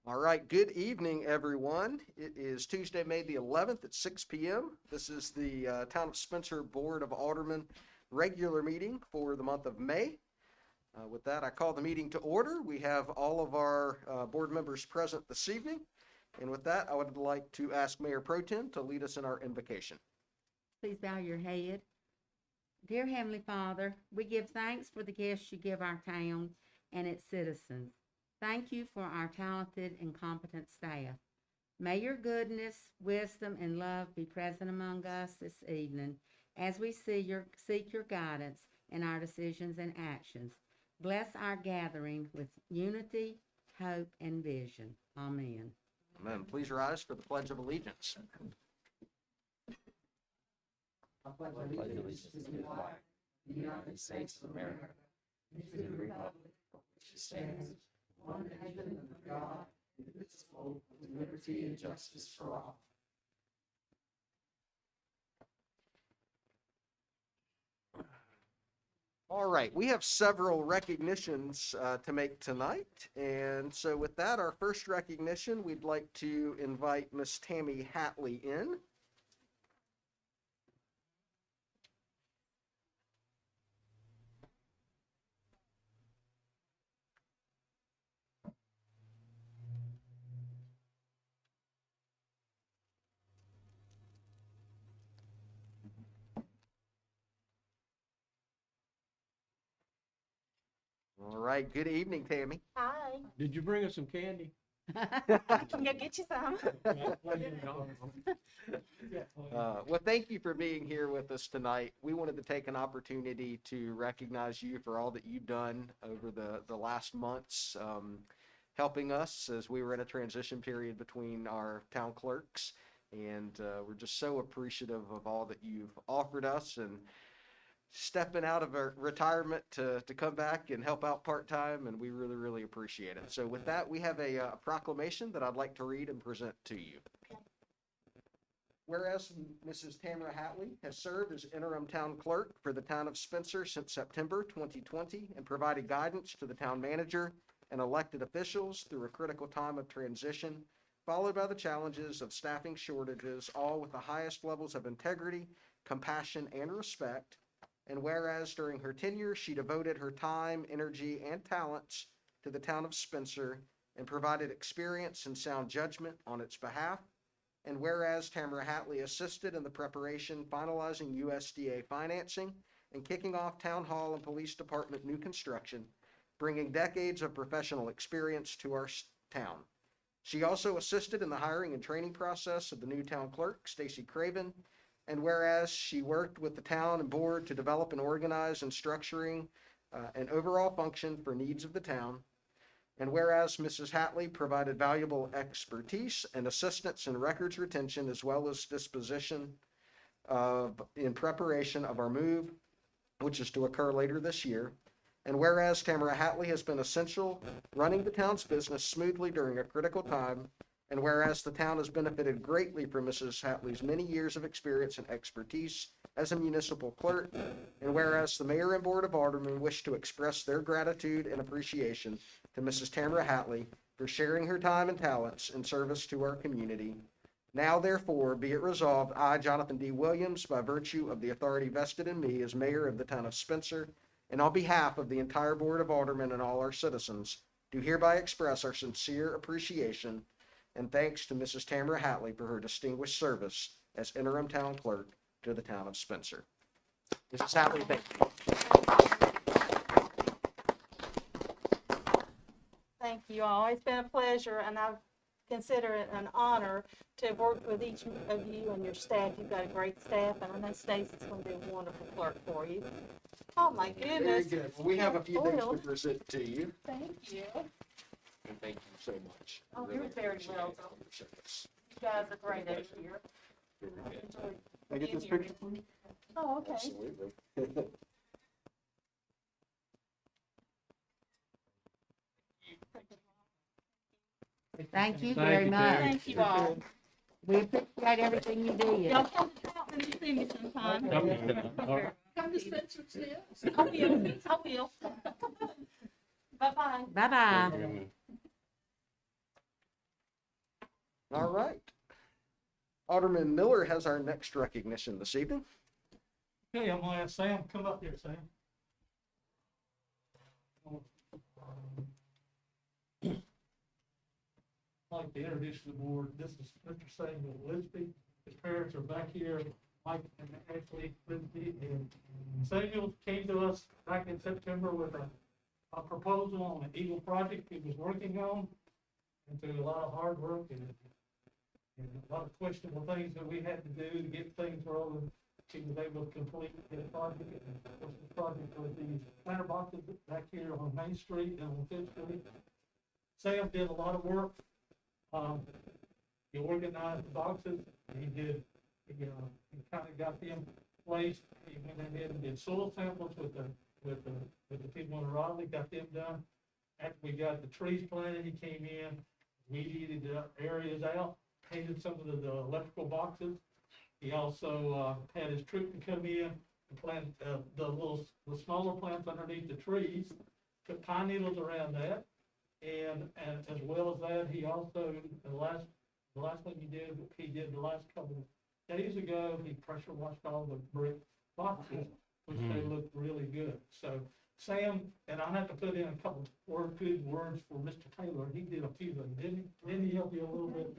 All right, good evening, everyone. It is Tuesday, May the 11th at 6 p.m. This is the Town of Spencer Board of Aldermen regular meeting for the month of May. With that, I call the meeting to order. We have all of our board members present this evening. And with that, I would like to ask Mayor Pro Tem to lead us in our invocation. Please bow your head. Dear Heavenly Father, we give thanks for the gifts you give our town and its citizens. Thank you for our talented and competent staff. May your goodness, wisdom, and love be present among us this evening as we seek your guidance in our decisions and actions. Bless our gathering with unity, hope, and vision. Amen. Amen. Please rise for the Pledge of Allegiance. I pledge allegiance to the flag of the United States of America, and to the republic for which it stands, one nation under God, indivisible, with liberty and justice for all. All right, we have several recognitions to make tonight. And so with that, our first recognition, we'd like to invite Miss Tammy Hatley in. All right, good evening, Tammy. Hi. Did you bring us some candy? I can go get you some. Well, thank you for being here with us tonight. We wanted to take an opportunity to recognize you for all that you've done over the last months, helping us as we were in a transition period between our town clerks. And we're just so appreciative of all that you've offered us and stepping out of our retirement to come back and help out part-time, and we really, really appreciate it. So with that, we have a proclamation that I'd like to read and present to you. Whereas Mrs. Tamara Hatley has served as interim town clerk for the town of Spencer since September 2020 and provided guidance to the town manager and elected officials through a critical time of transition, followed by the challenges of staffing shortages, all with the highest levels of integrity, compassion, and respect. And whereas during her tenure, she devoted her time, energy, and talents to the town of Spencer and provided experience and sound judgment on its behalf. And whereas Tamara Hatley assisted in the preparation, finalizing USDA financing, and kicking off town hall and police department new construction, bringing decades of professional experience to our town. She also assisted in the hiring and training process of the new town clerk, Stacy Craven. And whereas she worked with the town and board to develop and organize and structuring an overall function for needs of the town. And whereas Mrs. Hatley provided valuable expertise and assistance in records retention as well as disposition in preparation of our move, which is to occur later this year. And whereas Tamara Hatley has been essential running the town's business smoothly during a critical time. And whereas the town has benefited greatly from Mrs. Hatley's many years of experience and expertise as a municipal clerk, and whereas the mayor and board of aldermen wish to express their gratitude and appreciation to Mrs. Tamara Hatley for sharing her time and talents in service to our community. Now, therefore, be it resolved, I, Jonathan D. Williams, by virtue of the authority vested in me as mayor of the town of Spencer, and on behalf of the entire board of aldermen and all our citizens, do hereby express our sincere appreciation and thanks to Mrs. Tamara Hatley for her distinguished service as interim town clerk to the town of Spencer. Mrs. Hatley, thank you. Thank you all. It's been a pleasure, and I consider it an honor to work with each of you and your staff. You've got a great staff, and I know Stacy's going to be a wonderful clerk for you. Oh, my Very goodness. good. Well, we have a few things to present to you. Thank you. And thank you so much. Oh, Really you're very appreciate welcome. your service. You guys are great over here. Very good. Enjoyed Can I get being this here. picture, please? Oh, okay. Absolutely. Thank you Thank very you, much. Terry. Thank you all. We appreciate everything you did. Y'all come to Troutman and see me sometime. Come to- all right. Come to Spencer too. I will. I will. Bye-bye. Bye-bye. All right. Alderman Miller has our next recognition this evening. Okay, I'm gonna ask Sam, come up here, Sam. I'd like to introduce the board. This is Mr. Samuel Lisby. His parents are back here, Mike and Ashley Lisby. And Samuel came to us back in September with a proposal on an Eagle project he was working on. And through a lot of hard work and a lot of questionable things that we had to do to get things rolling, he was able to complete the project. And of course, the project was these planter boxes back here on Main Street and on Fifth Street. Sam did a lot of work. He organized the boxes. He kind of got them placed. He went ahead and did soil samples with the people in Raleigh, got them done. After we got the trees planted, he came in, weeded the areas out, painted some of the electrical boxes. He also had his troop to come in and plant the smaller plants underneath the trees, put pine needles around that. And as well as that, he also, the last thing he did the last couple of days ago, he pressure washed all the brick boxes, which they look really good. So Sam, and I have to put in a couple good words for Mr. Taylor. He did a few of them. Didn't he help you a little bit?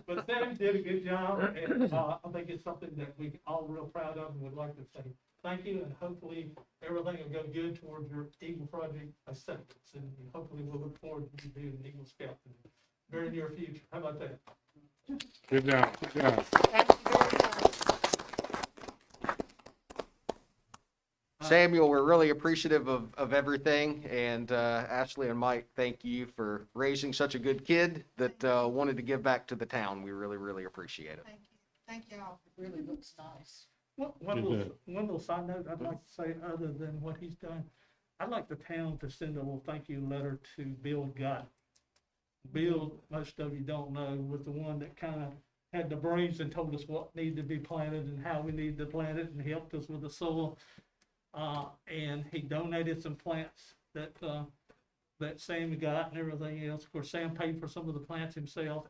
But Sam did a good job, and I think it's something that we all real proud of and would like to say thank you, and hopefully everything will go good towards your Eagle project acceptance. And hopefully we'll look forward to you being an Eagle Scout in the very near future. How about that? Good job, good job. Thank you very much. Samuel, we're really appreciative of everything. And Ashley and Mike, thank you for raising such a good kid that wanted to give back to the town. We really, really appreciate it. Thank you. Thank y'all. It really looks nice. One little side note I'd like to say, other than what he's done, I'd like the town to send a little thank you letter to Bill Gott. Bill, most of you don't know, was the one that kind of had the brains and told us what needed to be planted and how we needed to plant it, and helped us with the soil. And he donated some plants that Sam got and everything else. Of course, Sam paid for some of the plants himself,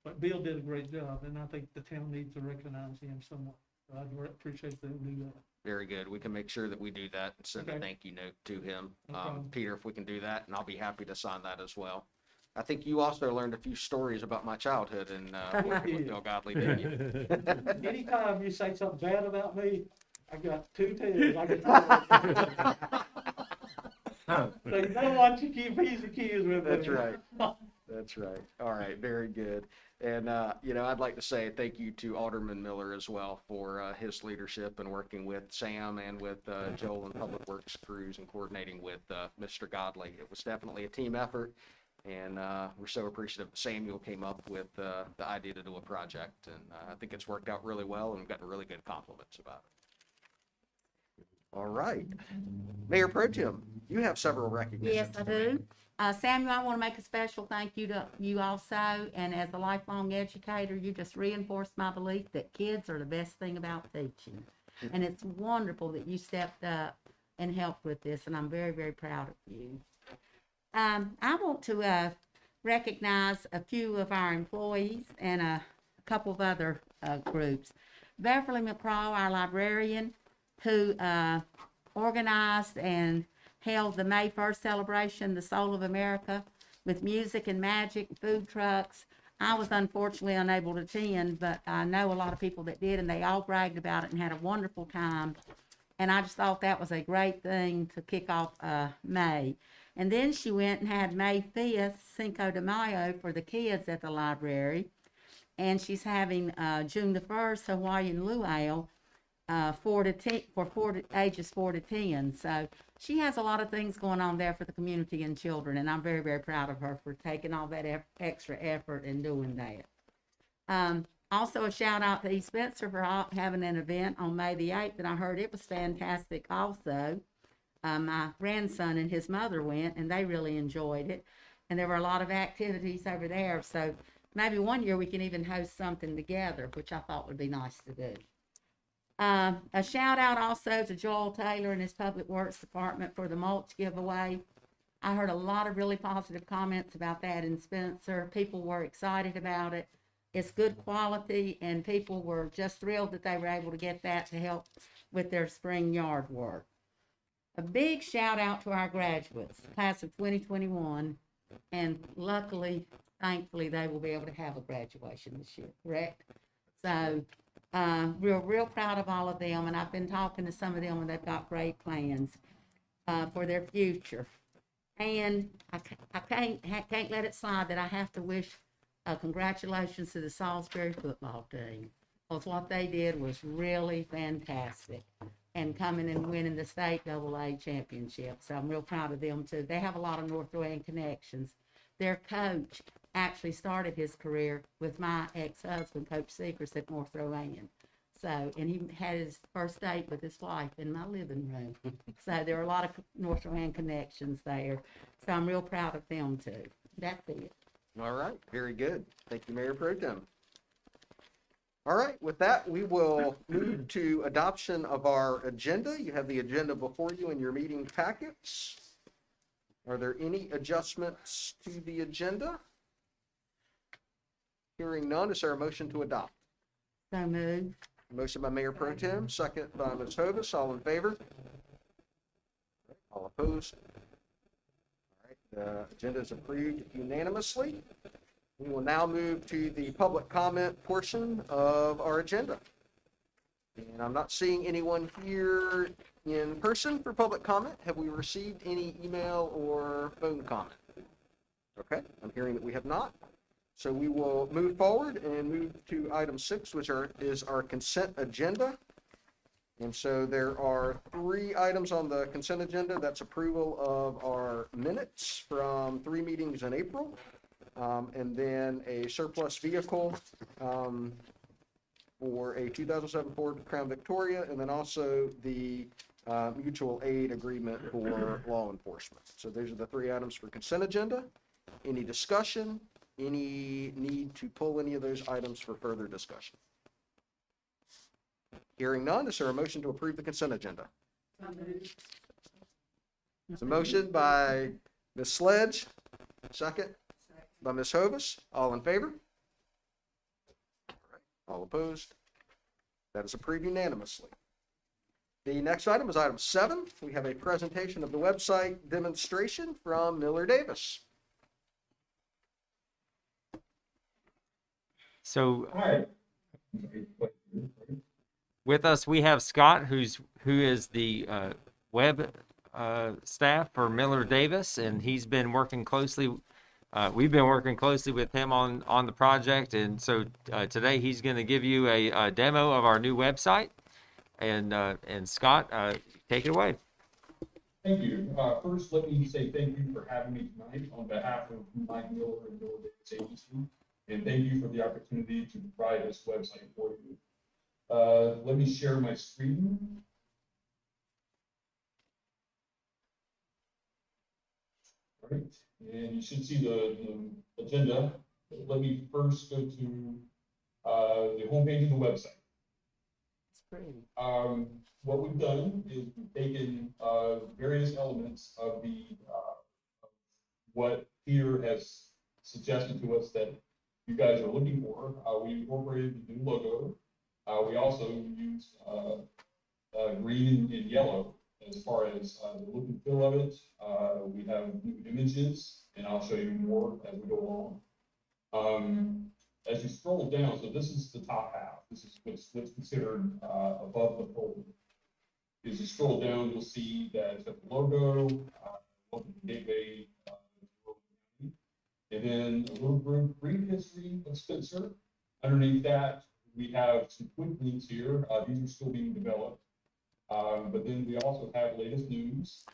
but Bill did a great job, and I think the town needs to recognize him somewhat. I'd appreciate them do that. Very good. We can make sure that we do that and send a Okay. thank you note to him. Okay. Peter, if we can do that, and I'll be happy to sign that as well. I think you also learned a few stories about my childhood and with Bill Godley, didn't you? Anytime you say something bad about me, I got 2 tails. So you don't want you keep P's and Q's with me. That's right. That's right. All right, very good. And, I'd like to say thank you to Alderman Miller as well for his leadership and working with Sam and with Joel and Public Works crews and coordinating with Mr. Godley. It was definitely a team effort, and we're so appreciative that Samuel came up with the idea to do a project. And I think it's worked out really well, and we've gotten really good compliments about it. All right. Mayor Pro Tem, you have several recognitions. Yes, I do. Samuel, I want to make a special thank you to you also. And as a lifelong educator, you just reinforced my belief that kids are the best thing about teaching. And it's wonderful that you stepped up and helped with this, and I'm very, very proud of you. I want to recognize a few of our employees and a couple of other groups. Beverly McCraw, our librarian, who organized and held the May 1st celebration, the Soul of America, with music and magic, food trucks. I was unfortunately unable to attend, but I know a lot of people that did, and they all bragged about it and had a wonderful time. And I just thought that was a great thing to kick off May. And then she went and had May 5th, Cinco de Mayo, for the kids at the library. And she's having June the 1st, Hawaiian Luau, for ages 4 to 10. So she has a lot of things going on there for the community and children, and I'm very, very proud of her for taking all that extra effort and doing that. Also, a shout out to East Spencer for having an event on May the 8th, and I heard it was fantastic also. My grandson and his mother went, and they really enjoyed it, and there were a lot of activities over there. So maybe one year we can even host something together, which I thought would be nice to do. A shout out also to Joel Taylor and his Public Works Department for the mulch giveaway. I heard a lot of really positive comments about that in Spencer. People were excited about it. It's good quality, and people were just thrilled that they were able to get that to help with their spring yard work. A big shout out to our graduates, class of 2021, and luckily, thankfully, they will be able to have a graduation this year, correct? So, we're real proud of all of them, and I've been talking to some of them, and they've got great plans for their future. And I can't let it slide that I have to wish congratulations to the Salisbury football team, because what they did was really fantastic, and coming and winning the state AA championship. So I'm real proud of them too. They have a lot of North Rowan connections. Their coach actually started his career with my ex-husband, Coach Seacrest, at North Rowan. So, and he had his first date with his wife in my living room. So there are a lot of North Rowan connections there. So I'm real proud of them too. That's it. All right, very good. Thank you, Mayor Pro Tem. All right, with that, we will move to adoption of our agenda. You have the agenda before you in your meeting packets. Are there any adjustments to the agenda? Hearing none, is there a motion to adopt? So moved. Motion by Mayor Pro Tem, second by Ms. Hovis. All in favor? All opposed? All right, the agenda is approved unanimously. We will now move to the public comment portion of our agenda. And I'm not seeing anyone here in person for public comment. Have we received any email or phone comment? Okay, I'm hearing that we have not. So we will move forward and move to item 6, which is our consent agenda. And so there are 3 items on the consent agenda. That's approval of our minutes from 3 meetings in April. And then a surplus vehicle for a 2007 Ford Crown Victoria, and then also the mutual aid agreement for law enforcement. So those are the 3 items for consent agenda. Any discussion? Any need to pull any of those items for further discussion? Hearing none, is there a motion to approve the consent agenda? It's a motion by Ms. Sledge, second by Ms. Hovis. All in favor? All opposed? That is approved unanimously. The next item is item 7. We have a presentation of the website demonstration from Miller Davis. So with us, we have Scott, who is the web staff for Miller Davis, and he's been working closely. We've been working closely with him on the project, and so today he's going to give you a demo of our new website. And Scott, take it away. Thank you. First, let me say thank you for having me tonight on behalf of Mike Miller and Miller Davis Agency. And thank you for the opportunity to provide this website for you. Let me share my screen. All right, and you should see the agenda. Let me first go to the homepage of the website. It's pretty. What we've done is we've taken various elements of what Peter has suggested to us that you guys are looking for. We incorporated the new logo. We also used green and yellow as far as the look and feel of it. We have new images, and I'll show you more as we go along. As you scroll down, so this is the top half. This is what's considered above the fold. As you scroll down, you'll see that it's got the logo, welcome to Gateway, and then a little brief history of Spencer. Underneath that, we have some quick links here. These are still being developed. But then we also have latest news.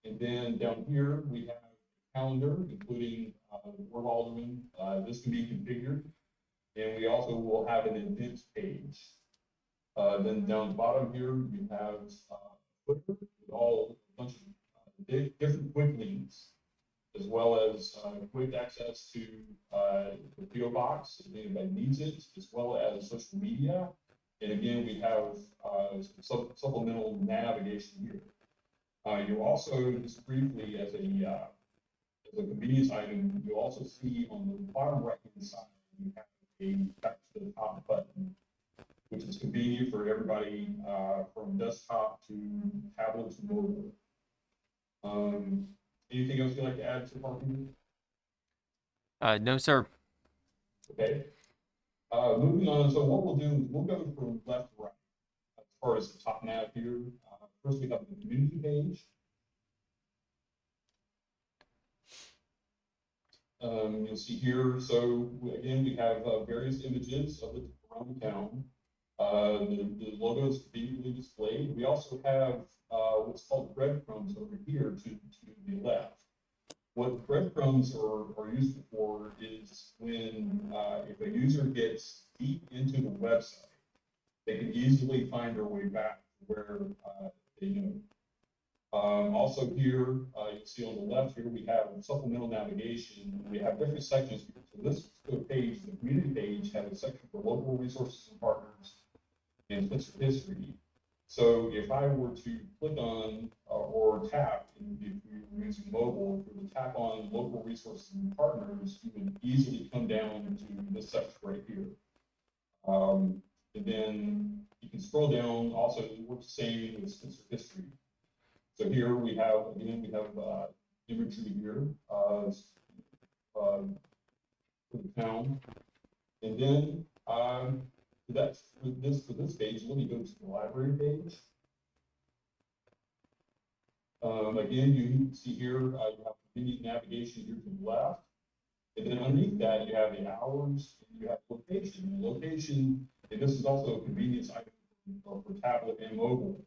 And then down here, we have a calendar, including the board of aldermen. This can be configured. And we also will have an events page. Then down the bottom here, we have Twitter with a bunch of different quick links, as well as quick access to the PO box if anybody needs it, as well as social media. And again, we have supplemental navigation here. You also, just briefly, as a convenience item, you also see on the bottom right-hand side, you have a back to the top button, which is convenient for everybody, from desktop to tablet to mobile. Anything else you'd like to add to parking? No, sir. Okay. Moving on, so what we'll do is we'll go from left to right as far as the top nav here. First, we have the community page. You'll see here, so again, we have various images of it around the town. The logo is conveniently displayed. We also have what's called breadcrumbs over here to the left. What breadcrumbs are used for is when if a user gets deep into the website, they can easily find their way back to where they know. Also here, you'll see on the left here, we have supplemental navigation. We have different sections here. So this page, the community page, has a section for local resources and partners and Spencer history. So if I were to click on or tap, if we were using mobile, if we would tap on local resources and partners, you would easily come down to this section right here. And then you can scroll down, also it works the same with Spencer history. So here we have, again, we have imagery here for the town. And then that's for this page, let me go to the library page. Again, you see here, you have convenient navigation here to the left. And then underneath that, you have the hours, and you have location. And location, and this is also a convenience item for tablet and mobile.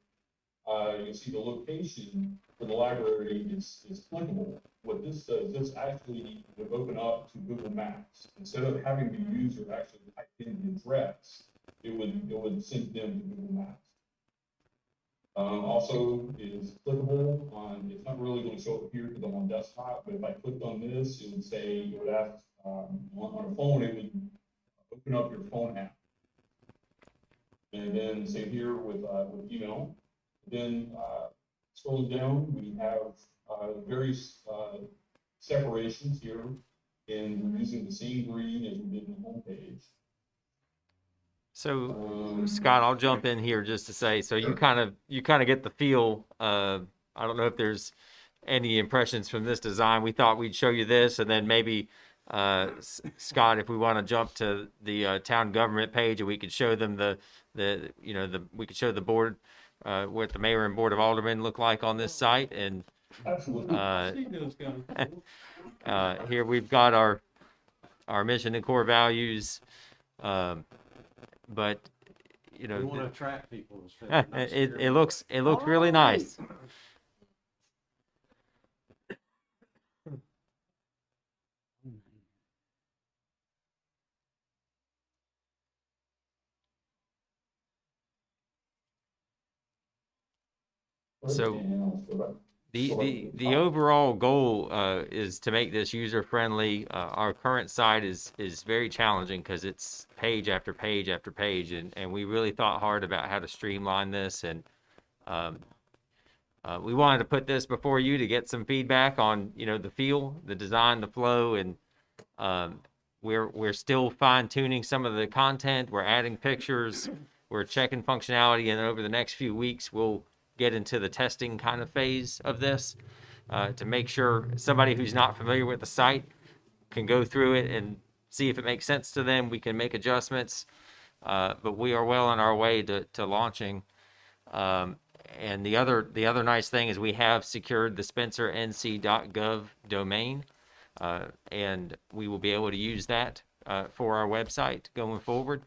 You'll see the location for the library is clickable. What this does, this actually would open up to Google Maps. Instead of having the user actually type in the address, it would send them to Google Maps. Also is clickable on, it's not really going to show up here because I'm on desktop, but if I clicked on this, it would say, it would ask, on a phone, it would open up your phone app. And then same here with email. Then scrolling down, we have various separations here, and we're using the same green as we did in the home page. So Scott, I'll jump in here just to say, so you kind of get the feel. I don't know if there's any impressions from this design. We thought we'd show you this, and then maybe Scott, if we want to jump to the town government page, and we could show them we could show the board what the mayor and board of aldermen look like on this site, and Absolutely. here we've got our mission and core values. But We want to attract people. instead of not scare it them. looks really nice. So the overall goal is to make this user friendly. Our current site is very challenging because it's page after page after page, and we really thought hard about how to streamline this, and we wanted to put this before you to get some feedback on the feel, the design, the flow, and we're still fine tuning some of the content. We're adding pictures, we're checking functionality, and over the next few weeks we'll get into the testing kind of phase of this to make sure somebody who's not familiar with the site can go through it and see if it makes sense to them. We can make adjustments, but we are well on our way to launching. And the other nice thing is we have secured the spencernc.gov domain, and we will be able to use that for our website going forward.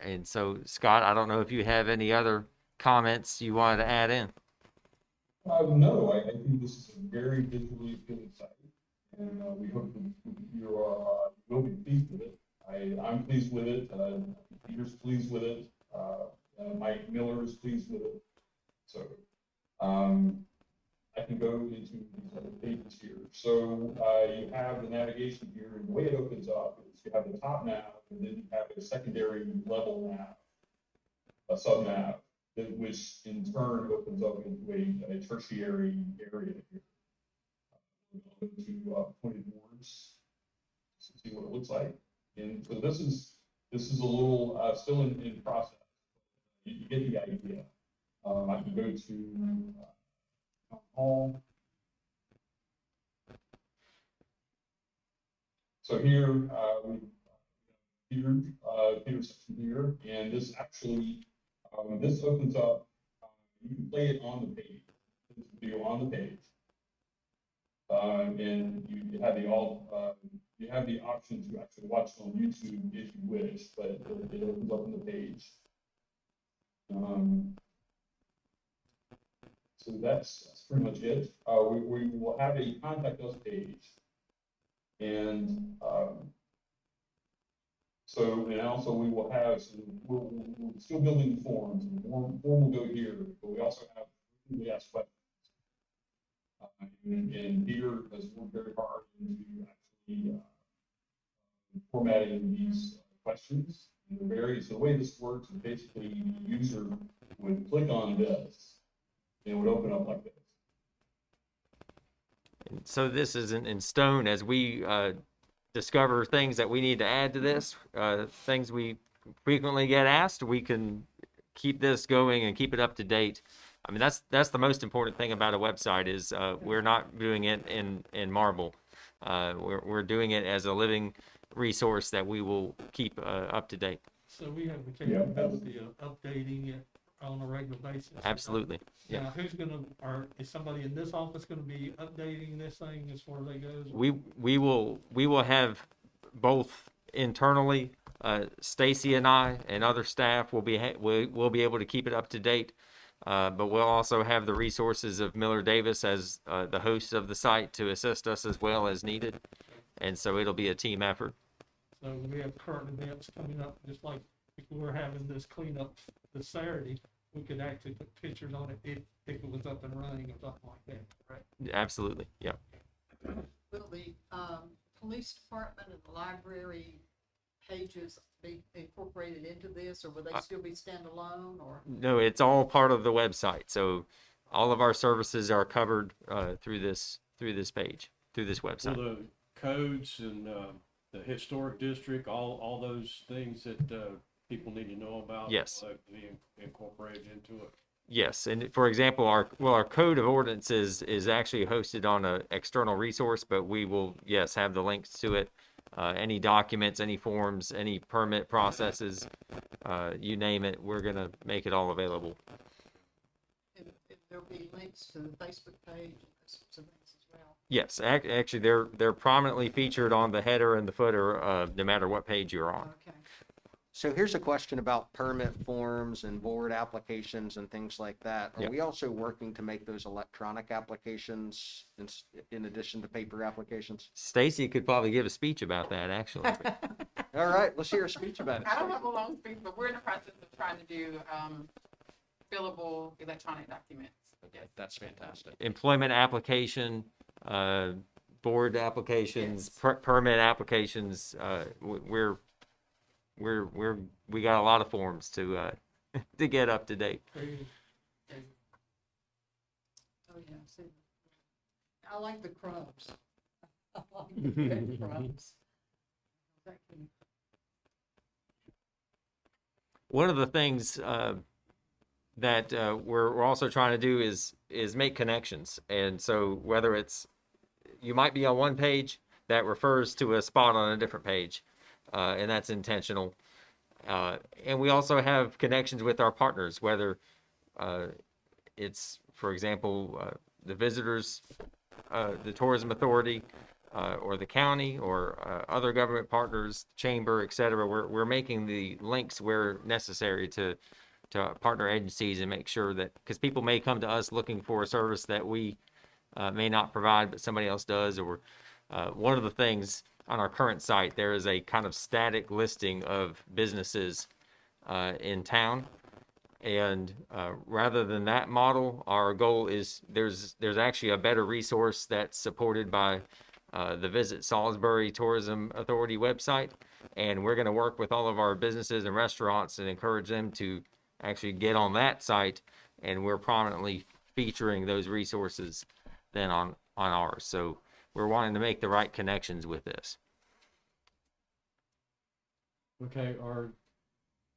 And so, Scott, I don't know if you have any other comments you wanted to add in. No, I think this is a very visually appealing site, and we hope that you will be pleased with it. I'm pleased with it. Peter's pleased with it. Mike Miller is pleased with it. So I can go into these other pages here. So you have the navigation here, and the way it opens up is you have the top nav, and then you have a secondary level nav, a sub nav. which in turn opens up into a tertiary area here. We'll go to pointed boards, see what it looks like. And so this is a little still in process. You get the idea. I can go to town hall. So here Peter section here, and this actually this opens up. You can play it on the page. This video on the page, and you have you have the option to actually watch it on YouTube if you wish, but it opens up on the page. So that's pretty much it. We will have a contact us page, and and also we will have we're still building the forms. The form will go here, but we also have frequently asked questions. And Peter has worked very hard into actually formatting these questions. And the way this works is basically the user would click on this, and it would open up like this. So this isn't in stone as we discover things that we need to add to this, things we frequently get asked, we can keep this going and keep it up to date. I mean, that's the most important thing about a website is we're not doing it in marble. We're doing it as a living resource that we will keep up to date. So we have the capability of updating it on a regular basis. Absolutely. Yeah. Now, is somebody in this office gonna be updating this thing as far as that goes? We will have both internally, Stacy and I and other staff will we'll be able to keep it up to date. But we'll also have the resources of Miller Davis as the host of the site to assist us as well as needed. And so it'll be a team effort. So we have current events coming up, just like if we're having this cleanup this Saturday, we could actually put pictures on it if it was up and running or something like that, right? Absolutely, yeah. Will the police department and the library pages be incorporated into this, or will they still be standalone, or? No, it's all part of the website. So all of our services are covered through this page, through this website. Will the codes and the historic district, all those things that people need to know about? Yes. Be incorporated into it? Yes, and for example, our code of ordinances is actually hosted on an external resource, but we will, yes, have the links to it. Any documents, any forms, any permit processes, you name it, we're gonna make it all available. And there'll be links to the Facebook page and those sorts of things as well. Yes, actually, they're prominently featured on the header and the footer, no matter what page you're on. Okay. So here's a question about permit forms and board applications and things like that. Are Yeah. we also working to make those electronic applications in addition to paper applications? Stacy could probably give a speech about that, actually. All right, let's hear a speech about it. I don't have a long speech, but we're in the process of trying to do fillable electronic documents. Yes. That's fantastic. Employment application, board applications, Yes. permit applications, we got a lot of forms to to get up to date. Oh, yeah, see. I like the crumbs. I like the breadcrumbs. That can- One of the things that we're also trying to do is make connections, and so whether it's you might be on one page that refers to a spot on a different page, and that's intentional. And we also have connections with our partners, whether it's, for example, the visitors, the tourism authority, or the county, or other government partners, chamber, et cetera. We're making the links where necessary to partner agencies and make sure that, because people may come to us looking for a service that we may not provide, but somebody else does. Or one of the things on our current site, there is a kind of static listing of businesses in town. And rather than that model, our goal is there's actually a better resource that's supported by the Visit Salisbury Tourism Authority website. And we're going to work with all of our businesses and restaurants and encourage them to actually get on that site, and we're prominently featuring those resources than on ours. So we're wanting to make the right connections with this. Okay, a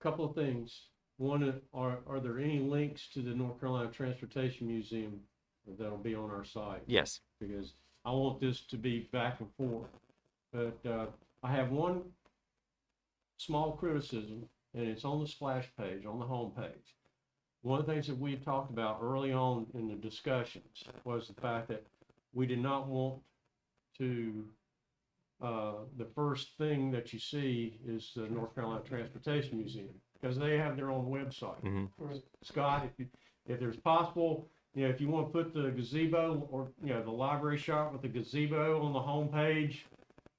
couple of things. One, are there any links to the North Carolina Transportation Museum that'll be on our site? Yes. Because I want this to be back and forth. But I have one small criticism, and it's on the splash page, on the home page. One of the things that we had talked about early on in the discussions was the fact that we did not want to, the first thing that you see is the North Carolina Transportation Museum, because they have their own website. Mm-hmm. Scott, if there's possible, if you want to put the gazebo or, the library shop with the gazebo on the home page,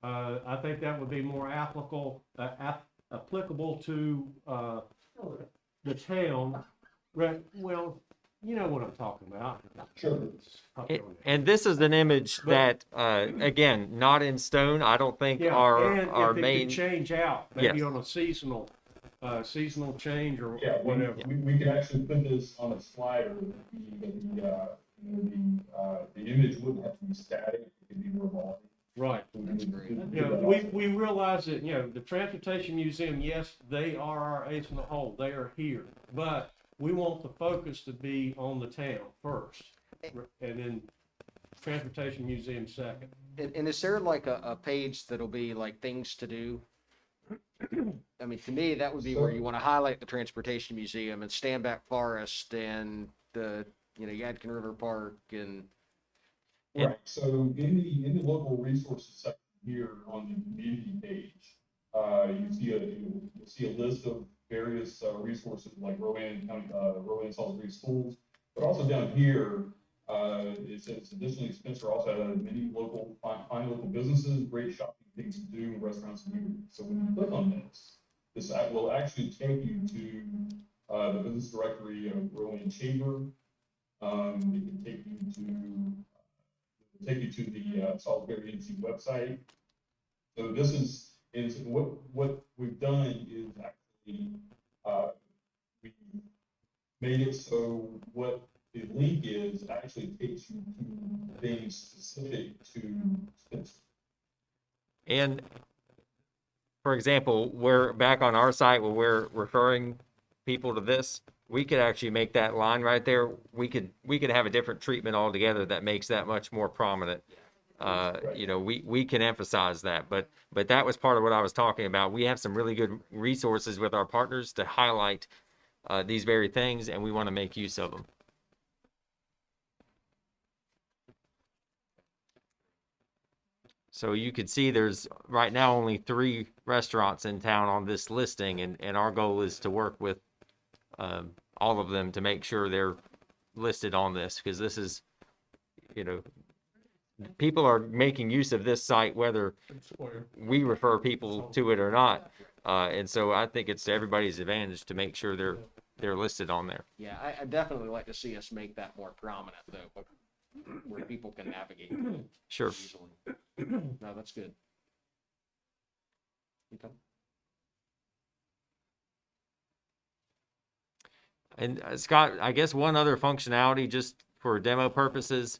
I think that would be more applicable to, the town. Right, well, you know what I'm talking about. Sure. And this is an image that, again, not in stone. I don't think our if main. it could change out, maybe Yes. on a seasonal change or Yeah, whatever. we could actually put this on a slider. The image wouldn't have to be static, it could be revolving. Right. That's great. We realize that, the Transportation Museum, yes, they are our ace in the hole. They are here. But we want the focus to be on the town first, and then Transportation Museum second. And is there like a page that'll be like things to do? I mean, to me, that would be where you want to highlight the Transportation Museum and Standback Forest and the, Yadkin River Park and. Right, so in the local resources section here on the community page, you'll see a list of various resources like Rowan County, Rowan and Salisbury schools, but also down here, it says additionally Spencer also has many fine local businesses, great shopping things to do, restaurants and movies. So when you click on this will actually take you to the business directory of Rowan Chamber. It can take you to the Salisbury NC website. So this is what we've done is actually we made it so what the link is actually takes you to things specific to Spencer. And for example, we're back on our site where we're referring people to this. We could actually make that line right there. We could have a different treatment altogether that makes that much more prominent. We can emphasize that, but that was part of what I was talking about. We have some really good resources with our partners to highlight these very things, and we want to make use of them. So you could see there's right now only 3 restaurants in town on this listing, and our goal is to work with all of them to make sure they're listed on this, because this is, people are making use of this site whether we refer people to it or not, and so I think it's to everybody's advantage to make sure they're listed on there. Yeah, I definitely like to see us make that more prominent though, but where people can navigate Sure. easily. No, that's good. Okay. And Scott, I guess one other functionality just for demo purposes,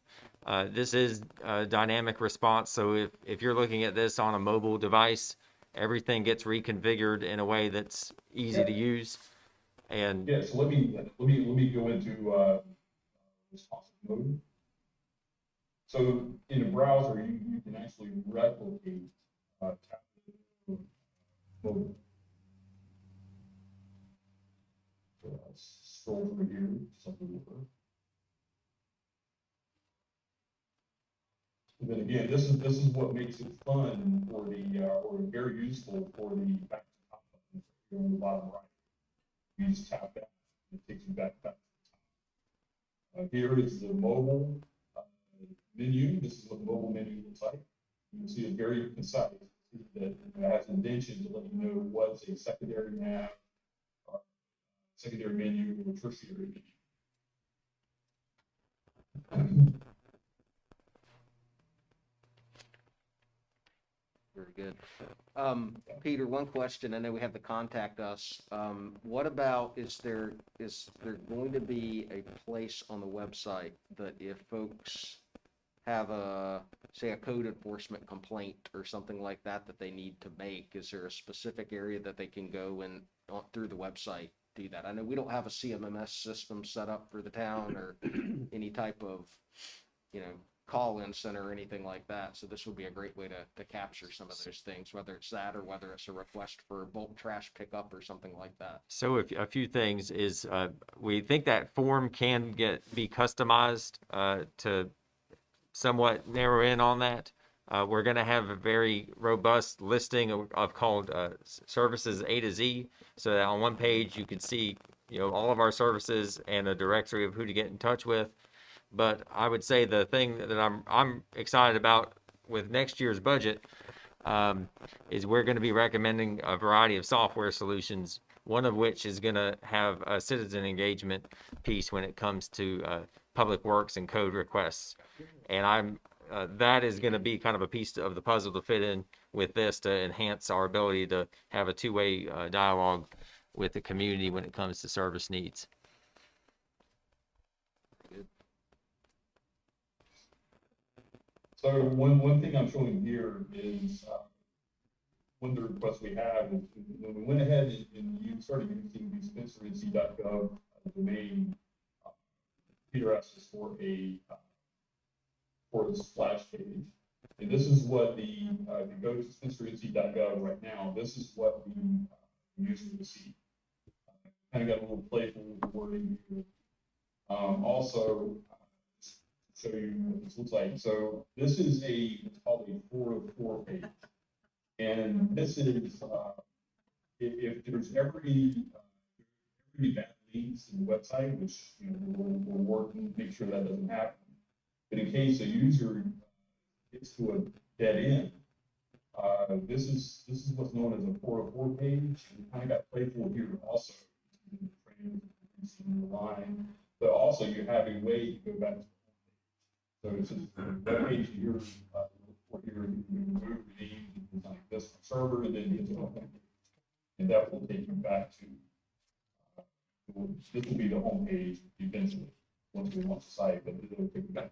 this is dynamic response. So if you're looking at this on a mobile device, everything gets reconfigured in a way that's easy to use. And yeah, so let me go into responsive mode. So in a browser, you can actually replicate tablet mobile. So I'll scroll through here, something over. And then again, this is what makes it fun for the or very useful for the back to top button here on the bottom right. You just tap that, and it takes you back to the top. Here is the mobile menu. This is what the mobile menu looks like. You can see it's very concise. That it has indentation to let you know what's a secondary nav, or secondary menu, or tertiary menu. Very good. Peter, one question, I know we have to contact us. What about, is there going to be a place on the website that if folks have say a code enforcement complaint or something like that that they need to make, is there a specific area that they can go and through the website do that? I know we don't have a CMMS system set up for the town or any type of, call-in center or anything like that. So this would be a great way to capture some of those things, whether it's that or whether it's a request for bulk trash pickup or something like that. So a few things is, we think that form can be customized to somewhat narrow in on that. We're going to have a very robust listing of called services A to Z, so that on one page you can see all of our services and a directory of who to get in touch with. But I would say the thing that I'm excited about with next year's budget is we're going to be recommending a variety of software solutions, one of which is going to have a citizen engagement piece when it comes to public works and code requests. And that is going to be kind of a piece of the puzzle to fit in with this to enhance our ability to have a two-way dialogue with the community when it comes to service needs. So one thing I'm showing here is one of the requests we have is when we went ahead and you started using the SpencerNC.gov domain, Peter asked us for the splash page. And this is what if you go to SpencerNC.gov right now, this is what the user will see. Kind of got a little playful wording here. Also, show you what this looks like. So this is it's called a 404 page. And this is, if there's every bad links in the website, which we'll work and make sure that doesn't happen. But in case a user gets to a dead end, this is what's known as a 404 page. We kind of got playful here also. Line, but also you have a way to go back to. So it's just that page here, here you can remove the name like this server and then you get to the and that will take you back to this will be the home page eventually once we launch the site, but it'll take you back.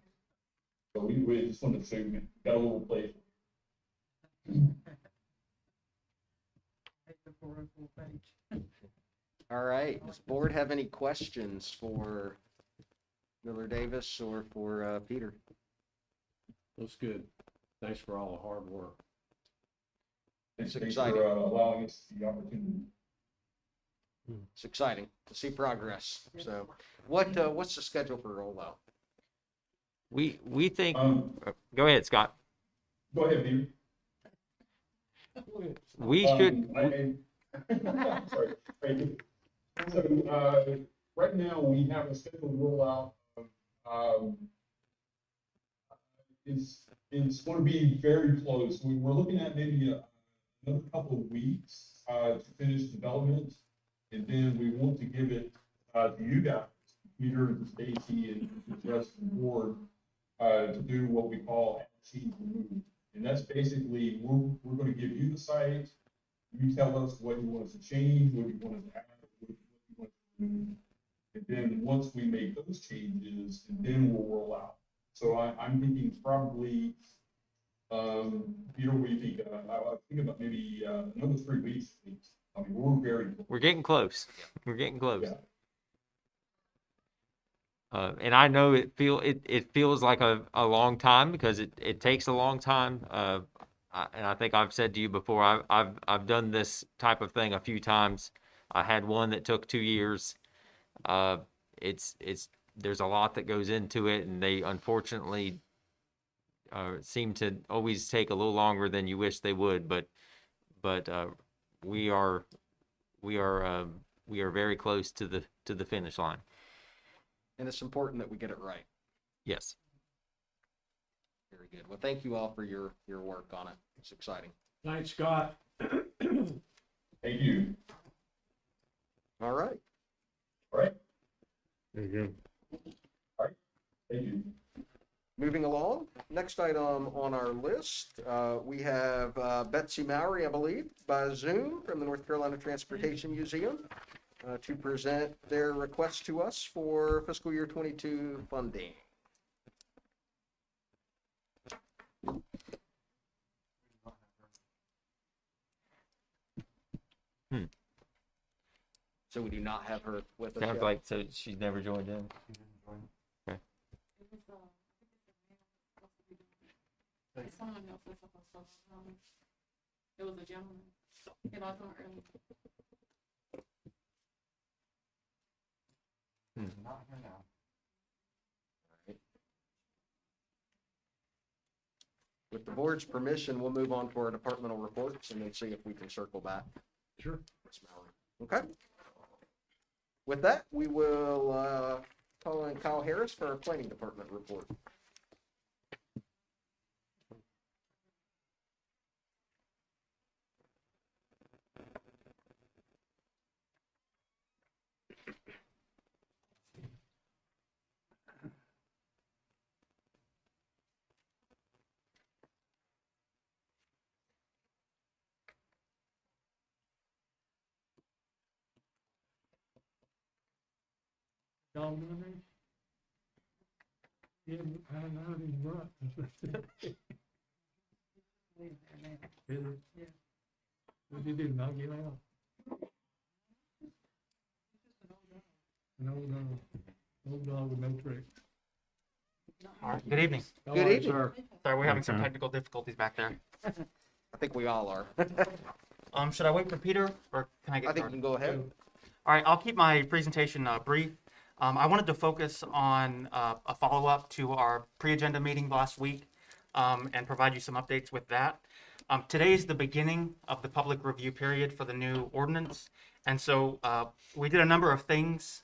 So we just wanted to show you got a little play. All right, does the board have any questions for Miller Davis or for Peter? Looks good. Thanks for all the hard work. It's Thanks exciting. for allowing us the opportunity. It's exciting to see progress. So what's the schedule for rollout? We think, go ahead, Scott. Go ahead, Peter. We should. Sorry. Thank you. So right now we have a scheduled rollout of it's going to be very close. We're looking at maybe another couple of weeks to finish development, and then we want to give it to you guys, Peter and Stacy and the rest of the board, to do what we call change remove. And that's basically we're going to give you the site. You tell us what you want us to change, what you want us to add, what you want us to remove. And then once we make those changes, and then we'll roll out. So I'm thinking probably, Peter, what do you think? I think about maybe another 3 weeks. I mean, we're getting close. We're getting close. Yeah. And I know it feels like a long time because it takes a long time. And I think I've said to you before, I've done this type of thing a few times. I had one that took 2 years. There's a lot that goes into it, and they unfortunately seem to always take a little longer than you wish they would. But we are very close to the finish line. And it's important that we get it right. Yes. Very good. Well, thank you all for your work on it. It's exciting. Thanks, Scott. Thank you. All right. All right. There you All right. Thank you. Moving along, next item on our list, we have Betsy Mowry, I believe, by Zoom from the North Carolina Transportation Museum to present their request to us for fiscal year 22 funding. So we do not have her with us Sounds yet. like so she's never joined in. It's someone else that's supposed to, it was a gentleman. It was on early. Not here now. With the board's permission, we'll move on to our departmental reports and then see if we can circle back. Sure. Ms. Mowry. Okay. With that, we will call in Kyle Harris for our planning department report. Y'all know me? Yeah, I know he's right. Really? Yeah. What did you do, knock you out? Old dog with no tricks. All right, good evening. How Good are you, evening. sir? Sorry, we're having some Okay. technical difficulties back there. I think we all are. Should I wait for Peter or can I get I think you started? can go ahead. All right, I'll keep my presentation brief. I wanted to focus on a follow-up to our pre-agenda meeting last week and provide you some updates with that. Today is the beginning of the public review period for the new ordinance. And so we did a number of things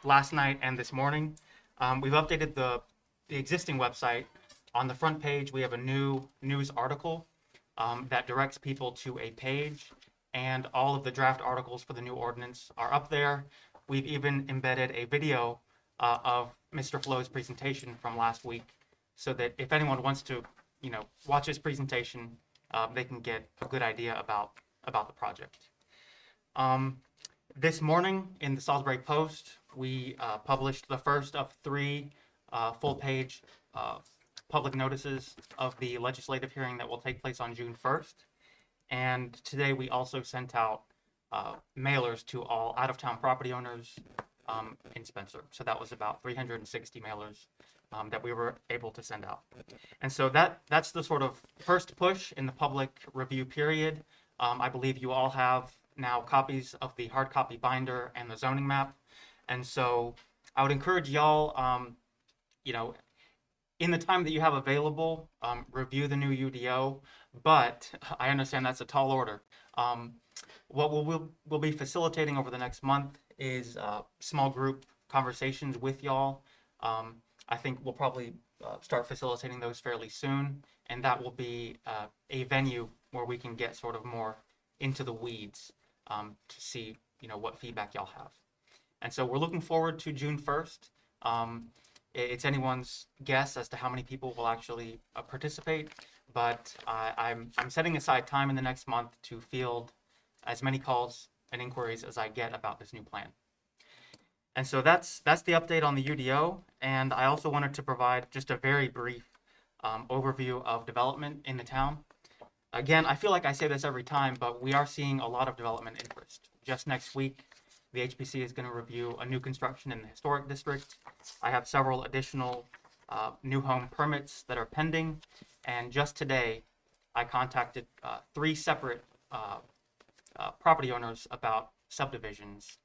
last night and this morning. We've updated the existing website. On the front page, we have a new news article that directs people to a page, and all of the draft articles for the new ordinance are up there. We've even embedded a video of Mr. Flo's presentation from last week, so that if anyone wants to, watch his presentation, they can get a good idea about the project. This morning in the Salisbury Post, we published the first of 3 full-page public notices of the legislative hearing that will take place on June 1st. And today we also sent out mailers to all out-of-town property owners in Spencer. So that was about 360 mailers that we were able to send out. And so that's the sort of first push in the public review period. I believe you all have now copies of the hard copy binder and the zoning map. And so I would encourage y'all, in the time that you have available, review the new UDO, but I understand that's a tall order. What we'll be facilitating over the next month is small group conversations with y'all. I think we'll probably start facilitating those fairly soon, and that will be a venue where we can get sort of more into the weeds to see, what feedback y'all have. And so we're looking forward to June 1st. It's anyone's guess as to how many people will actually participate, but I'm setting aside time in the next month to field as many calls and inquiries as I get about this new plan. And so that's the update on the UDO, and I also wanted to provide just a very brief overview of development in the town. Again, I feel like I say this every time, but we are seeing a lot of development interest. Just next week, the HPC is going to review a new construction in the historic district. I have several additional new home permits that are pending. And just today, I contacted 3 separate property owners about subdivisions,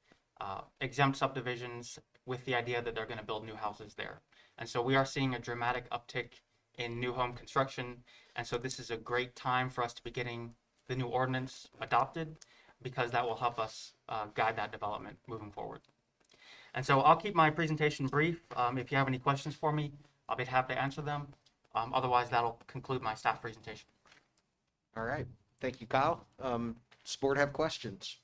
exempt subdivisions, with the idea that they're going to build new houses there. And so we are seeing a dramatic uptick in new home construction. And so this is a great time for us to be getting the new ordinance adopted, because that will help us guide that development moving forward. And so I'll keep my presentation brief. If you have any questions for me, I'll be happy to answer them. Otherwise, that'll conclude my staff presentation. All right. Thank you, Kyle. Does the board have questions?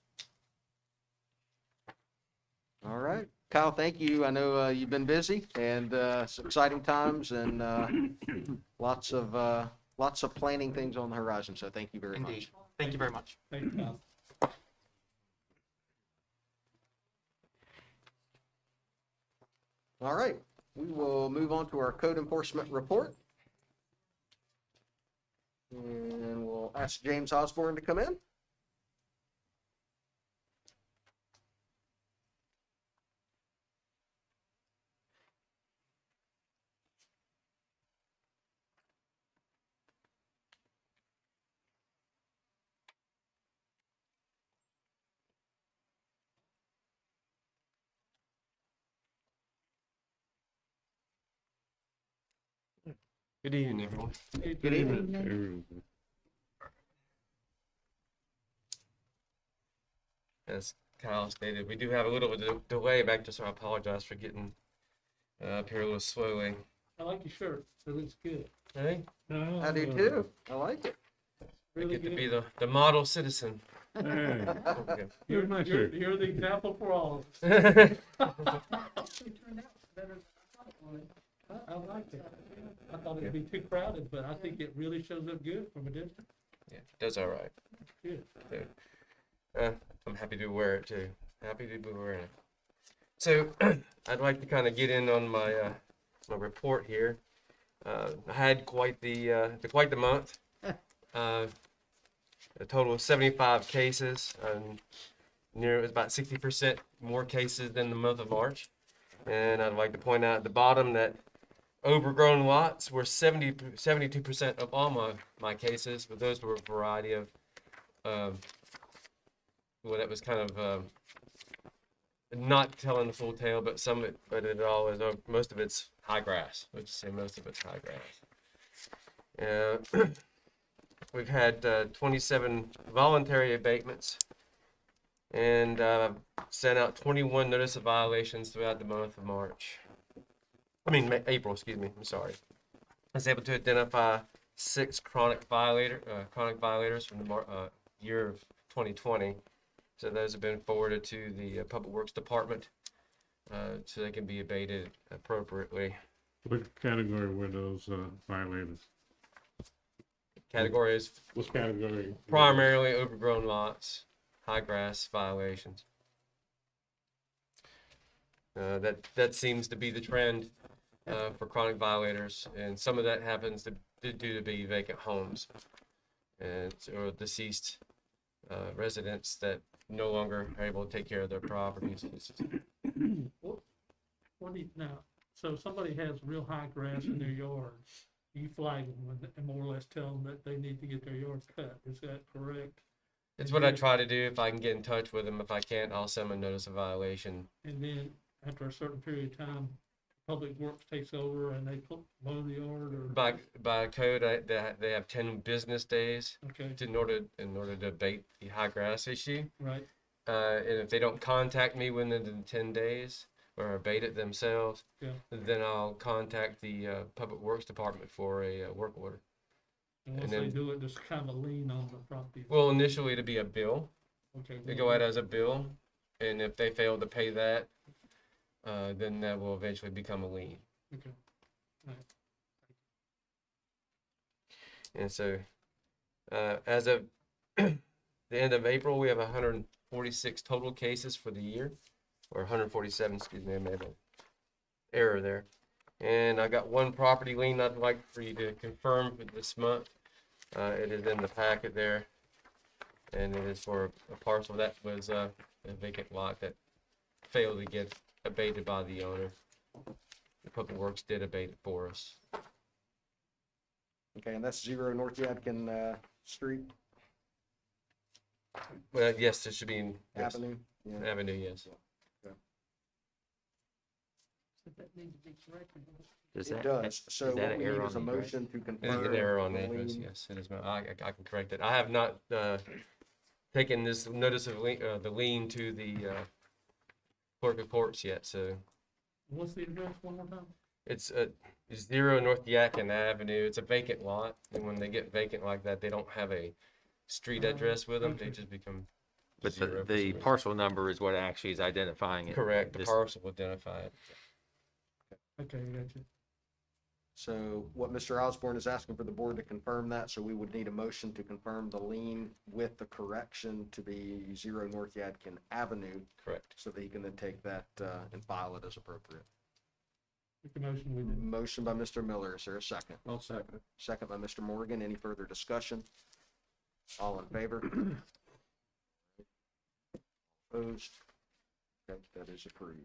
All right. Kyle, thank you. I know you've been busy and it's exciting times and lots of planning things on the horizon. So thank you very Indeed. much. Thank you very much. Thank you, Kyle. All right, we will move on to our code enforcement report. And we'll ask James Osborne to come in. Good evening, everyone. Good evening. As Kyle stated, we do have a little bit of delay back, so I apologize for getting up here a little slowly. I like your shirt. It looks good. Hey, I do too. I like it. I Really get to good. be the model citizen. Hey, Okay. You're, my you're, shirt. you're the example for all of us. I like it. I thought it'd be too crowded, but I think it really shows up good from a distance. Yeah, does all right. Good. I'm happy to wear it too. Happy to be wearing it. So I'd like to kind of get in on my my report here. I had quite the month. A total of 75 cases. It was about 60% more cases than the month of March. And I'd like to point out at the bottom that overgrown lots were 72% of all my cases, but those were a variety of, well, that was kind of not telling the full tale, but it all is, most of it's high grass. Let's say most of it's high grass. We've had 27 voluntary abatements and sent out 21 notice of violations throughout the month of April, excuse me, I'm sorry. I was able to identify 6 chronic violators from the year of 2020. So those have been forwarded to the Public Works Department so they can be abated appropriately. What category were those violators? Categories What category? primarily overgrown lots, high grass violations. That seems to be the trend for chronic violators, and some of that happens due to be vacant homes and or deceased residents that no longer are able to take care of their properties. What do you, now, so if somebody has real high grass in their yard, you flag them and more or less tell them that they need to get their yard cut. Is that correct? It's what I try to do. If I can get in touch with them, if I can't, I'll send them a notice of violation. And then after a certain period of time, Public Works takes over and they mow the yard or? By code, they have 10 business days Okay, in order to abate the high grass issue. right. And if they don't contact me within 10 days or abate it themselves, Yeah. then I'll contact the Public Works Department for a work order. And once then- they do it, just kind of lean on the property. Well, initially it'll be a bill. Okay. They go out as a bill, and if they fail to pay that, then that will eventually become a lien. Okay. And so, as of the end of April, we have 146 total cases for the year, or 147, excuse me, I made an error there. And I got one property lien I'd like for you to confirm for this month. It is in the packet there, and it is for a parcel that was a vacant lot that failed to get abated by the owner. The Public Works did abate it for us. Okay, and that's 0 North Yadkin Street Well, yes, it should be in yes, Avenue. Yeah. Avenue, yes. That needs to be corrected. Does It that, does. So is that what an we error need is a on the address? motion to It is confirm. an error on the the address, lien. yes, it is. I can correct it. I have not taken this notice of the lien to the clerk of courts yet, so What's the address one more time? it's 0 North Yadkin Avenue. It's a vacant lot, and when they get vacant like that, they don't have a street address with them. They okay. just become But the, 0 for the some reason. parcel number is what actually is identifying it. Correct, the This- parcel will identify it. Okay, gotcha. So what Mr. Osborne is asking for the board to confirm that, so we would need a motion to confirm the lien with the correction to be 0 North Yadkin Avenue, Correct. so that he can then take that and file it as appropriate. Make the motion we did. Motion by Mr. Miller, is there a second? I'll second it. Second by Mr. Morgan, any further discussion? All in favor? Opposed? Okay, that is approved.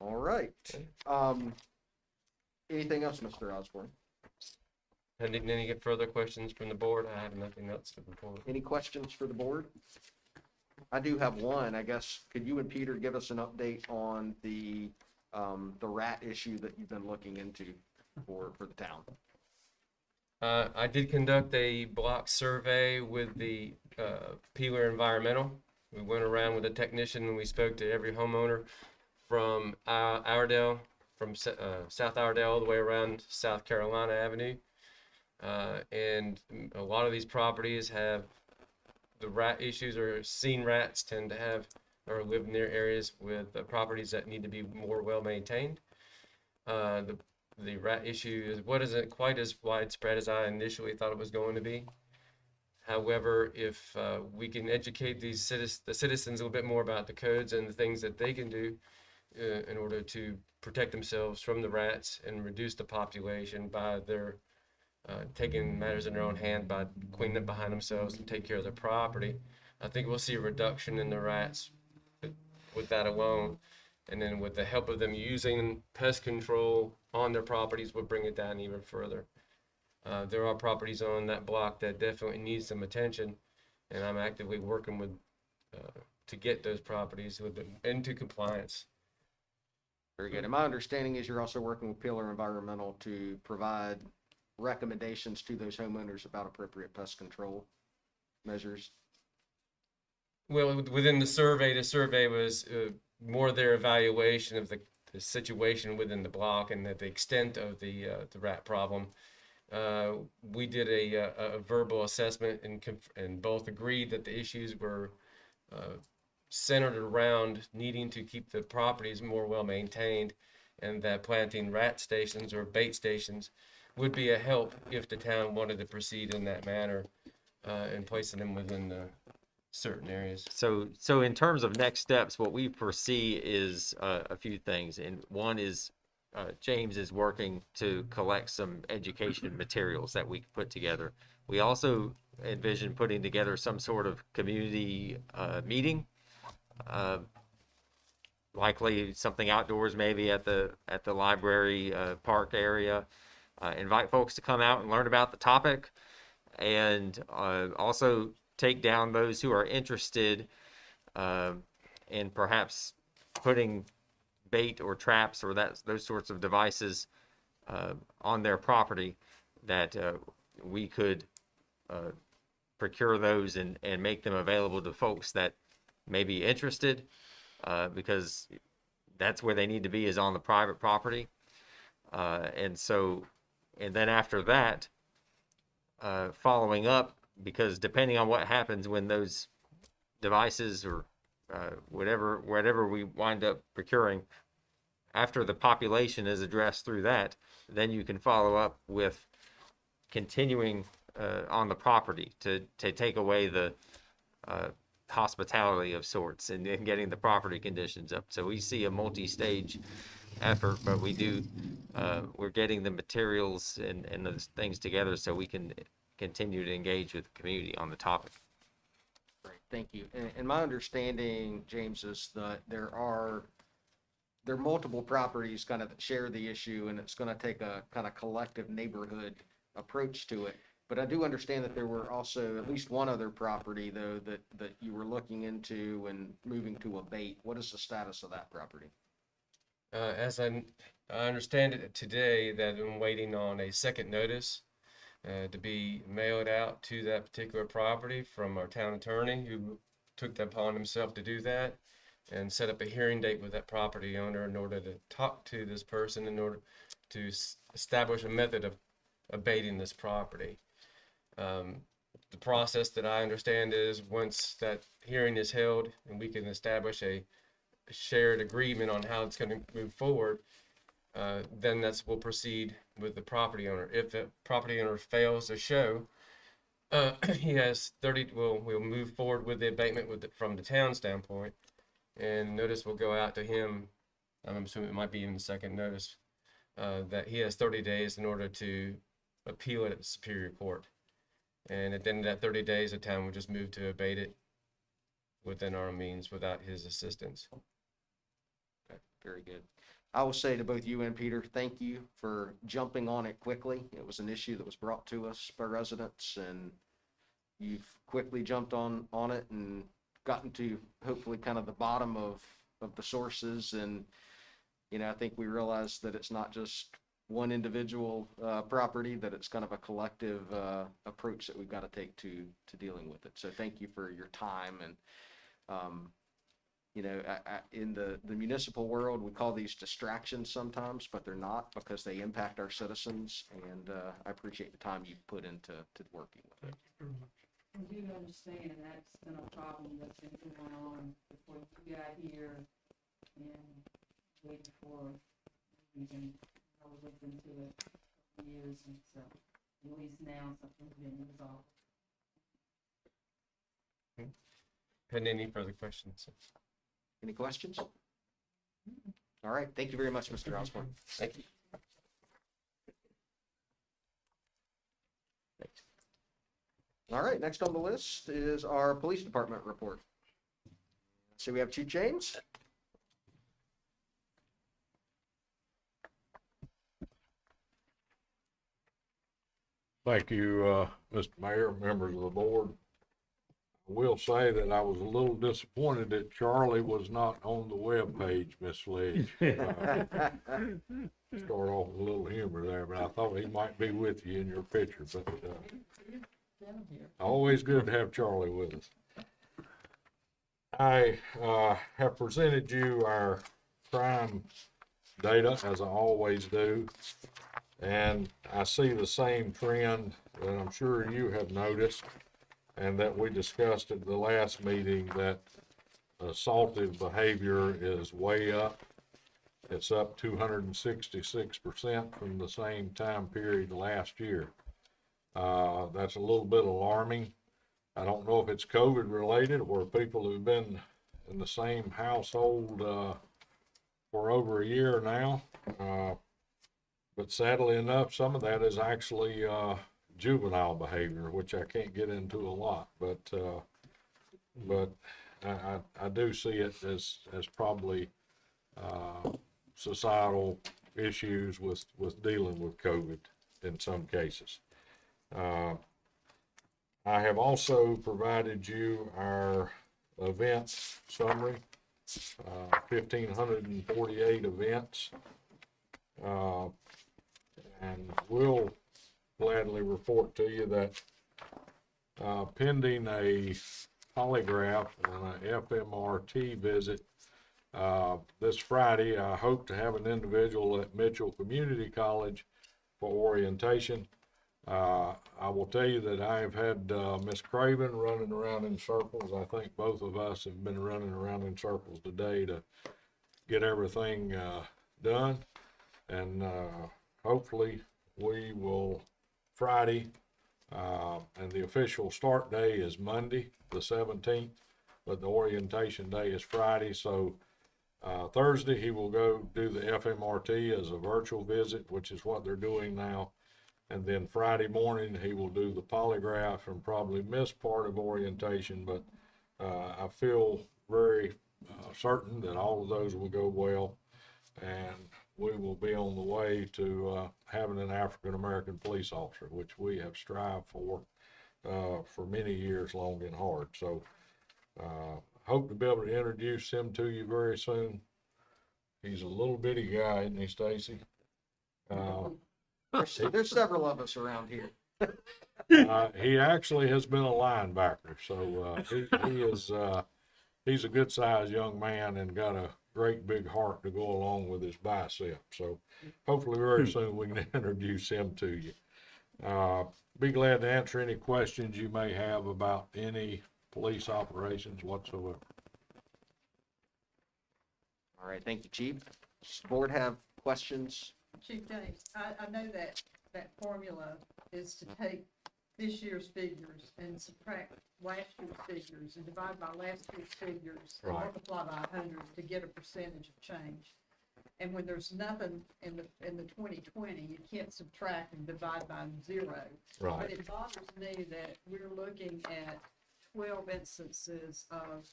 All right, anything else, Mr. Osborne? Any further questions from the board? I have nothing else to report. Any questions for the board? I do have one, I guess. Could you and Peter give us an update on the rat issue that you've been looking into for the town? I did conduct a block survey with the Peeler Environmental. We went around with a technician and we spoke to every homeowner from Iredell, from South Iredell all the way around South Carolina Avenue. And a lot of these properties have the rat issues, or seen rats tend to have or live near areas with properties that need to be more well maintained. The rat issue isn't quite as widespread as I initially thought it was going to be. However, if we can educate the citizens a little bit more about the codes and the things that they can do in order to protect themselves from the rats and reduce the population by their taking matters in their own hand, by cleaning up behind themselves and take care of their property, I think we'll see a reduction in the rats with that alone. And then with the help of them using pest control on their properties, we'll bring it down even further. There are properties on that block that definitely need some attention, and I'm actively working with to get those properties into compliance. Very good. And my understanding is you're also working with Peeler Environmental to provide recommendations to those homeowners about appropriate pest control measures. Well, within the survey was more their evaluation of the situation within the block and the extent of the rat problem. We did a verbal assessment and both agreed that the issues were centered around needing to keep the properties more well maintained, and that planting rat stations or bait stations would be a help if the town wanted to proceed in that manner and placing them within the certain areas. So in terms of next steps, what we foresee is a few things. And one is James is working to collect some education materials that we can put together. We also envision putting together some sort of community meeting, likely something outdoors, maybe at the library park area. Invite folks to come out and learn about the topic, and also take down those who are interested in perhaps putting bait or traps or those sorts of devices on their property, that we could procure those and make them available to folks that may be interested, because that's where they need to be, is on the private property. And then after that, following up, because depending on what happens when those devices or whatever we wind up procuring, after the population is addressed through that, then you can follow up with continuing on the property to take away the hospitality of sorts and getting the property conditions up. So we see a multi-stage effort, but we're getting the materials and those things together so we can continue to engage with the community on the topic. Great, thank you. And my understanding, James, is that there are multiple properties kind of that share the issue, and it's going to take a kind of collective neighborhood approach to it. But I do understand that there were also at least one other property, though, that you were looking into and moving to abate. What is the status of that property? As I understand it today, that I'm waiting on a second notice to be mailed out to that particular property from our town attorney, who took that upon himself to do that and set up a hearing date with that property owner in order to talk to this person in order to establish a method of abating this property. the process that I understand is once that hearing is held and we can establish a shared agreement on how it's going to move forward, then we'll proceed with the property owner. If the property owner fails to show, he has 30, we'll move forward with the abatement from the town standpoint. And notice will go out to him, I'm assuming it might be even the second notice, that he has 30 days in order to appeal it at the Superior Court. And at the end of that 30 days, the town will just move to abate it within our means without his assistance. Okay, very good. I will say to both you and Peter, thank you for jumping on it quickly. It was an issue that was brought to us by residents, and you've quickly jumped on it and gotten to hopefully kind of the bottom of the sources. And, you know, I think we realized that it's not just one individual property, that it's kind of a collective approach that we've got to take to dealing with it. So thank you for your time. And, you know, in the municipal world, we call these distractions sometimes, but they're not, because they impact our citizens. And I appreciate the time you've put into working with it. I do understand that's been a problem that's been going on before you got here and way before we even looked into it for years, and so at least now something's been resolved. Any further questions? Any questions? All right. Thank you very much, Mr. Osborne. Thank you. All right, next on the list is our police department report. So we have Chief James. Thank you, Mr. Mayor, members of the board. I will say that I was a little disappointed that Charlie was not on the webpage, Miss Sledge. Start off with a little humor there, but I thought he might be with you in your picture. But always good to have Charlie with us. I have presented you our crime data, as I always do, and I see the same trend that I'm sure you have noticed and that we discussed at the last meeting, that assaultive behavior is way up. It's up 266% from the same time period last year. That's a little bit alarming. I don't know if it's COVID related or people who've been in the same household for over a year now. But sadly enough, some of that is actually juvenile behavior, which I can't get into a lot. But I do see it as probably societal issues with dealing with COVID in some cases. I have also provided you our event summary, 1,548 events, and we'll gladly report to you that pending a polygraph and an FMRT visit this Friday, I hope to have an individual at Mitchell Community College for orientation. I will tell you that I have had Miss Craven running around in circles. I think both of us have been running around in circles today to get everything done. And hopefully we will Friday, and the official start day is Monday, the 17th, but the orientation day is Friday. So Thursday he will go do the FMRT as a virtual visit, which is what they're doing now. And then Friday morning, he will do the polygraph and probably miss part of orientation, but I feel very certain that all of those will go well, and we will be on the way to having an African-American police officer, which we have strived for many years, long and hard. So hope to be able to introduce him to you very soon. He's a little bitty guy, isn't he, Stacy? There's several of us around here. He actually has been a linebacker, so he is he's a good sized young man and got a great big heart to go along with his bicep. So hopefully very soon we can introduce him to you. Be glad to answer any questions you may have about any police operations whatsoever. All right, thank you, Chief. Does the board have questions? Chief James, I know that formula is to take this year's figures and subtract last year's figures and divide by last year's figures and Right. multiply by 100 to get a percentage of change. And when there's nothing in the 2020, you can't subtract and divide by 0. Right. But it bothers me that we're looking at 12 instances of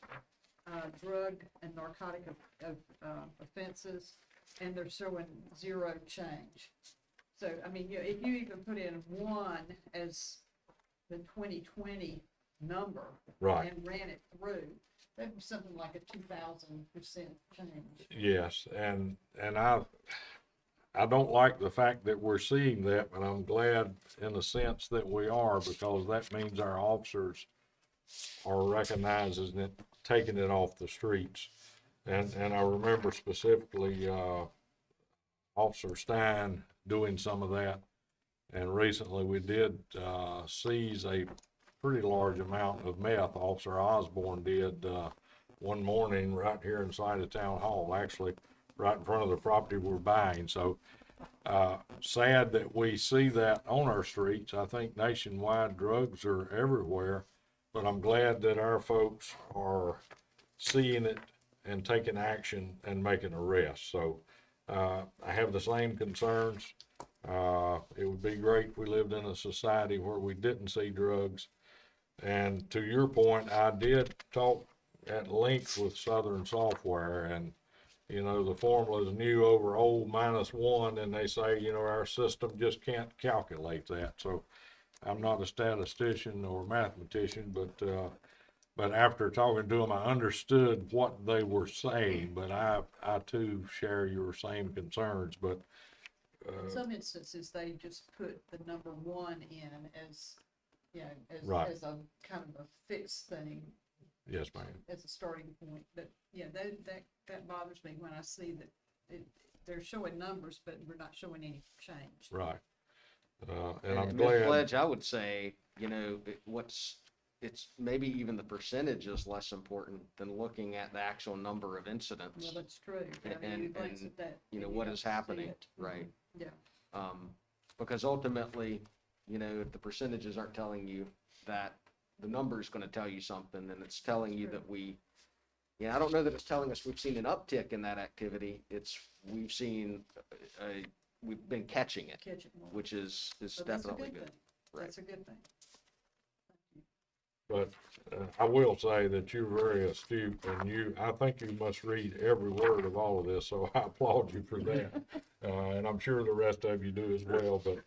drug and narcotic offenses, and they're showing 0 change. So, I mean, if you even put in 1 as the 2020 number Right. and ran it through, that'd be something like a 2,000% change. Yes, and I don't like the fact that we're seeing that, but I'm glad in the sense that we are, because that means our officers are recognizing it, taking it off the streets. And I remember specifically, Officer Stein doing some of that. And recently we did, seize a pretty large amount of meth. Officer Osborne did, one morning right here inside the town hall, actually right in front of the property we're buying. So, sad that we see that on our streets. I think nationwide drugs are everywhere, but I'm glad that our folks are seeing it and taking action and making arrests. So, I have the same concerns. It would be great if we lived in a society where we didn't see drugs. And to your point, I did talk at length with Southern Software, and, you know, the formula is new over old -1, and they say, you know, our system just can't calculate that. So I'm not a statistician or mathematician, but after talking to them, I understood what they were saying, but I too share your same concerns, but, In some instances, they just put the number 1 in as, you know, Right. as a kind of a fixed thing, yes, ma'am. as a starting point. But, yeah, that bothers me when I see that they're showing numbers, but we're not showing any change. Right. And And I'm Ms. glad, Pledge, I would say, you know, it's maybe even the percentage is less important than looking at the actual number of incidents. Well, that's true. I mean, And- you'd like and, that you know, you'd what like is to see happening, it. right? Yeah. Because ultimately, you know, if the percentages aren't telling you that, the number is going to tell you something, and it's telling you that I don't know that it's telling us we've seen an uptick in that activity. We've seen, we've been catching it, Catch it more. which is So that's a definitely good good. thing. Right. That's a good thing. but I will say that you're very astute, and I think you must read every word of all of this, so I applaud you for that. And I'm sure the rest of you do as well, but,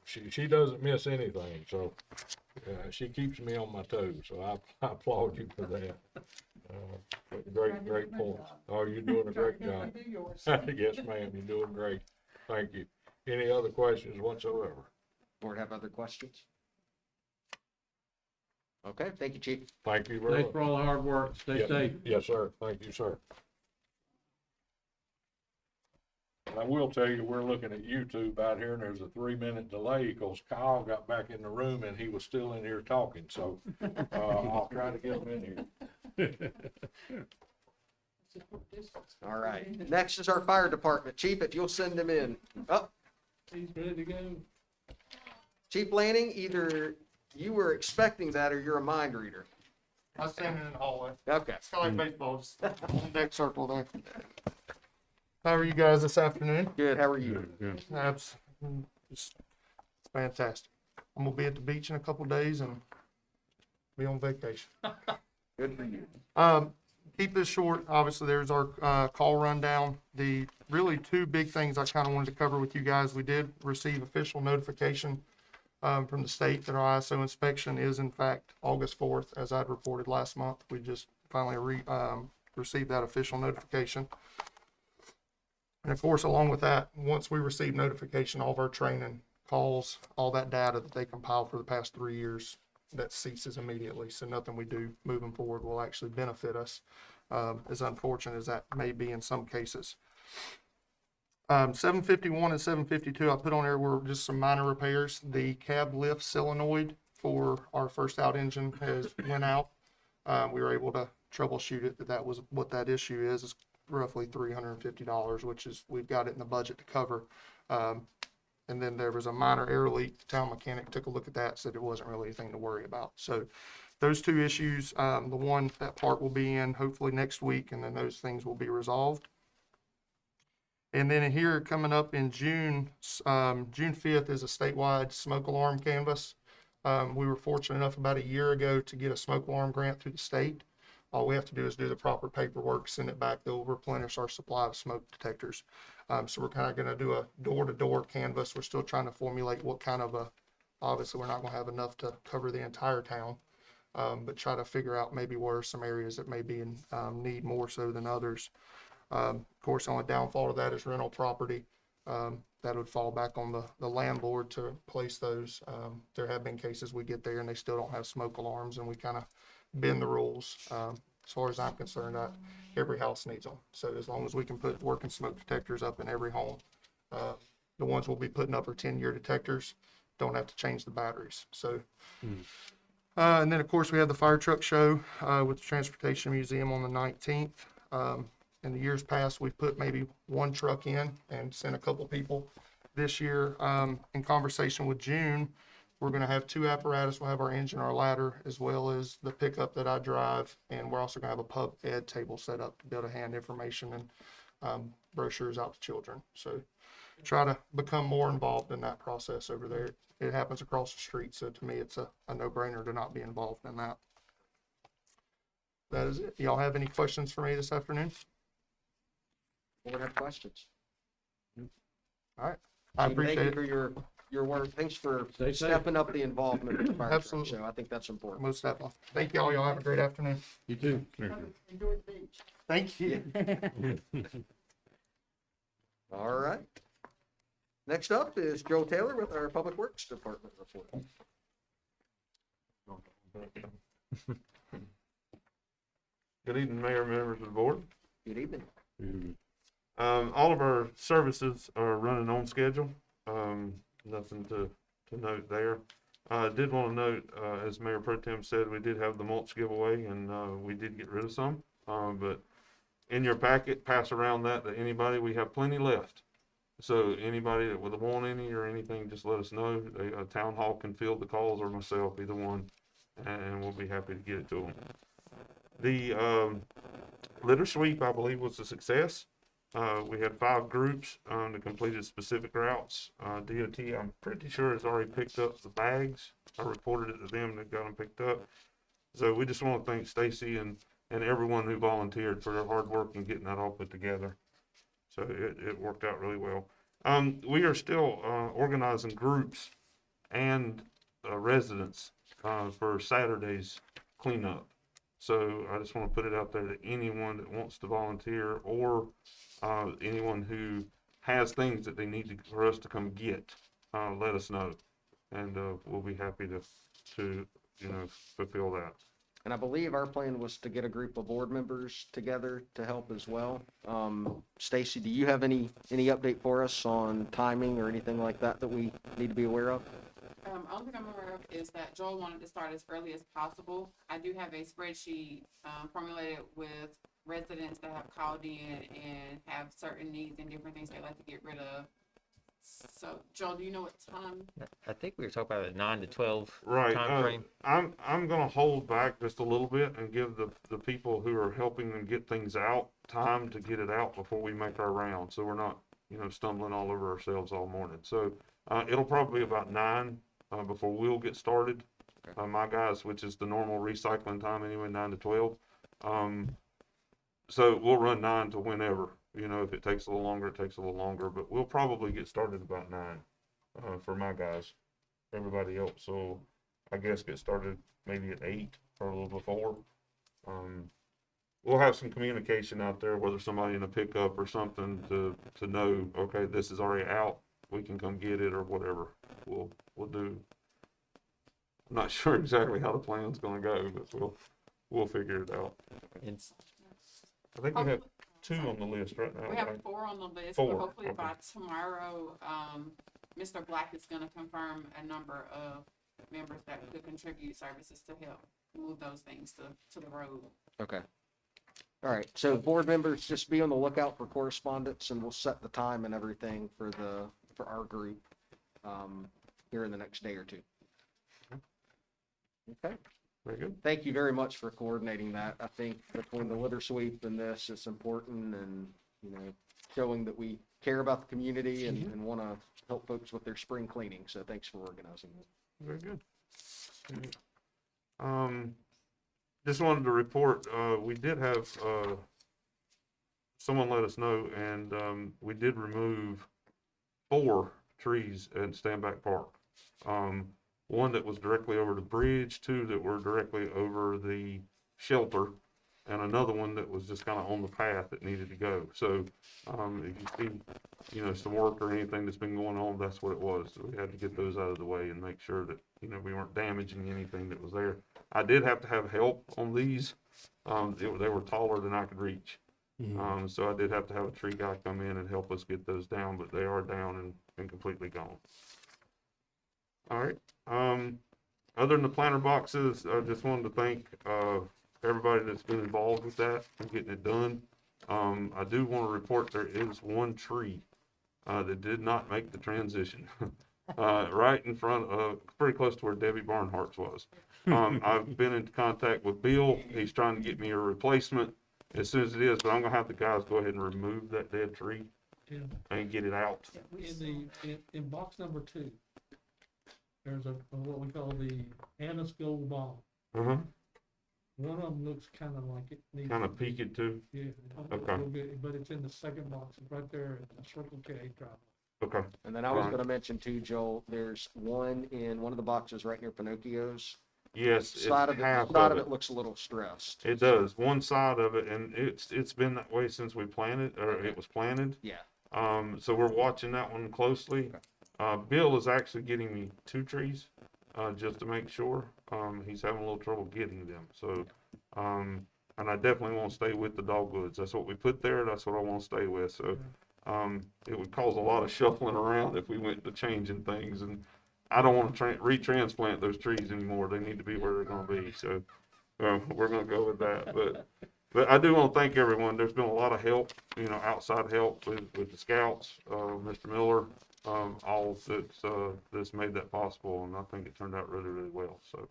she doesn't miss anything, so, she keeps me on my toes, so I applaud you for that. Great point. Oh, you're doing a great Trying to job. help me do yours. Yes, ma'am, you're doing great. Thank you. Any other questions whatsoever? Board have other questions? Okay, thank you, Chief. Thank you very Thanks much. for all the hard work. Stay Yes, safe. yes, sir. Thank you, sir. And I will tell you, we're looking at YouTube out here, and there's a 3-minute delay because Kyle got back in the room and he was still in here talking, so, I'll try to get him in here. All right, next is our fire department. Chief, if you'll send him in. Oh, He's ready to go. Chief Lanning, either you were expecting that or you're a mind reader. I was standing in the hallway. Okay. It's kind of like baseball, just deck circle there. How are you guys this afternoon? Good, how are you? It's fantastic. I'm gonna be at the beach in a couple days and be on vacation. Good for you. Keep this short. Obviously, there's our call rundown. The really 2 big things I kind of wanted to cover with you guys. We did receive official notification from the state that our ISO inspection is in fact August 4th, as I'd reported last month. We just finally received that official notification. And of course, along with that, once we receive notification, all of our training, calls, all that data that they compiled for the past 3 years, that ceases immediately. So nothing we do moving forward will actually benefit us, as unfortunate as that may be in some cases. Seven fifty-one and 752, I put on there were just some minor repairs. The cab lift solenoid for our first out engine has went out. We were able to troubleshoot it, that was what that issue is roughly $350, which is, we've got it in the budget to cover. And then there was a minor air leak. The town mechanic took a look at that, said it wasn't really anything to worry about. So those two issues, that part will be in hopefully next week, and then those things will be resolved. And then here coming up in June, June 5th is a statewide smoke alarm canvas. We were fortunate enough about a year ago to get a smoke alarm grant through the state. All we have to do is do the proper paperwork, send it back, they'll replenish our supply of smoke detectors. So we're kind of going to do a door-to-door canvas. We're still trying to formulate what kind of obviously we're not going to have enough to cover the entire town, but try to figure out maybe where some areas that may be in need more so than others. Of course, the only downfall to that is rental property. That would fall back on the landlord to place those. There have been cases we get there and they still don't have smoke alarms, and we kind of bend the rules. As far as I'm concerned, every house needs them. So as long as we can put working smoke detectors up in every home, the ones we'll be putting up are 10-year detectors, don't have to change the batteries. So, and then of course we have the fire truck show with the Transportation Museum on the 19th. In the years past, we've put maybe one truck in and sent a couple people. This year, in conversation with June, we're going to have two apparatus. We'll have our engine, our ladder, as well as the pickup that I drive. And we're also going to have a pub ed table set up to be able to hand information and brochures out to children. So try to become more involved in that process over there. It happens across the street. So to me, it's a no-brainer to not be involved in that. That is it. Y'all have any questions for me this afternoon? Board have questions? All right. I Thank appreciate you it. for your work. Thanks for Stay safe. stepping up the involvement with the fire truck Absolutely. show. I think that's important. Most definitely. Thank y'all. Y'all have a great afternoon. You too. Enjoy the beach. Thank you. All right. Next up is Joe Taylor with our Public Works Department report. Good evening, Mayor, members of the board. Good evening. All of our services are running on schedule. Nothing to note there. I did want to note, as Mayor Pro Tem said, we did have the mulch giveaway, and we did get rid of some. But in your packet, pass around that to anybody. We have plenty left. So anybody that would want any or anything, just let us know. Town Hall can field the calls, or myself, either one, and we'll be happy to get it to them. The litter sweep, I believe, was a success. We had 5 groups that completed specific routes. DOT, I'm pretty sure, has already picked up the bags. I reported it to them, they got them picked up. So we just want to thank Stacy and everyone who volunteered for their hard work in getting that all put together. So it worked out really well. We are still organizing groups and residents for Saturday's cleanup. So I just want to put it out there to anyone that wants to volunteer, or anyone who has things that they need for us to come get, let us know, and we'll be happy to fulfill that. And I believe our plan was to get a group of board members together to help as well. Stacy, do you have any update for us on timing or anything like that that we need to be aware of? Only thing I'm aware of is that Joel wanted to start as early as possible. I do have a spreadsheet formulated with residents that have called in and have certain needs and different things they'd like to get rid of. So, Joel, do you know what time? I think we were talking about a 9 to 12 Right. time frame. I'm gonna hold back just a little bit and give the people who are helping them get things out time to get it out before we make our round, so we're not, stumbling all over ourselves all morning. So it'll probably be about 9 before we'll get started. My guys, which is the normal recycling time anyway, 9 to 12. So we'll run 9 to whenever. If it takes a little longer, it takes a little longer, but we'll probably get started about 9 for my guys. Everybody else will, I guess, get started maybe at 8 or a little before. We'll have some communication out there, whether somebody in a pickup or something to know, okay, this is already out, we can come get it or whatever. We'll do. I'm not sure exactly how the plan's gonna go, but we'll figure it out. It's, I think we have 2 on the list right now. We have right? 4 on the list, 4, but hopefully okay. by tomorrow, Mr. Black is gonna confirm a number of members that could contribute services to help move those things to the road. Okay. All right, so board members, just be on the lookout for correspondence, and we'll set the time and everything for our group here in the next day or two. Okay, Very good. thank you very much for coordinating that. I think between the litter sweep and this, it's important, and, you know, showing that we care about the community and want to help folks with their spring cleaning, so thanks for organizing it. Very good. Just wanted to report, we did have, someone let us know, and, we did remove 4 trees at Standback Park. One that was directly over the bridge, 2 that were directly over the shelter, and another one that was just kind of on the path that needed to go. So, if you see, you know, some work or anything that's been going on, that's what it was. So we had to get those out of the way and make sure that, you know, we weren't damaging anything that was there. I did have to have help on these. They were taller than I could reach. So I did have to have a tree guy come in and help us get those down, but they are down and completely gone. All right. Other than the planter boxes, I just wanted to thank, everybody that's been involved with that and getting it done. I do want to report there is 1 tree, that did not make the transition. Right in front of, pretty close to where Debbie Barnhart's was. I've been in contact with Bill. He's trying to get me a replacement as soon as it is, but I'm gonna have the guys go ahead and remove that dead tree Yeah. and get it out. In box number 2, there's a what we call the Anna's Gold Ball. Uh-huh. One of them looks kind of like it needs. Kind of peek it too. Yeah. Okay. A little bit, but it's in the second box, it's right there at the Circle K drop. Okay. And then I was Right. going to mention too, Joel, there's one in one of the boxes right near Pinocchio's. Yes, it's Side of half it looks a little stressed. It does. One side of it, and it's been that way since we planted, or it was planted. Yeah. So we're watching that one closely. Bill is actually getting me 2 trees, just to make sure. He's having a little trouble getting them. So, and I definitely want to stay with the dogwoods. That's what we put there. That's what I want to stay with. So, it would cause a lot of shuffling around if we went to changing things, and I don't want to retransplant those trees anymore. They need to be where they're going to be. So, we're going to go with that. But I do want to thank everyone. There's been a lot of help, you know, outside help with the scouts, Mr. Miller, all that's made that possible, and I think it turned out really, really well. So,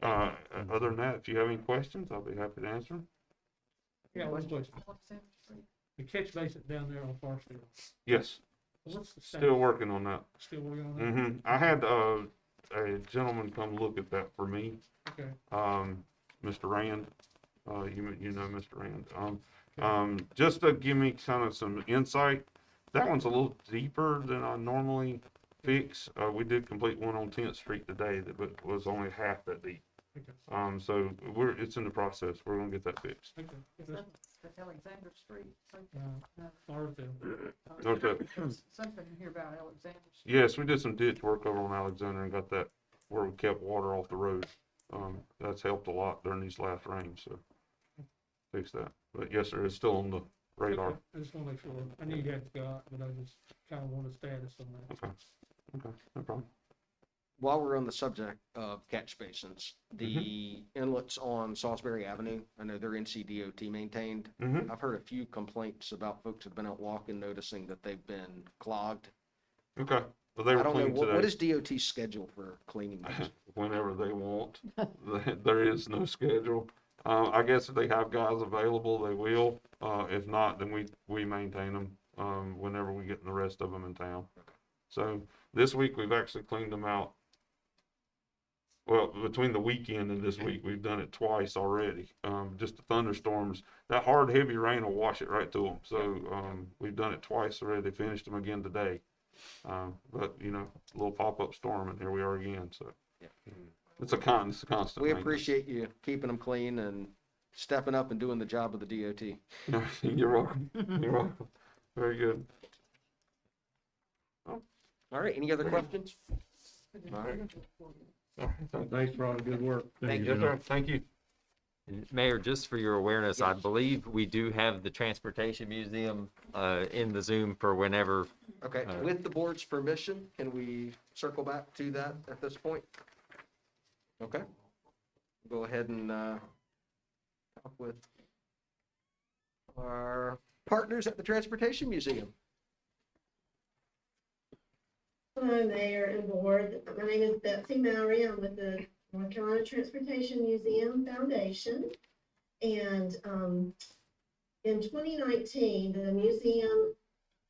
other than that, if you have any questions, I'll be happy to answer them. Yeah, one question. The catch basin down there on Farsfield. Yes, What's the still status? working on that. Still working on that? I had a gentleman come look at that for me, Okay. Mr. Rand. You know Mr. Rand. Just to give me kind of some insight, that one's a little deeper than I normally fix. We did complete one on 10th Street today that was only half that deep. Okay. So it's in the process. We're gonna get that fixed. Okay. Alexander Street, Farsfield. Okay. something here about Alexander Street. Yes, we did some ditch work over on Alexander and got that where we kept water off the road. That's helped a lot during these last rains, so fix that. But yes, sir, it's still on the radar. Okay, I just want to make sure. I knew you had Scott, but I just kind of want a status on that. Okay, no problem. While we're on the subject of catch basins, the inlets on Salisbury Avenue, I know they're NCDOT maintained. I've heard a few complaints about folks who've been out walking, noticing that they've been clogged. Okay, well, they were I don't know, cleaned what today. is DOT schedule for cleaning those? Whenever they want. There is no schedule. I guess if they have guys available, they will. If not, then we maintain them, whenever we get the rest of them in town. So this week, we've actually cleaned them out. Well, between the weekend and this week, we've done it twice already. Just the thunderstorms, that hard, heavy rain will wash it right to them. So, we've done it twice already, finished them again today. But, you know, a little pop-up storm and here we are again, so. It's a constant We maintenance. appreciate you keeping them clean and stepping up and doing the job of the DOT. You're welcome. You're welcome. Very good. All right, any other questions? All right. Thanks for all the good work. Thank Yes, sir. Thank you. And Mayor, just for your awareness, I Yes. believe we do have the Transportation Museum in the Zoom for whenever. Okay, with the board's permission, can we circle back to that at this point? Okay. Go ahead and talk with our partners at the Transportation Museum. Hello, Mayor and Board. My name is Betsy Mowry. I'm with the North Carolina Transportation Museum Foundation. And in 2019, the museum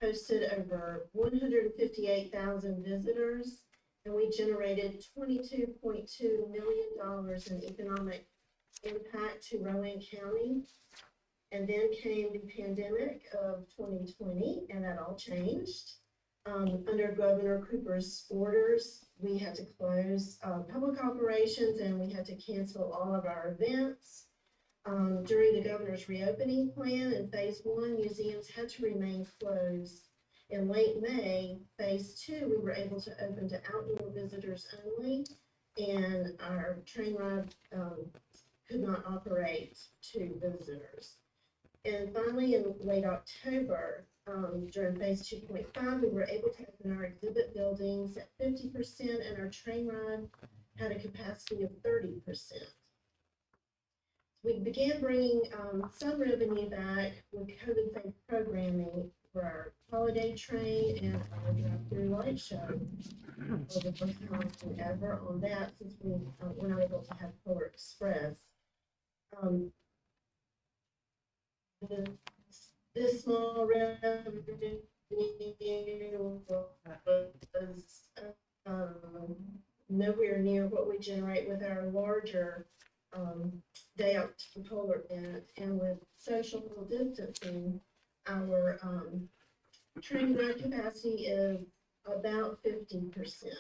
hosted over 158,000 visitors, and we generated $22.2 million in economic impact to Rowan County. And then came the pandemic of 2020, and that all changed. Under Governor Cooper's orders, we had to close public operations and we had to cancel all of our events. During the governor's reopening plan in phase 1, museums had to remain closed. In late May, phase 2, we were able to open to outdoor visitors only, and our train ride could not operate to visitors. And finally, in late October, during phase 2.5, we were able to open our exhibit buildings at 50%, and our train ride had a capacity of 30%. We began bringing some revenue back with COVID-safe programming for our holiday train and our drive-through light show for the first time ever on that, since we were not able to have Polar Express. This small revenue was nowhere near what we generate with our larger day out to Polar event, and with social distancing, our train ride capacity is about 50%.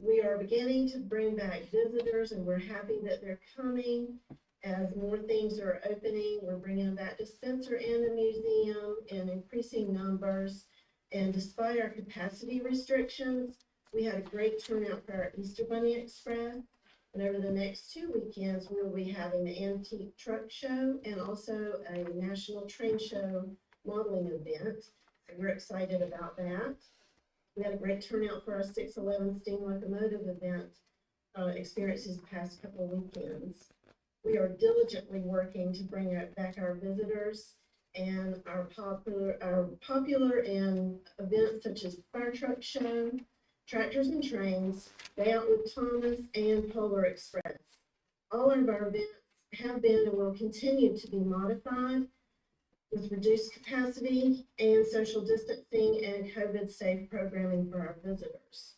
We are beginning to bring back visitors, and we're happy that they're coming. As more things are opening, we're bringing back the Spencer and the museum in increasing numbers. And despite our capacity restrictions, we had a great turnout for our Easter Bunny Express. And over the next 2 weekends, we will be having the antique truck show and also a national train show modeling event. So we're excited about that. We had a great turnout for our 611 steam locomotive event experiences the past couple of weekends. We are diligently working to bring back our visitors and our popular and events such as fire truck show, tractors and trains, Day Out with Thomas, and Polar Express. All of our events have been and will continue to be modified with reduced capacity and social distancing and COVID-safe programming for our visitors.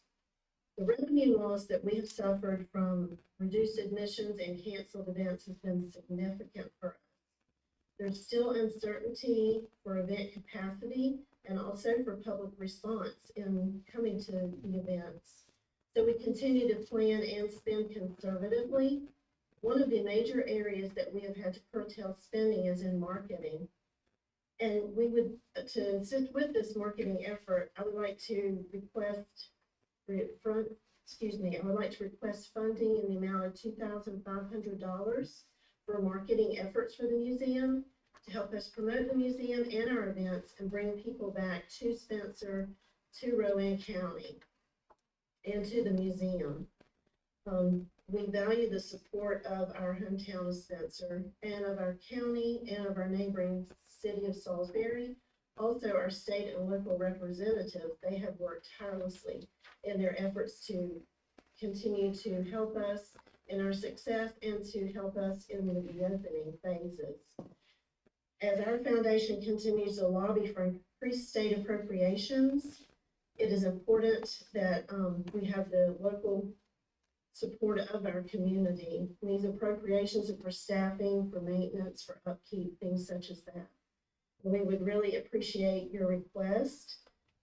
The revenue loss that we have suffered from reduced admissions and canceled events has been significant for us. There's still uncertainty for event capacity and also for public response in coming to the events. So we continue to plan and spend conservatively. One of the major areas that we have had to curtail spending is in marketing. And we would, to assist with this marketing effort, I would like to request funding in the amount of $2,500 for marketing efforts for the museum to help us promote the museum and our events and bring people back to Spencer, to Rowan County, and to the museum. We value the support of our hometown of Spencer and of our county and of our neighboring city of Salisbury. Also, our state and local representatives, they have worked tirelessly in their efforts to continue to help us in our success and to help us in the reopening phases. As our foundation continues to lobby for increased state appropriations, it is important that we have the local support of our community. These appropriations are for staffing, for maintenance, for upkeep, things such as that. We would really appreciate your request.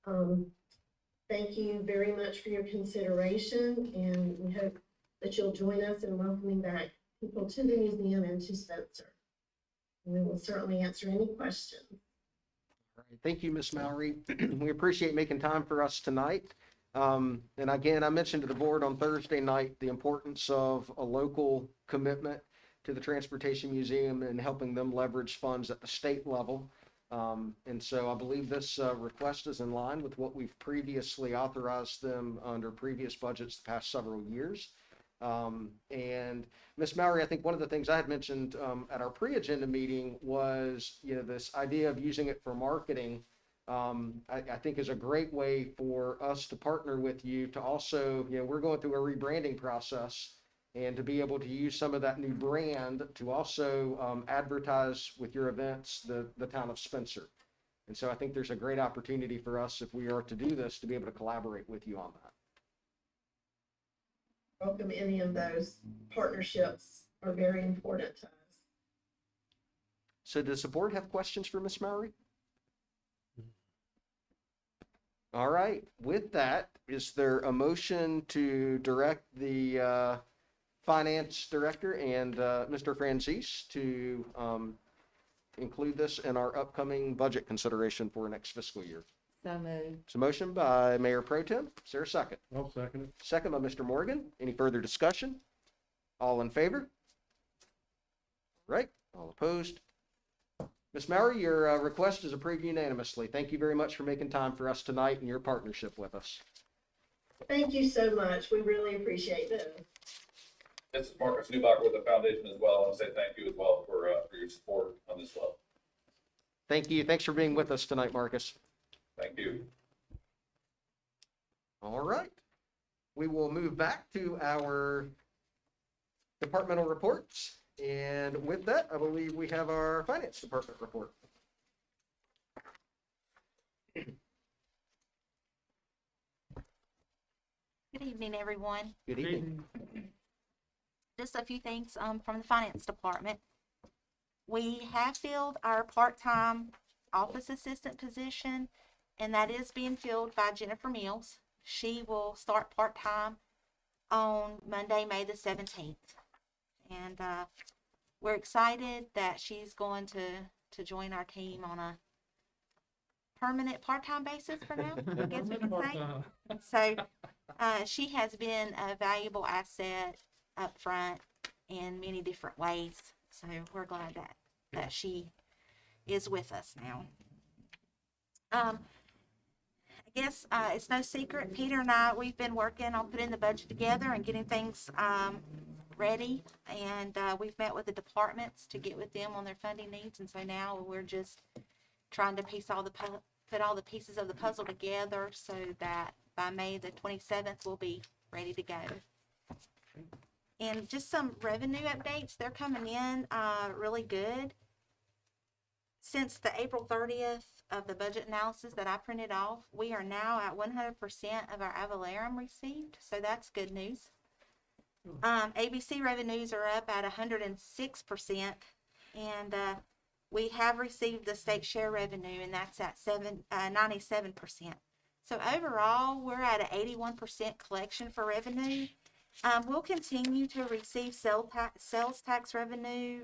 Thank you very much for your consideration, and we hope that you'll join us in welcoming back people to the museum and to Spencer. We will certainly answer any questions. All right, thank you, Ms. Mallory. We appreciate making time for us tonight. And again, I mentioned to the board on Thursday night the importance of a local commitment to the Transportation Museum and helping them leverage funds at the state level. And so I believe this request is in line with what we've previously authorized them under previous budgets the past several years. And Ms. Mallory, I think one of the things I had mentioned at our pre-agenda meeting was, this idea of using it for marketing. I think is a great way for us to partner with you to also, we're going through a rebranding process, and to be able to use some of that new brand to also advertise with your events the town of Spencer. And so I think there's a great opportunity for us, if we are to do this, to be able to collaborate with you on that. Welcome any of those partnerships are very important to us. So does the board have questions for Ms. Mowry? All right, with that, is there a motion to direct the finance director and Mr. Francis to include this in our upcoming budget consideration for next fiscal year? So moved. It's a motion by Mayor Pro Tem. Is there a second? I'll second it. Second by Mr. Morgan. Any further discussion? All in favor? Right, all opposed? Ms. Mowry, your request is approved unanimously. Thank you very much for making time for us tonight and your partnership with us. Thank you so much. We really appreciate this. This is Marcus Newbacher with the foundation as well. I want to say thank you as well for your support on this level. Thank you. Thanks for being with us tonight, Marcus. Thank you. All right. We will move back to our departmental reports. And with that, I believe we have our finance department report. Good evening, everyone. Good evening. Just a few things from the finance department. We have filled our part-time office assistant position, and that is being filled by Jennifer Mills. She will start part-time on Monday, May the 17th. And we're excited that she's going to join our team on a permanent part-time basis for now, I guess we can say. So she has been a valuable asset up front in many different ways. So we're glad that she is with us now. I guess it's no secret, Peter and I, we've been working on putting the budget together and getting things ready. And we've met with the departments to get with them on their funding needs. And so now we're just trying to put all the pieces of the puzzle together so that by May the 27th, we'll be ready to go. And just some revenue updates, they're coming in really good. Since the April 30th of the budget analysis that I printed off, we are now at 100% of our ad valorem received, so that's good news. ABC revenues are up at 106%, and we have received the state share revenue, and that's at 97%. So overall, we're at an 81% collection for revenue. We'll continue to receive sales tax revenue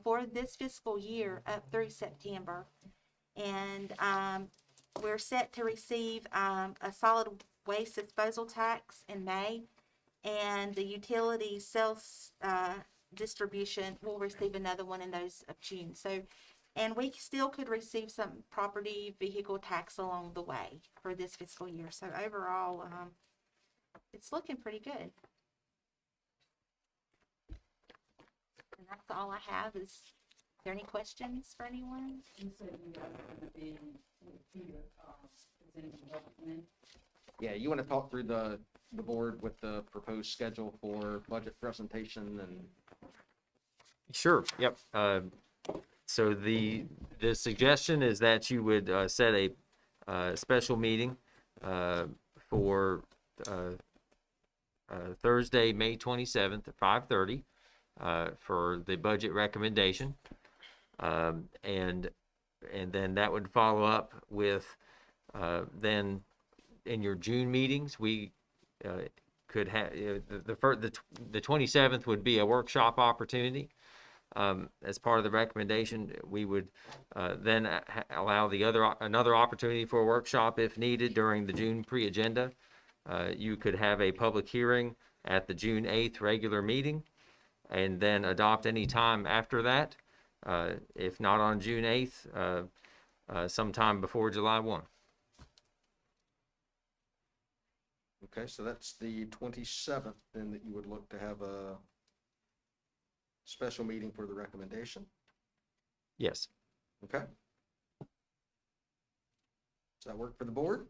for this fiscal year up through September. And we're set to receive a solid waste disposal tax in May. And the utility sales distribution will receive another one in those of June. So, and we still could receive some property vehicle tax along the way for this fiscal year. So overall, it's looking pretty good. And that's all I have. Is there any questions for anyone? You said you are going to be presenting development. Yeah, you want to talk through the board with the proposed schedule for budget presentation and. Sure, yep. So the suggestion is that you would set a special meeting for Thursday, May 27th at 5:30 for the budget recommendation. And then that would follow up with then in your June meetings, we could have the 27th would be a workshop opportunity. As part of the recommendation, we would then allow another opportunity for a workshop if needed during the June pre-agenda. You could have a public hearing at the June 8th regular meeting, and then adopt any time after that. If not on June 8th, sometime before July 1. Okay, so that's the 27th, then that you would look to have a special meeting for the recommendation. Yes. Okay. Does that work for the board?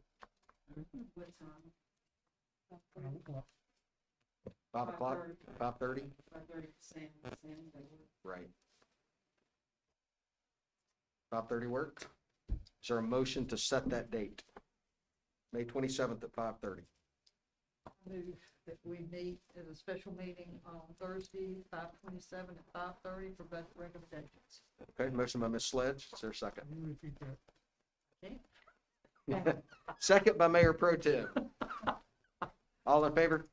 What time? 5 o'clock, 5:30? 5:30, Right. 5:30 work? Is there a motion to set that date? May 27th at 5:30. move that we meet at a special meeting on Thursday, 5/27 at 5:30 for budget recommendations. Okay, motion by Ms. Sledge. Is there a second? Can you repeat that? Second by Mayor Pro Tem. All in favor?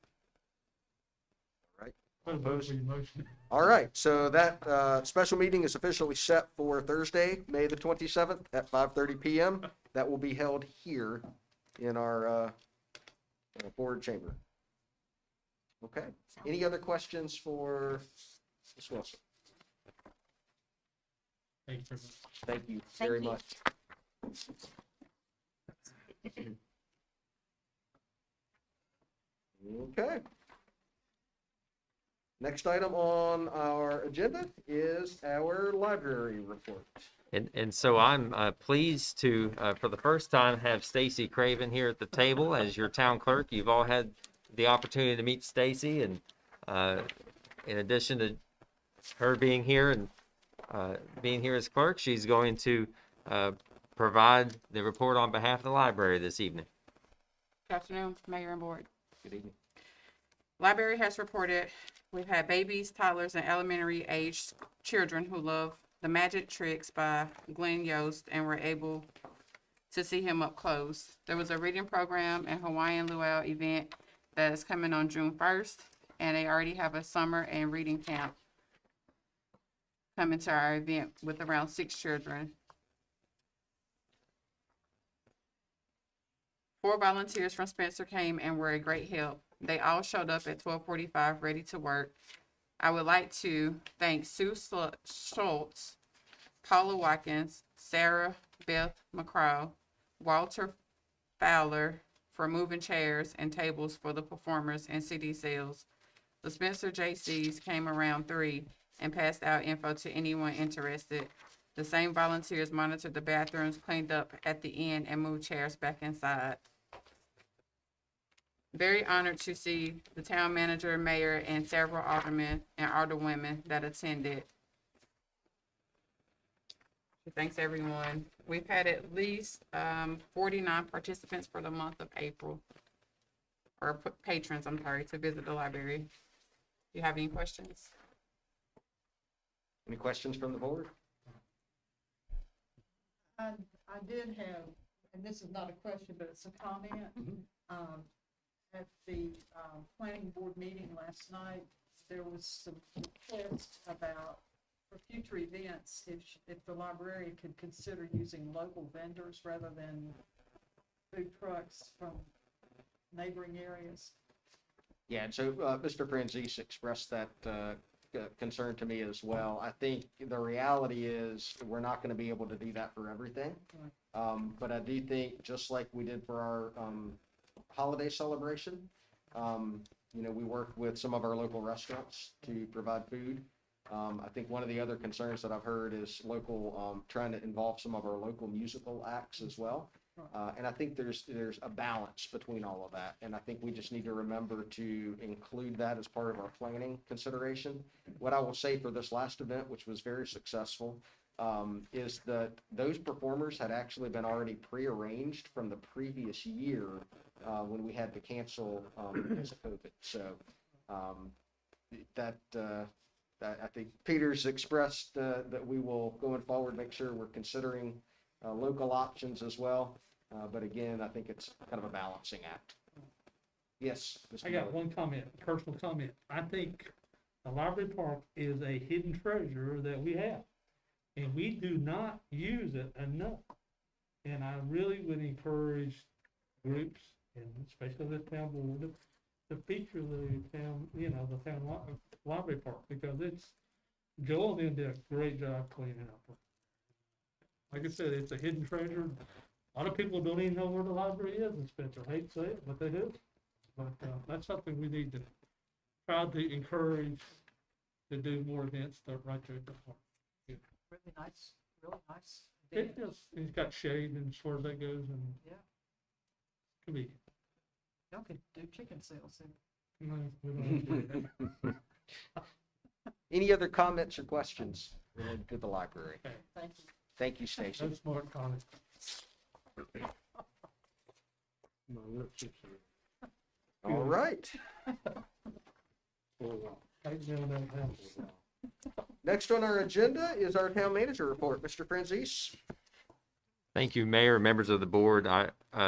I'll vote for your motion. All right, so that special meeting is officially set for Thursday, May the 27th at 5:30 PM. That will be held here in our board chamber. Okay, any other questions for Ms. Wilson? Thank you very much. Thank you very you. much. Okay. Next item on our agenda is our library report. And so I'm pleased to, for the first time, have Stacy Craven here at the table as your town clerk. You've all had the opportunity to meet Stacy, and in addition to her being here and being here as clerk, she's going to provide the report on behalf of the library this evening. Good afternoon, Mayor and Board. Good evening. Library has reported we've had babies, toddlers, and elementary aged children who love The Magic Tricks by Glenn Yost and were able to see him up close. There was a reading program and Hawaiian luau event that is coming on June 1st, and they already have a summer and reading camp coming to our event with around 6 children. 4 volunteers from Spencer came and were a great help. They all showed up at 12:45 ready to work. I would like to thank Sue Schultz, Paula Watkins, Sarah Beth McCraw, Walter Fowler for moving chairs and tables for the performers and CD sales. The Spencer JCs came around 3 and passed out info to anyone interested. The same volunteers monitored the bathrooms, cleaned up at the end, and moved chairs back inside. Very honored to see the town manager, mayor, and several aldermen and alderwomen that attended. Thanks, everyone. We've had at least 49 participants for the month of April, or patrons, I'm sorry, to visit the library. Do you have any questions? Any questions from the board? I did have, and this is not a question, but it's a comment. At the planning board meeting last night, there was some request about, for future events, if the library could consider using local vendors rather than food trucks from neighboring areas. Yeah, and so Mr. Franzese expressed that concern to me as well. I think the reality is we're not going to be able to do that for everything. But I do think, just like we did for our holiday celebration, we worked with some of our local restaurants to provide food. I think one of the other concerns that I've heard is local, trying to involve some of our local musical acts as well. And I think there's a balance between all of that. And I think we just need to remember to include that as part of our planning consideration. What I will say for this last event, which was very successful, is that those performers had actually been already prearranged from the previous year when we had to cancel because of COVID. So that I think Peter's expressed that we will, going forward, make sure we're considering local options as well. But again, I think it's kind of a balancing act. Yes, Mr. I got Miller. one comment, personal comment. I think the library park is a hidden treasure that we have, and we do not use it enough. And I really would encourage groups, and especially the town board, to feature the town, the town library park, because Joel and them did a great job cleaning up. Like I said, it's a hidden treasure. A lot of people don't even know where the library is in Spencer. I hate to say it, but they do. But that's something we need to try to encourage to do more events right there at the park. Really nice, really nice. It just, it's got shade and as far as that goes, and Yeah. convenient. Y'all could do chicken sales there. No, we don't have to do that. Any other comments or questions related to the library? Thank you. Thank you, Stacy. That's smart comment. No, that's just All right. Next on our agenda is our town manager report. Mr. Franzese. Thank you, Mayor, members of the board.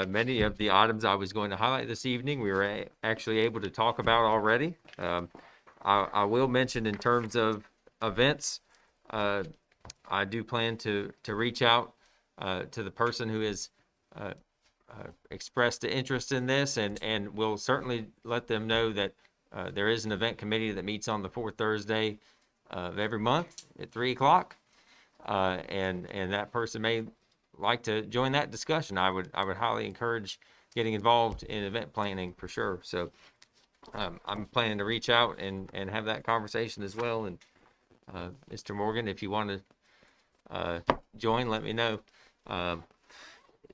Many of the items I was going to highlight this evening, we were actually able to talk about already. I will mention in terms of events, I do plan to reach out to the person who has expressed an interest in this, and we'll certainly let them know that there is an event committee that meets on the fourth Thursday of every month at 3 o'clock, and that person may like to join that discussion. I would highly encourage getting involved in event planning for sure. So I'm planning to reach out and have that conversation as well. And Mr. Morgan, if you want to join, let me know.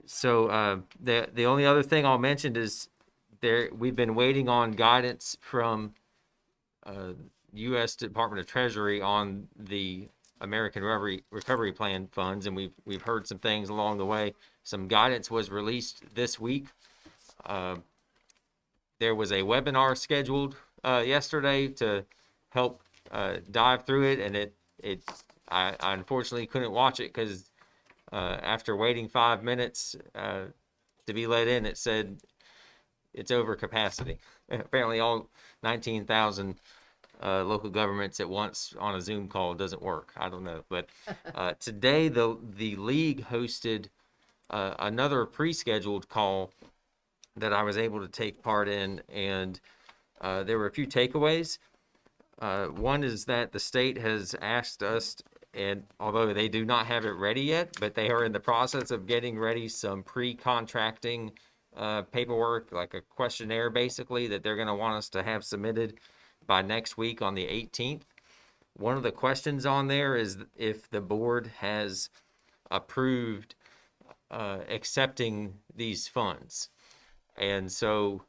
So the only other thing I'll mention is we've been waiting on guidance from U.S. Department of Treasury on the American Recovery Plan funds, and we've heard some things along the way. Some guidance was released this week. There was a webinar scheduled yesterday to help dive through it, and I unfortunately couldn't watch it because after waiting 5 minutes to be let in, it said it's over capacity. Apparently, all 19,000 local governments at once on a Zoom call doesn't work. I don't know, but today the league hosted another pre-scheduled call that I was able to take part in, and there were a few takeaways. One is that the state has asked us, and although they do not have it ready yet, but they are in the process of getting ready some pre-contracting paperwork, like a questionnaire basically, that they're going to want us to have submitted by next week on the 18th. One of the questions on there is if the board has approved accepting these funds. And so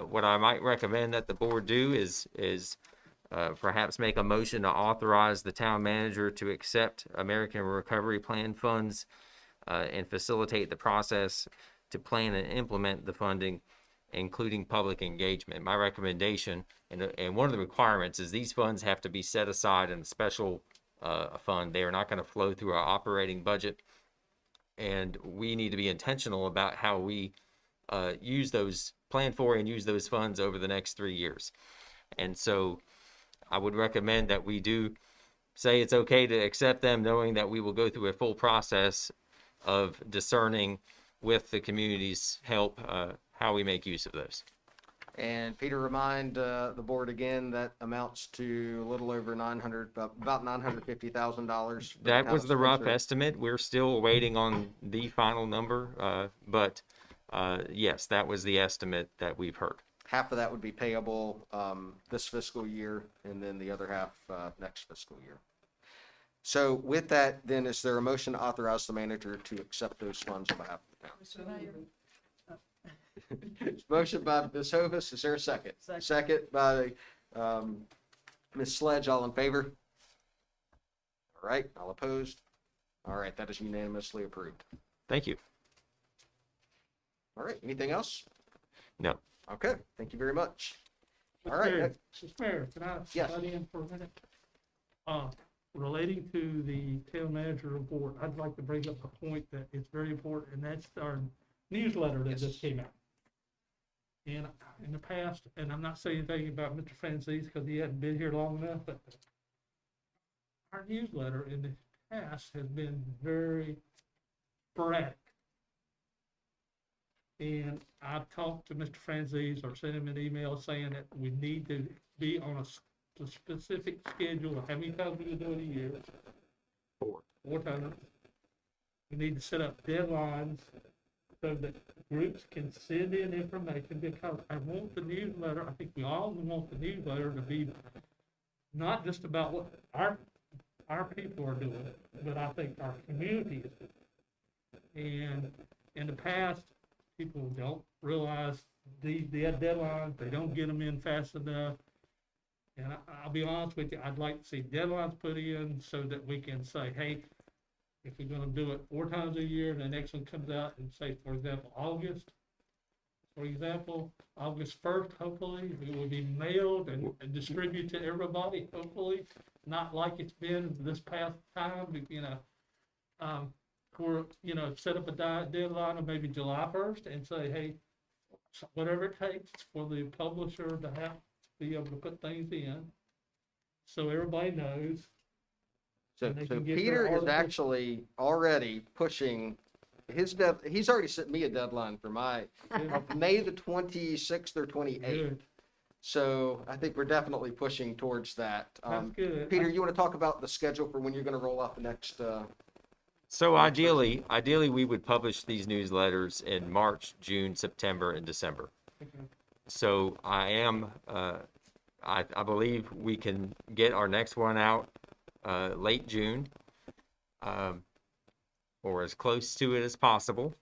what I might recommend that the board do is perhaps make a motion to authorize the town manager to accept American Recovery Plan funds and facilitate the process to plan and implement the funding, including public engagement. My recommendation, and one of the requirements, is these funds have to be set aside in a special fund. They are not going to flow through our operating budget, and we need to be intentional about how we plan for and use those funds over the next 3 years. And so I would recommend that we do say it's okay to accept them, knowing that we will go through a full process of discerning with the community's help how we make use of those. And Peter, remind the board again, that amounts to a little over about $950,000. That was the rough estimate. We're still waiting on the final number, but yes, that was the estimate that we've heard. Half of that would be payable this fiscal year, and then the other half next fiscal year. So with that, then, is there a motion to authorize the manager to accept those funds on behalf of the town? Mr. Mayor. Motion by Ms. Hovis, is there a second? Second by Ms. Sledge, all in favor? All right, all opposed? All right, that is unanimously approved. Thank you. All right, anything else? No. Okay, thank you very much. All Mr. right. Mayor, Mr. Mayor, can I Yes. butt in for a minute? Relating to the town manager report, I'd like to bring up a point that is very important, and that's our newsletter that just came out. And in the past, and I'm not saying anything about Mr. Franzese because he hadn't been here long enough, but our newsletter in the past has been very sporadic. And I've talked to Mr. Franzese or sent him an email saying that we need to be on a specific schedule of how many times we can do it a year. 4. 4 times. We need to set up deadlines so that groups can send in information, because I want the newsletter, I think we all want the newsletter to be not just about what our people are doing, but I think our community is doing. And in the past, people don't realize the deadlines, they don't get them in fast enough. And I'll be honest with you, I'd like to see deadlines put in so that we can say, hey, if we're gonna do it 4 times a year, and the next one comes out and say, for example, August 1st, hopefully, it will be mailed and distributed to everybody, hopefully, not like it's been this past time, set up a deadline of maybe July 1st and say, hey, whatever it takes for the publisher to have to be able to put things in, so everybody knows. So, And they so can get Peter their is articles. actually already pushing he's already sent me a deadline for of May the 26th or 28th. Good. So I think we're definitely pushing towards that. That's good. Peter, you want to talk about the schedule for when you're going to roll out the next? So ideally, we would publish these newsletters in March, June, September, and December. So I believe we can get our next one out late June, or as close to it as possible.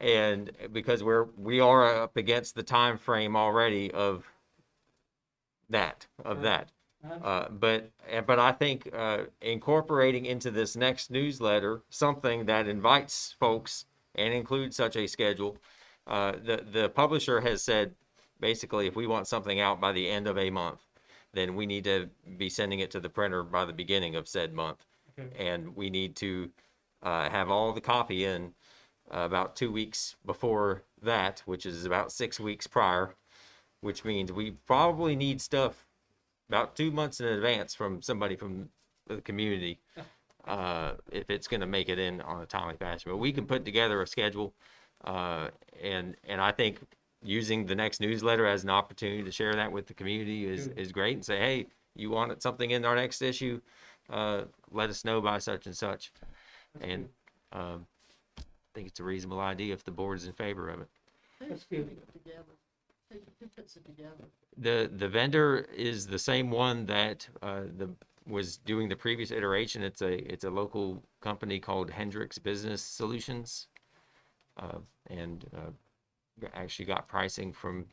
And because we are up against the time frame already of that. But I think incorporating into this next newsletter something that invites folks and includes such a schedule. The publisher has said, basically, if we want something out by the end of a month, then we need to be sending it to the printer by the beginning of said month. Okay. And we need to have all the copy in about 2 weeks before that, which is about 6 weeks prior, which means we probably need stuff about 2 months in advance from somebody from the community if it's going to make it in on a timely fashion. But we can put together a schedule, and I think using the next newsletter as an opportunity to share that with the community is great, and say, hey, you want something in our next issue, let us know by such and such. And I think it's a reasonable idea if the board is in favor of it. That's good. Who puts it together? The vendor is the same one that was doing the previous iteration. It's a local company called Hendricks Business Solutions, and actually got pricing from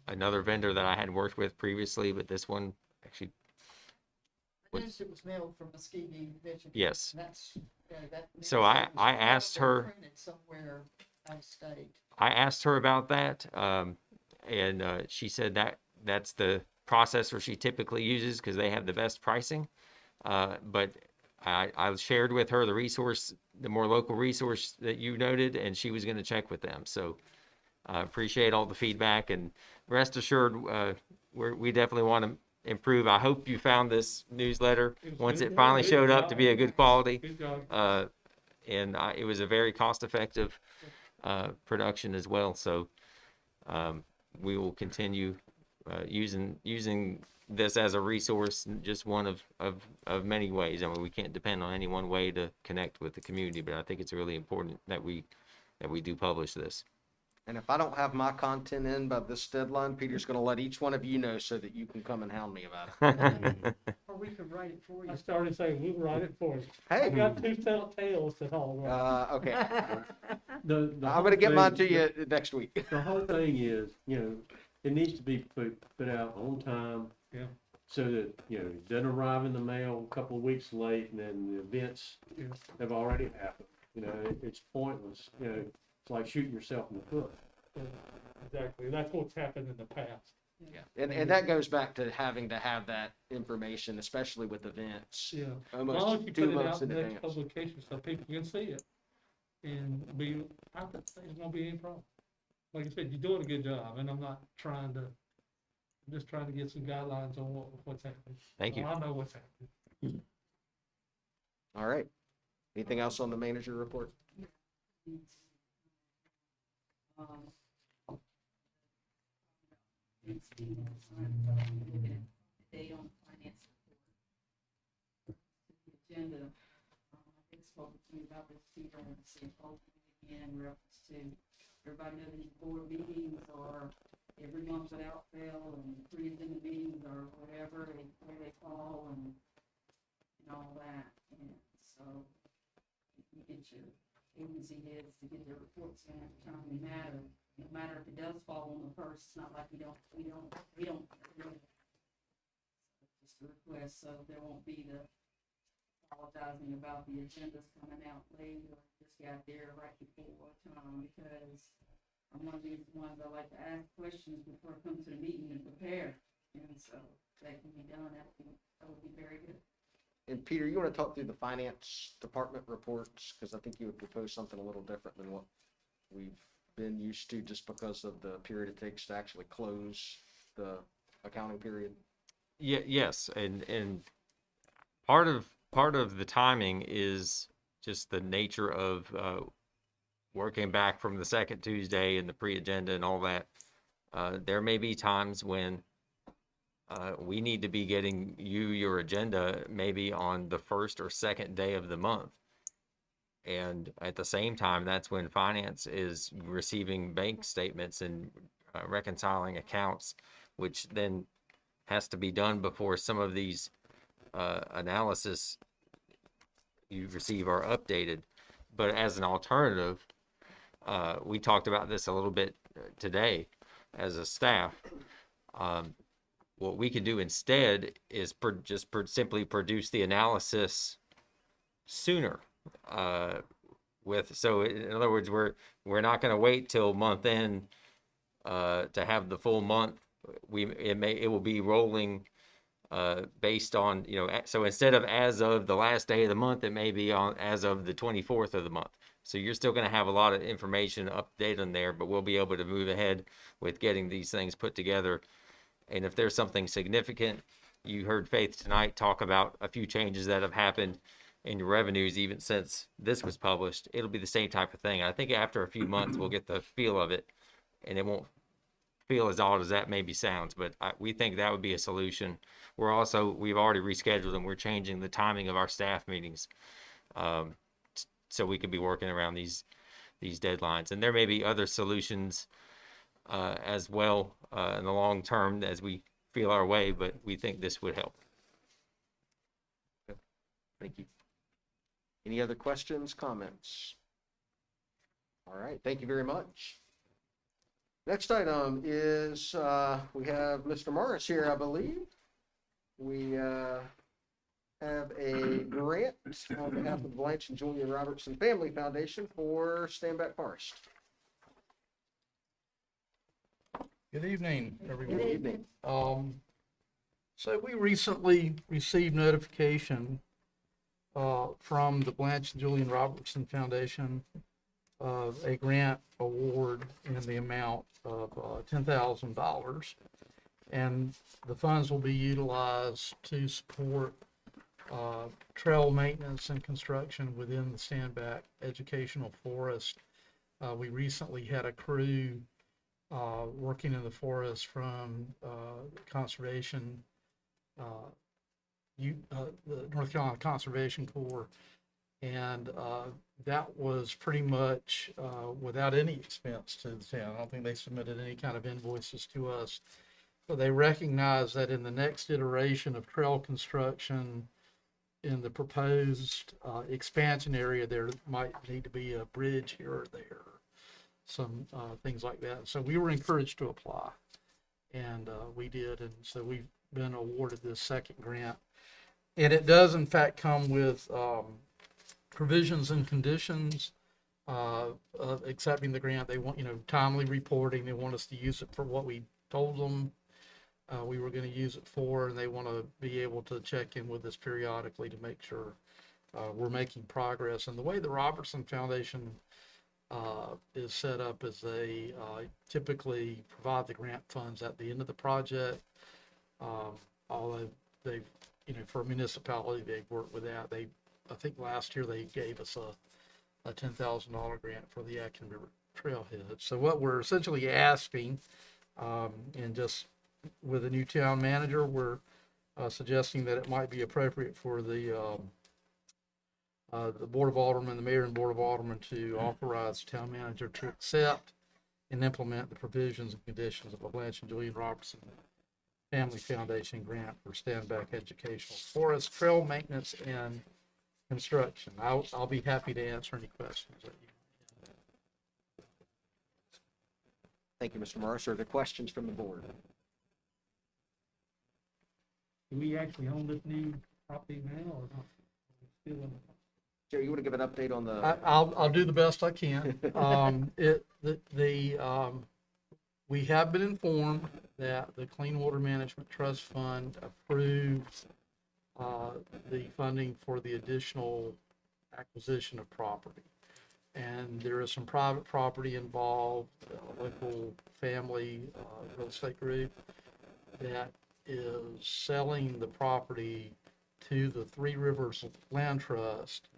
another vendor that I had worked with previously, but this one actually. I noticed it was mailed from Muscogee, Michigan. Yes. That's, that So means it was I asked her. printed somewhere out of state. I asked her about that, and she said that's the processor she typically uses because they have the best pricing. But I shared with her the more local resource that you noted, and she was going to check with them. So I appreciate all the feedback, and rest assured, we definitely want to improve. I hope you found this newsletter once it finally showed up to be a good quality. Good job. And it was a very cost-effective production as well. So we will continue using this as a resource, just one of many ways. I mean, we can't depend on any one way to connect with the community, but I think it's really important that we do publish this. And if I don't have my content in by this deadline, Peter's going to let each one of you know so that you can come and hound me about it. Or we could write it for you. I started saying, we'll write it for you. Hey. I got 2 tails to haul. Okay. The I'm whole going to get mine thing- to you next week. The whole thing is, it needs to be put out on time. Yeah. So that, it doesn't arrive in the mail a couple of weeks late and then the events have already happened. It's pointless. It's like shooting yourself in the foot. Exactly. That's what's happened in the past. Yeah. And that goes back to having to have that information, especially with events. Yeah. As long as Almost you 2 put it months out in in the next advance. publication so people can see it. And I don't think there's gonna be any problem. Like I said, you're doing a good job, and I'm just trying to get some guidelines on what's happening. Thank you. So I know what's happening. All right. Anything else on the manager report? It's being assigned, looking at the date on the finance report. The agenda, I think spoke to me about this, Peter, and see if again in reference to, everybody knows these board meetings are every month without fail, and pre-agenda meetings or whatever, and where they fall, and all that, and so you get your agency heads to get their reports in every timely manner. No matter if it does fall on the first, it's not like we don't. Just a request, so there won't be the apologizing about the agendas coming out late or just got there right before time, because I'm one of these ones I like to ask questions before I come to the meeting and prepare, and so that can be done. That would be very good. And Peter, you want to talk through the finance department reports? Because I think you would propose something a little different than what we've been used to, just because of the period it takes to actually close the accounting period. Yes, and part of the timing is just the nature of working back from the second Tuesday and the pre-agenda and all that. There may be times when we need to be getting you your agenda maybe on the first or second day of the month. And at the same time, that's when finance is receiving bank statements and reconciling accounts, which then has to be done before some of these analysis you receive are updated. But as an alternative, we talked about this a little bit today as a staff. What we can do instead is simply produce the analysis sooner. So in other words, we're not going to wait till month end to have the full month. It will be rolling based on, so instead of as of the last day of the month, it may be on as of the 24th of the month. So you're still going to have a lot of information update on there, but we'll be able to move ahead with getting these things put together. And if there's something significant, you heard Faith tonight talk about a few changes that have happened in your revenues even since this was published. It'll be the same type of thing. I think after a few months, we'll get the feel of it, and it won't feel as odd as that maybe sounds, but we think that would be a solution. We've already rescheduled and we're changing the timing of our staff meetings so we could be working around these deadlines. And there may be other solutions as well in the long term as we feel our way, but we think this would help. Thank you. Any other questions, comments? All right, thank you very much. Next item is, we have Mr. Morris here, I believe. We have a grant on behalf of the Blanche and Julia Robertson Family Foundation for Stand Back Forest. Good evening, everyone. Good evening. So we recently received notification from the Blanche and Julian Robertson Foundation of a grant award in the amount of $10,000. And the funds will be utilized to support trail maintenance and construction within the Standback Educational Forest. We recently had a crew working in the forest from conservation, the North Carolina Conservation Corps, and that was pretty much without any expense to the town. I don't think they submitted any kind of invoices to us, but they recognize that in the next iteration of trail construction in the proposed expansion area, there might need to be a bridge here or there, some things like that. So we were encouraged to apply, and we did, and so we've been awarded this second grant. And it does in fact come with provisions and conditions of accepting the grant. They want, timely reporting. They want us to use it for what we told them we were going to use it for, and they want to be able to check in with us periodically to make sure we're making progress. And the way the Robertson Foundation is set up is they typically provide the grant funds at the end of the project. Although they've, for a municipality, they've worked with that. I think last year they gave us a $10,000 grant for the trailhead. So what we're essentially asking, and just with a new town manager, we're suggesting that it might be appropriate for the Board of Aldermen, the mayor and Board of Aldermen, to authorize the town manager to accept and implement the provisions and conditions of the Blanche and Julian Robertson Family Foundation grant for Stand Back Educational Forest Trail Maintenance and Construction. I'll be happy to answer any questions that you. Thank you, Mr. Morris. Are there questions from the board? Do we actually own this new property now or not? Still in Jerry, you want to give an update on the? I'll do the best I can. We have been informed that the Clean Water Management Trust Fund approved the funding for the additional acquisition of property. And there is some private property involved, a local family real estate group that is selling the property to the Three Rivers Land Trust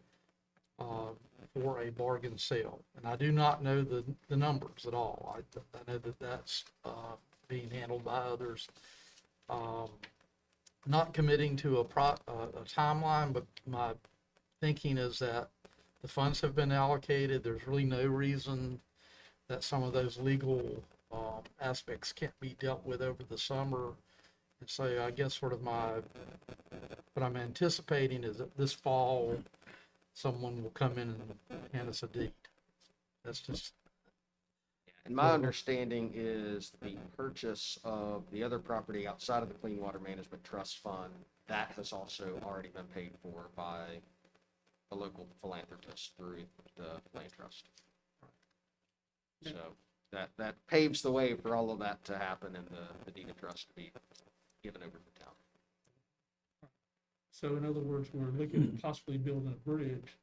for a bargain sale. And I do not know the numbers at all. I know that that's being handled by others. Not committing to a timeline, but my thinking is that the funds have been allocated. There's really no reason that some of those legal aspects can't be dealt with over the summer. And so I guess sort of what I'm anticipating is that this fall, someone will come in and hand us a deed. That's just. And my understanding is the purchase of the other property outside of the Clean Water Management Trust Fund, that has also already been paid for by a local philanthropist through the land trust. So that paves the way for all of that to happen and the deed of trust to be given over to the town. So in other words, we're looking at possibly building a bridge.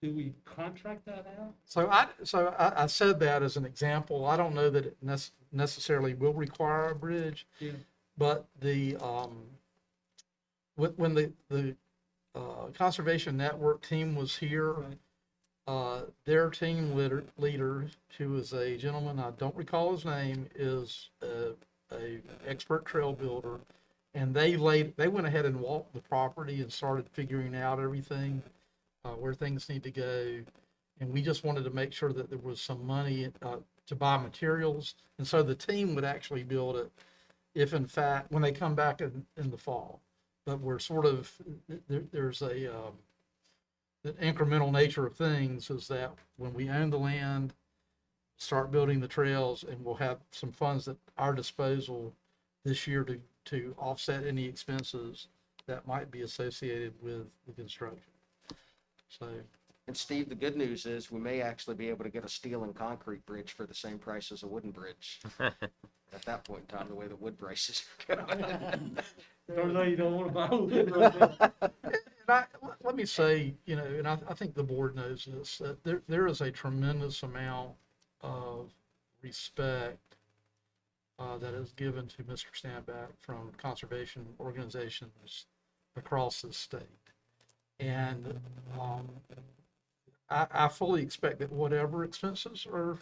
Do we contract that out? So I said that as an example. I don't know that it necessarily will require a bridge. Yeah. But when the Conservation Network team was here, Right. Their team leader, who is a gentleman, I don't recall his name, is a expert trail builder. And they went ahead and walked the property and started figuring out everything, where things need to go. And we just wanted to make sure that there was some money to buy materials. And so the team would actually build it if in fact, when they come back in the fall. But we're sort of, there's an incremental nature of things is that when we own the land, start building the trails, and we'll have some funds at our disposal this year to offset any expenses that might be associated with the construction. So. And Steve, the good news is we may actually be able to get a steel and concrete bridge for the same price as a wooden bridge. At that point in time, the way the wood prices are going. Don't know, you don't want to buy wood right now. Let me say, and I think the board knows this, that there is a tremendous amount of respect that is given to Mr. Standback from conservation organizations across the state. And I fully expect that whatever expenses are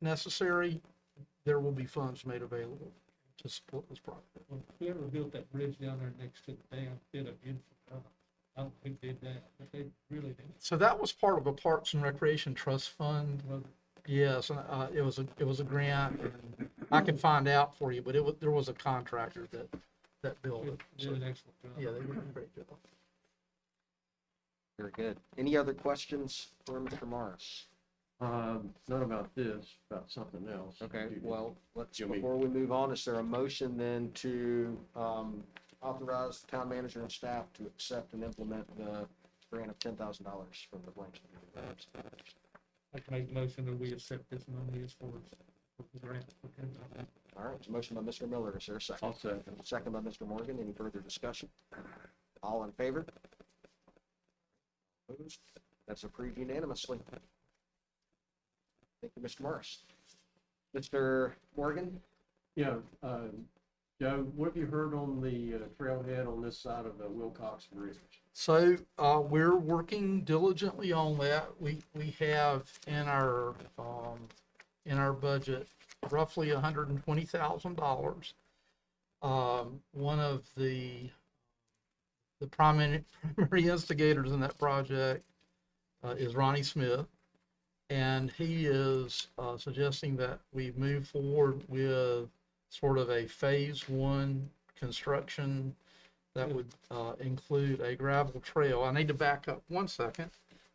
necessary, there will be funds made available to support this project. Well, whoever built that bridge down there next to the dam did a beautiful job. I don't think they did that, but they really did. So that was part of a Parks and Recreation Trust Fund. Well, Yes, and it was a grant, and I can find out for you, but there was a contractor that built it. did an excellent job. Yeah, they did a great job. Very good. Any other questions for Mr. Morris? Not about this, about something else. Okay, well, before we move on, is there a motion then to authorize the town manager and staff to accept and implement the grant of $10,000 from the Blanche? I can make a motion that we accept this money as far as the grant. All right, it's a motion by Mr. Miller. Is there a second? I'll second. Second by Mr. Morgan. Any further discussion? All in favor? Opposed? That's approved unanimously. Thank you, Mr. Morris. Mr. Morgan? Yeah, Joe, what have you heard on the trailhead on this side of the Wilcox Bridge? So, we're working diligently on that. We have in our budget roughly $120,000. One of the primary instigators in that project is Ronnie Smith, and he is suggesting that we move forward with sort of a phase one construction that would include a gravel trail. I need to back up one second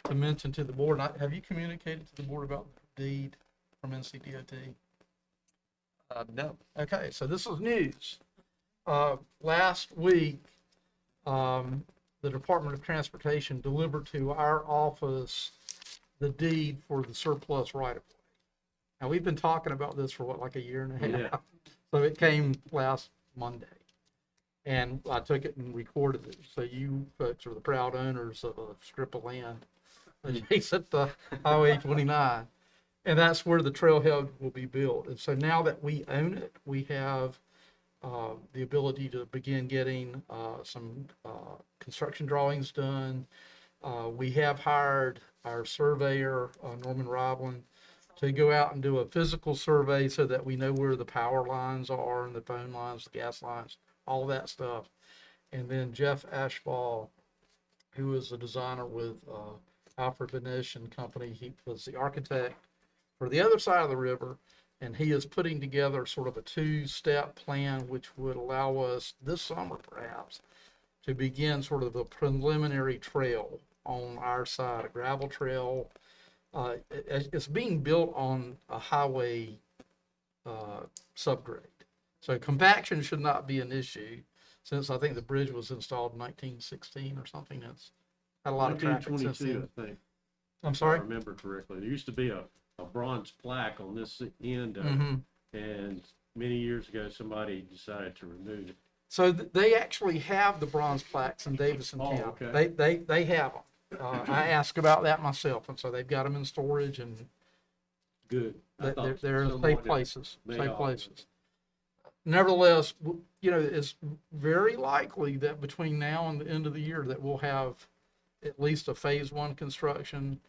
to mention to the board, have you communicated to the board about the deed from NCDOT? No. Okay, so this is news. Last week, the Department of Transportation delivered to our office the deed for the surplus right-of-way. Now, we've been talking about this for like a year and a half. Yeah. So it came last Monday. And I took it and recorded it. So you folks are the proud owners of a strip of land adjacent to Highway 29. And that's where the trailhead will be built. And so now that we own it, we have the ability to begin getting some construction drawings done. We have hired our surveyor, Norman Roblin, to go out and do a physical survey so that we know where the power lines are and the phone lines, the gas lines, all that stuff. And then Jeff Ashball, who is the designer with Alfred Benish and Company, he was the architect for the other side of the river, and he is putting together sort of a two-step plan which would allow us this summer perhaps to begin sort of a preliminary trail on our side, a gravel trail. It's being built on a highway subgrade. So compaction should not be an issue, since I think the bridge was installed in 1916 or something. It's had a lot of traffic since then. I think. I'm sorry? If I remember correctly. There used to be a bronze plaque on this end of Mm-hmm. it, and many years ago, somebody decided to remove it. So they actually have the bronze plaques in Davidson Oh, County. okay. They have them. I asked about that myself, and so they've got them in storage, and Good. I thought they're in someone safe had places. made Safe off places. Nevertheless, you know, it's very likely that between now and the end of the year that we'll have at least a phase one construction.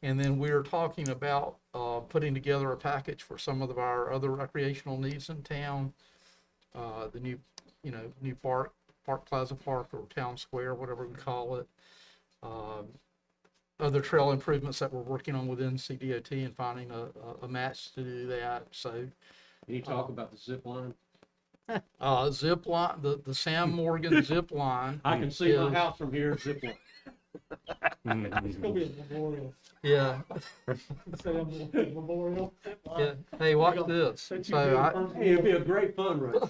And then we're talking about putting together a package for some of our other recreational needs in town. The new park, Plaza Park or Town Square, whatever we call it. Other trail improvements that we're working on within CDOT and finding a match to do that. So, Can you talk about the zip line? zip line, the Sam Morgan zip line. I can see my is- house from here, zip line. It's gonna be a memorial. Yeah. Sam Memorial. Yeah. Hey, watch this. That you So did I, first Hey, it'd be a great fundraiser.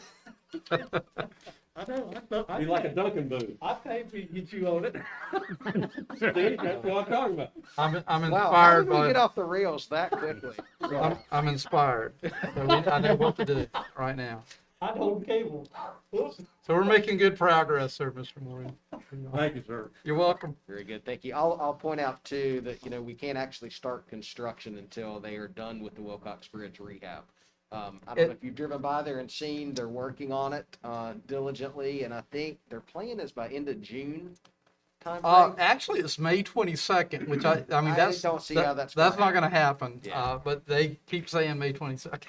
I know, Be like a Dunkin' booth. I paid to get you on it. See, that's what I'm talking about. I'm Wow, how inspired did we get by, off the rails that quickly? I'm inspired. So I know what to do right now. I don't cable. Oops. So we're making good progress, sir, Mr. Moran. Thank you, sir. You're welcome. Very good, thank you. I'll point out too that, we can't actually start construction until they are done with the Wilcox Bridge rehab. I don't know if you've driven by there and seen, they're working on it diligently, and I think their plan is by end of June timeframe. Actually, it's May 22nd, which I mean, I that's, don't see how that's that's gonna not gonna happen. Yeah. But they keep saying May 22nd.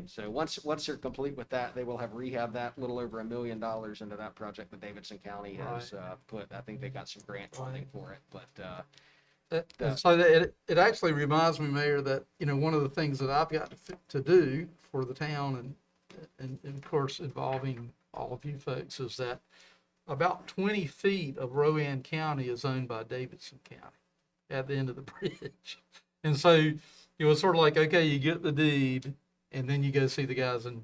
So once they're complete with that, they will have rehabbed that little over $1 million into that project that Davidson County has put. I think they got some grant funding for it, but And so it actually reminds me, Mayor, that, one of the things that I've got to do for the town and of course involving all of you folks is that about 20 feet of Rowan County is owned by Davidson County at the end of the bridge. And so it was sort of like, okay, you get the deed and then you go see the guys in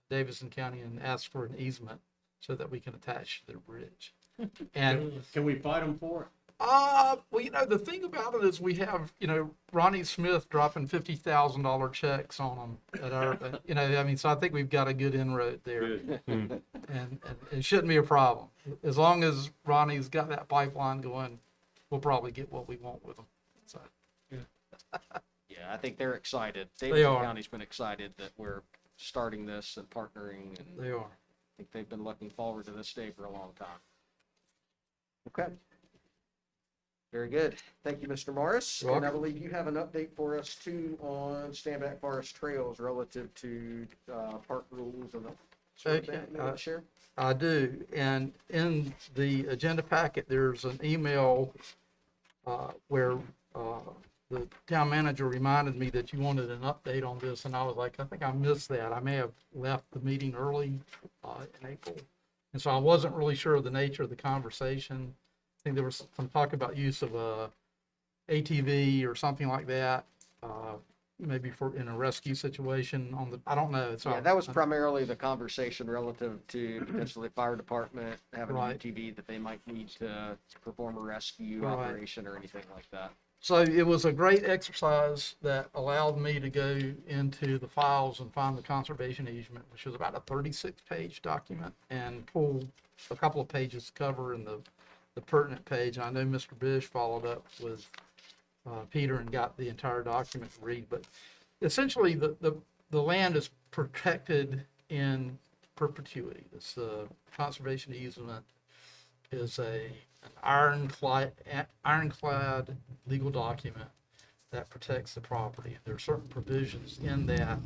Davidson County and ask for an easement so that we can attach to their bridge. And Can we fight them for it? well, the thing about it is we have, Ronnie Smith dropping $50,000 checks on them at our, so I think we've got a good inroad there. Good. And it shouldn't be a problem. As long as Ronnie's got that pipeline going, we'll probably get what we want with them. So, yeah, Yeah, I think they're excited. They Davidson are. County's been excited that we're starting this and partnering, and They are. I think they've been looking forward to this day for a long time. Okay. Very good. Thank you, Mr. Morris. You're And I welcome. believe you have an update for us too on Standback Forest Trails relative to park rules and that sort of Okay, thing. Maybe share? I do, and in the agenda packet, there's an email where the town manager reminded me that you wanted an update on this, and I was like, I think I missed that. I may have left the meeting early in April, and so I wasn't really sure of the nature of the conversation. I think there was some talk about use of a ATV or something like that, maybe in a rescue situation on the, I don't know. Yeah, that was primarily the conversation relative to potentially fire department having a Right. UTV that they might need to perform a rescue Right. operation or anything like that. So it was a great exercise that allowed me to go into the files and find the conservation easement, which was about a 36-page document, and pull a couple of pages to cover in the pertinent page. And I know Mr. Bish followed up with Peter and got the entire document to read, but essentially the land is protected in perpetuity. This conservation easement is an ironclad legal document that protects the property. There are certain provisions in that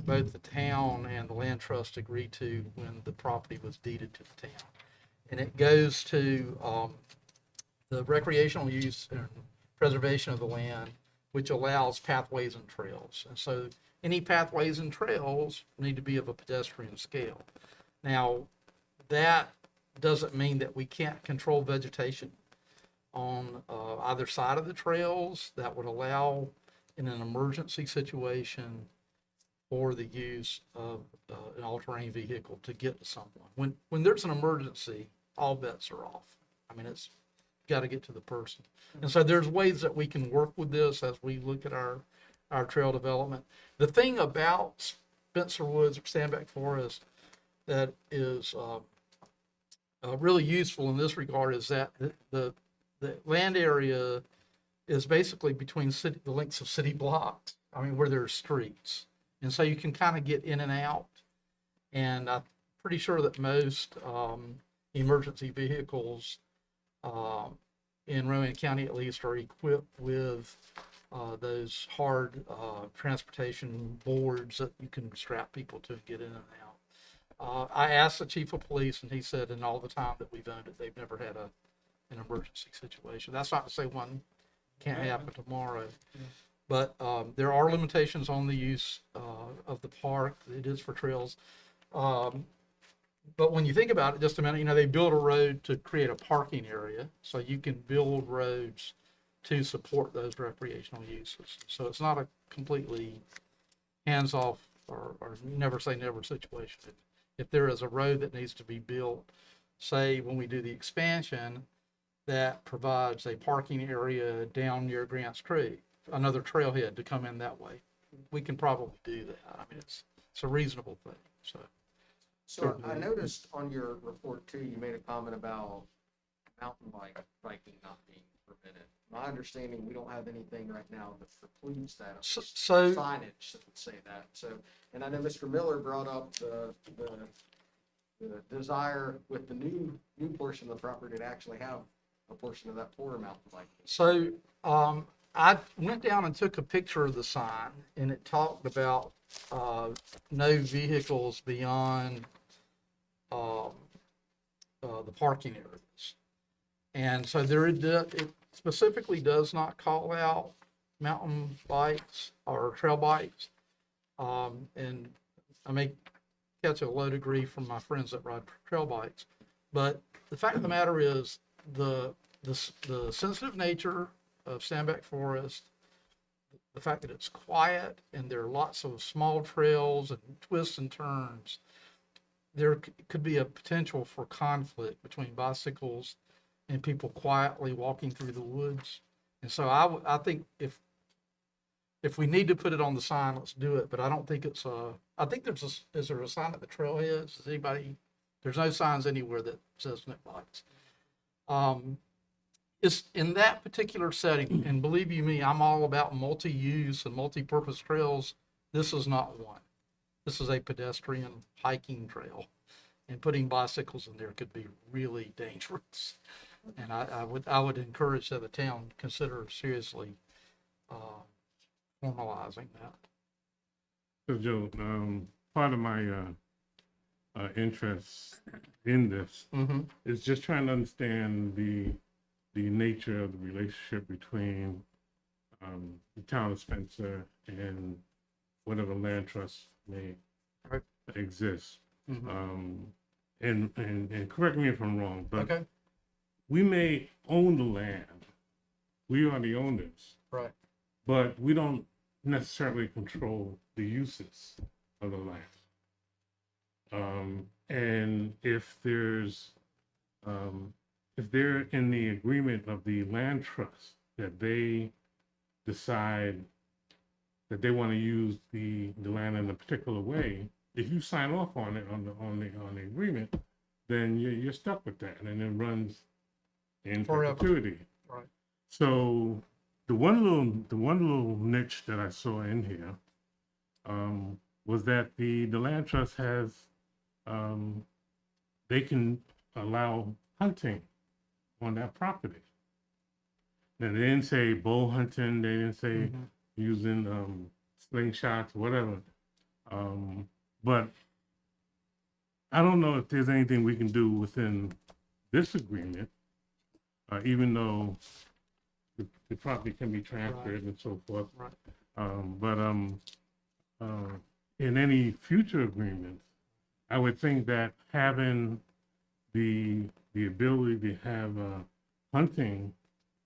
both the town and the land trust agreed to when the property was deeded to the town. And it goes to the recreational use and preservation of the land, which allows pathways and trails. And so any pathways and trails need to be of a pedestrian scale. Now, that doesn't mean that we can't control vegetation on either side of the trails that would allow, in an emergency situation, for the use of an all-terrain vehicle to get to someone. When there's an emergency, all bets are off. I mean, it's got to get to the person. And so there's ways that we can work with this as we look at our trail development. The thing about Spencer Woods or Standback Forest that is really useful in this regard is that the land area is basically between the lengths of city blocks. I mean, where there's streets. And so you can kind of get in and out. And I'm pretty sure that most emergency vehicles in Rowan County at least are equipped with those hard transportation boards that you can strap people to get in and out. I asked the chief of police, and he said in all the time that we've owned it, they've never had an emergency situation. That's not to say one can't happen tomorrow. But there are limitations on the use of the park. It is for trails. But when you think about it just a minute, they built a road to create a parking area. So you can build roads to support those recreational uses. So it's not a completely hands-off or never say never situation. If there is a road that needs to be built, say when we do the expansion, that provides a parking area down near Grants Creek, another trailhead to come in that way, we can probably do that. I mean, it's a reasonable thing. So I noticed on your report too, you made a comment about mountain biking not being permitted. My understanding, we don't have anything right now that precludes that. So Signage that would say that. So, and I know Mr. Miller brought up the desire with the new portion of the property to actually have a portion of that for mountain biking. So I went down and took a picture of the sign, and it talked about no vehicles beyond the parking areas. And so it specifically does not call out mountain bikes or trail bikes. And I may catch a low degree from my friends that ride trail bikes. But the fact of the matter is the sensitive nature of Standback Forest, the fact that it's quiet and there are lots of small trails and twists and turns, there could be a potential for conflict between bicycles and people quietly walking through the woods. And so I think if we need to put it on the sign, let's do it. But I don't think it's I think is there a sign at the trailheads? Does anybody? There's no signs anywhere that says no bikes. It's in that particular setting, and believe you me, I'm all about multi-use and multi-purpose trails. This is not one. This is a pedestrian hiking trail, and putting bicycles in there could be really dangerous. And I would encourage that the town consider seriously formalizing that. So Joe, part of my interest in this Mm-hmm. is just trying to understand the nature of the relationship between the town of Spencer and whatever land trust may Right. exist. Mm-hmm. And correct me if I'm wrong, but Okay. we may own the land. We are the owners, Right. but we don't necessarily control the uses of the land. And if they're in the agreement of the land trust that they decide that they want to use the land in a particular way, if you sign off on it on the agreement, then you're stuck with that, and it runs in Forever. perpetuity. Right. So the one little niche that I saw in here was that the land trust has they can allow hunting on that property. Now, they didn't say bow hunting, they didn't say using slingshots, whatever. But I don't know if there's anything we can do within this agreement, even though the property can be transferred and so forth. Right. But in any future agreements, I would think that having the ability to have hunting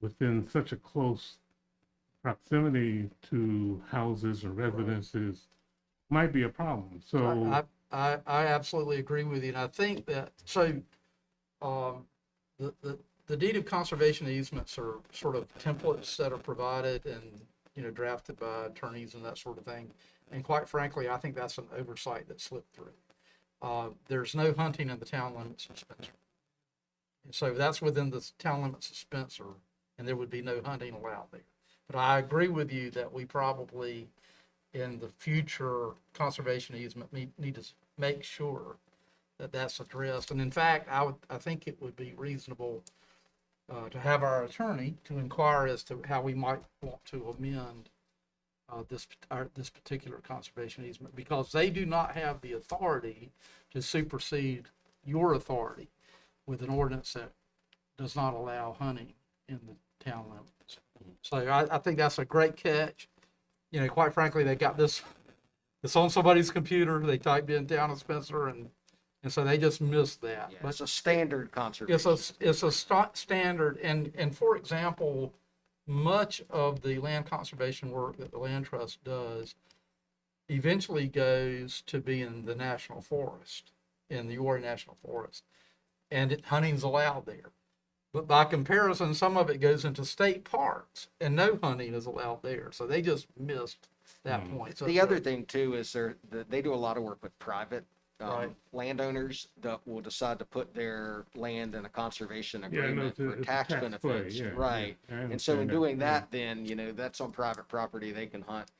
within such a close proximity to houses or residences might be a problem. So I absolutely agree with you, and I think that the deed of conservation easements are sort of templates that are provided and drafted by attorneys and that sort of thing. And quite frankly, I think that's an oversight that slipped through. There's no hunting in the town limits of Spencer. And so that's within the town limits of Spencer, and there would be no hunting allowed there. But I agree with you that we probably, in the future conservation easement, need to make sure that that's addressed. And in fact, I think it would be reasonable to have our attorney to inquire as to how we might want to amend this particular conservation easement, because they do not have the authority to supersede your authority with an ordinance that does not allow hunting in the town limits. So I think that's a great catch. Quite frankly, they got this, it's on somebody's computer, they typed in town of Spencer, and so they just missed that. Yeah, But it's a standard conservation. it's a standard, and for example, much of the land conservation work that the land trust does eventually goes to be in the national forest, in the Ori National Forest, and hunting's allowed there. But by comparison, some of it goes into state parks, and no hunting is allowed there. So they just missed that point. So The other thing too is they do a lot of work with private Right. landowners that will decide to put their land in a conservation no, agreement for it's a tax tax play, benefits. yeah, Right. yeah, I And so in understand that, doing yeah. that, then, that's on private property, they can hunt.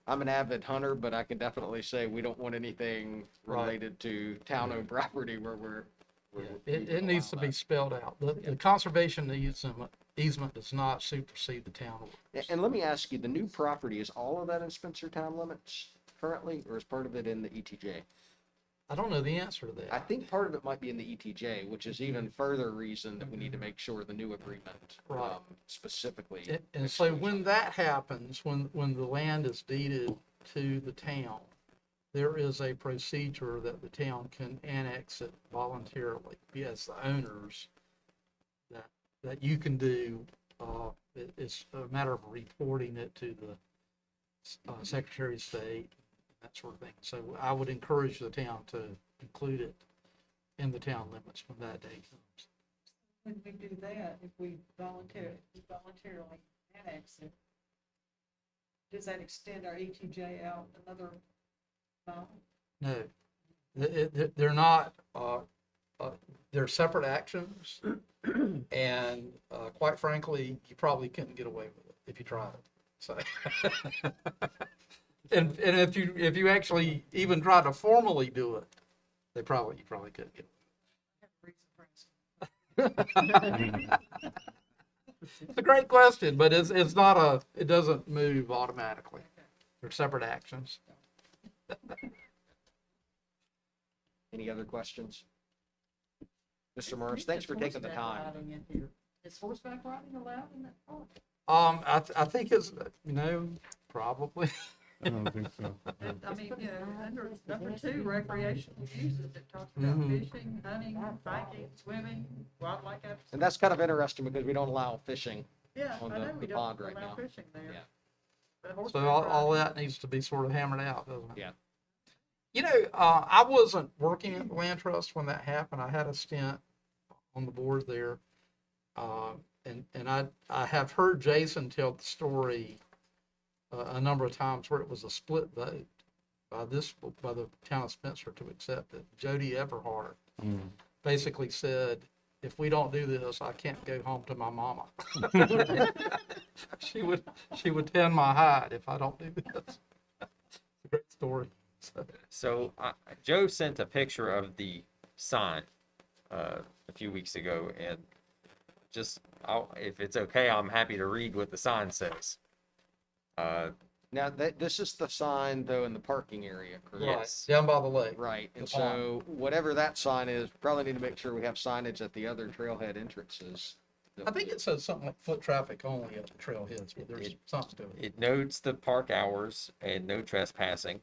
I'm an avid hunter, but I can definitely say we don't want anything Right. related to town-owned property where we're. it needs to be spelled out. The conservation easement does not supersede the town ordinance. And let me ask you, the new property, is all of that in Spencer town limits currently, or is part of it in the ETJ? I don't know the answer to that. I think part of it might be in the ETJ, which is even further reason that we need to make sure the new agreement Right. specifically. And so when that happens, when the land is deeded to the town, there is a procedure that the town can annex it voluntarily, as the owners, that you can do. It's a matter of reporting it to the Secretary of State, that sort of thing. So I would encourage the town to include it in the town limits when that day comes. When we do that, if we voluntarily annex it, does that extend our ETJ out another mile? No, they're not, they're separate actions, and quite frankly, you probably couldn't get away with it if you tried it. So, and if you actually even try to formally do it, you probably couldn't get away with it. It's a great question, but it's not it doesn't move automatically. They're separate actions. Any other questions? Mr. Morris, thanks for taking the time. Is horseback riding allowed in that park? I think it's, probably. I don't think so. I mean, under number 2, recreational uses, it talks about fishing, hunting, biking, swimming, wildlife. And that's kind of interesting because we don't allow fishing Yeah, on I know we the don't pond right allow now. fishing there. Yeah. But So horseback all riding- that needs to be sort of hammered out, doesn't it? Yeah. I wasn't working at the land trust when that happened. I had a stint on the board there. And I have heard Jason tell the story a number of times where it was a split vote by the town of Spencer to accept it. Jody Everhart basically said, if we don't do this, I can't go home to my mama. She would tend my hide if I don't do this. It's a great story. So Joe sent a picture of the sign a few weeks ago, and if it's okay, I'm happy to read what the sign says. Now, this is the sign, though, in the parking area, correct? Yes. Down by the lake. Right, and The pond. so whatever that sign is, probably need to make sure we have signage at the other trailhead entrances. I think it says something like foot traffic only at the trailheads, but there's something to it. It notes the park hours and no trespassing.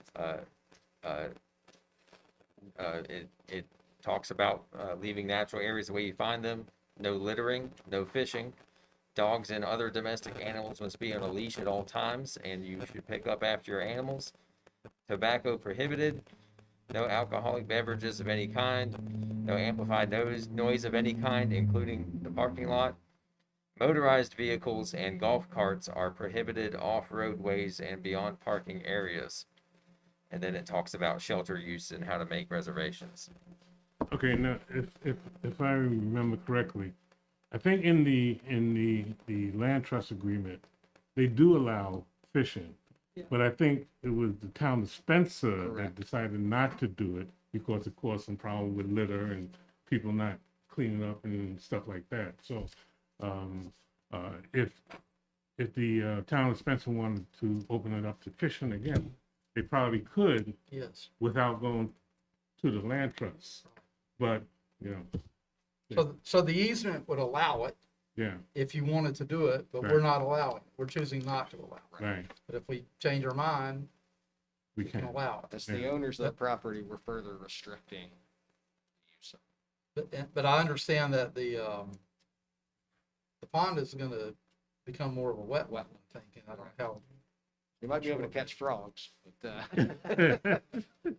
It talks about leaving natural areas the way you find them, no littering, no fishing. Dogs and other domestic animals must be on a leash at all times, and you should pick up after your animals. Tobacco prohibited. No alcoholic beverages of any kind. No amplified noise of any kind, including the parking lot. Motorized vehicles and golf carts are prohibited off roadways and beyond parking areas. And then it talks about shelter use and how to make reservations. Okay, now, if I remember correctly, I think in the land trust agreement, they do allow fishing. Yeah. But I think it was the town of Spencer Correct. that decided not to do it because it caused some problem with litter and people not cleaning up and stuff like that. So, if the town of Spencer wanted to open it up to fishing again, they probably could Yes. without going to the land trust. But, So the easement would allow it yeah, if you wanted to do it, but Right. we're not allowing it. We're choosing not to allow it. right, But if we change our mind, we we can can. allow it. As the owners of the property, we're further restricting use. But I understand that the pond is gonna become more of a wetland, I'm thinking. I don't know how. You might be able to catch frogs, but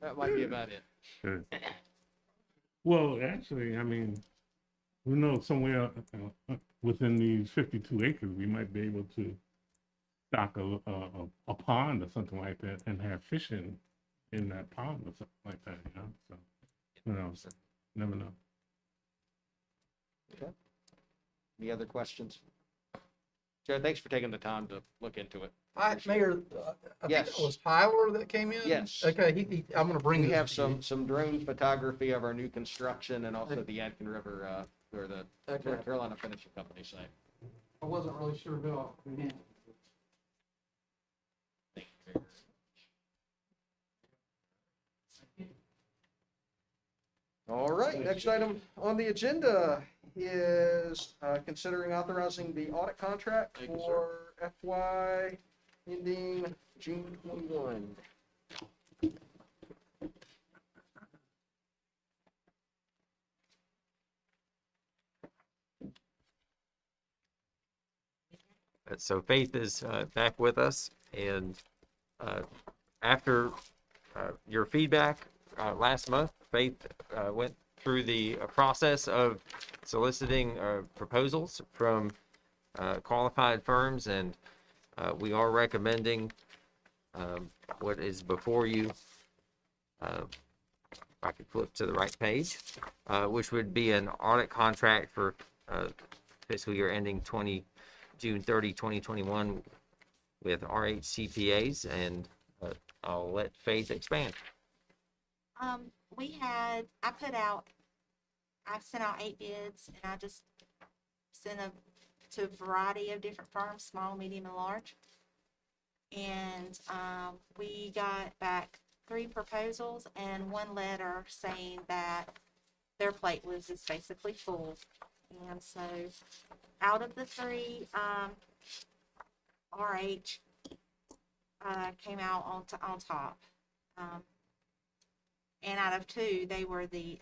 that might be about it. Good. Well, actually, I mean, we know somewhere within these 52 acres, we might be able to stock a pond or something like that and have fishing in that pond or something like that, So, who knows? Never know. Okay. Any other questions? Joe, thanks for taking the time to look into it. Mayor, I think Yes. it was Tyler that came in? Yes. Okay, I'm gonna bring We this have to you. some drone photography of our new construction and also the Yadkin River, or the Okay. North Carolina Finishing Company site. I wasn't really sure who else could handle it. Thank you very much. All right, next item on the agenda is considering authorizing the audit contract for FY ending June 21. So Faith is back with us, and after your feedback last month, Faith went through the process of soliciting proposals from qualified firms, and we are recommending what is before you. I could flip to the right page, which would be an audit contract for fiscal year ending June 30, 2021 with RH CPAs, and I'll let Faith expand. I've sent out 8 bids, and I just sent them to a variety of different firms, small, medium, and large. And we got back 3 proposals and 1 letter saying that their plate was just basically full. And so out of the 3, RH came out on top. And out of 2, they were the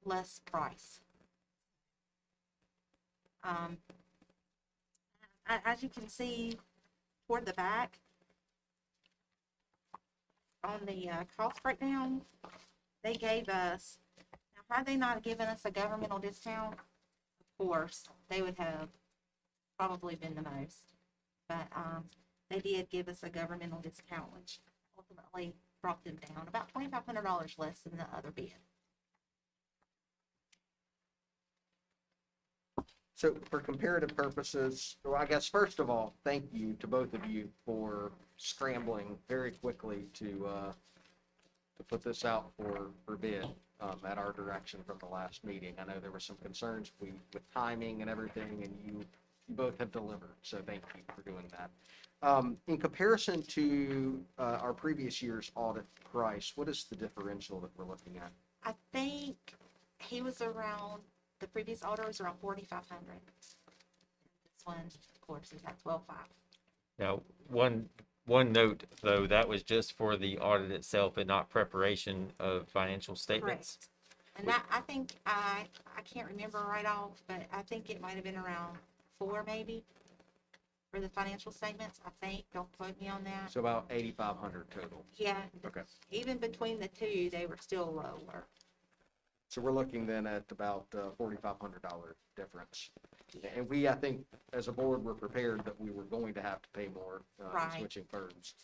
less price. As you can see toward the back, on the cost breakdown, they gave us, now had they not given us a governmental discount, of course, they would have probably been the most. But they did give us a governmental discount, which ultimately brought them down about $2,500 less than the other bid. So for comparative purposes, well, I guess first of all, thank you to both of you for scrambling very quickly to put this out for bid at our direction from the last meeting. I know there were some concerns with timing and everything, and you both have delivered, so thank you for doing that. In comparison to our previous year's audit price, what is the differential that we're looking at? I think he was around, the previous auditor was around $4,500. This one, of course, is at $12,500. Now, one note though, that was just for the audit itself and not preparation of financial statements. Correct. And that, I think, I can't remember right off, but I think it might have been around 4 maybe for the financial statements, I think. Don't quote me on that. So about 8,500 total. Yeah. Okay. Even between the 2, they were still lower. So we're looking then at about $4,500 difference. And we, I think, as a board, we're prepared that we were going to have to pay more Right. in switching firms.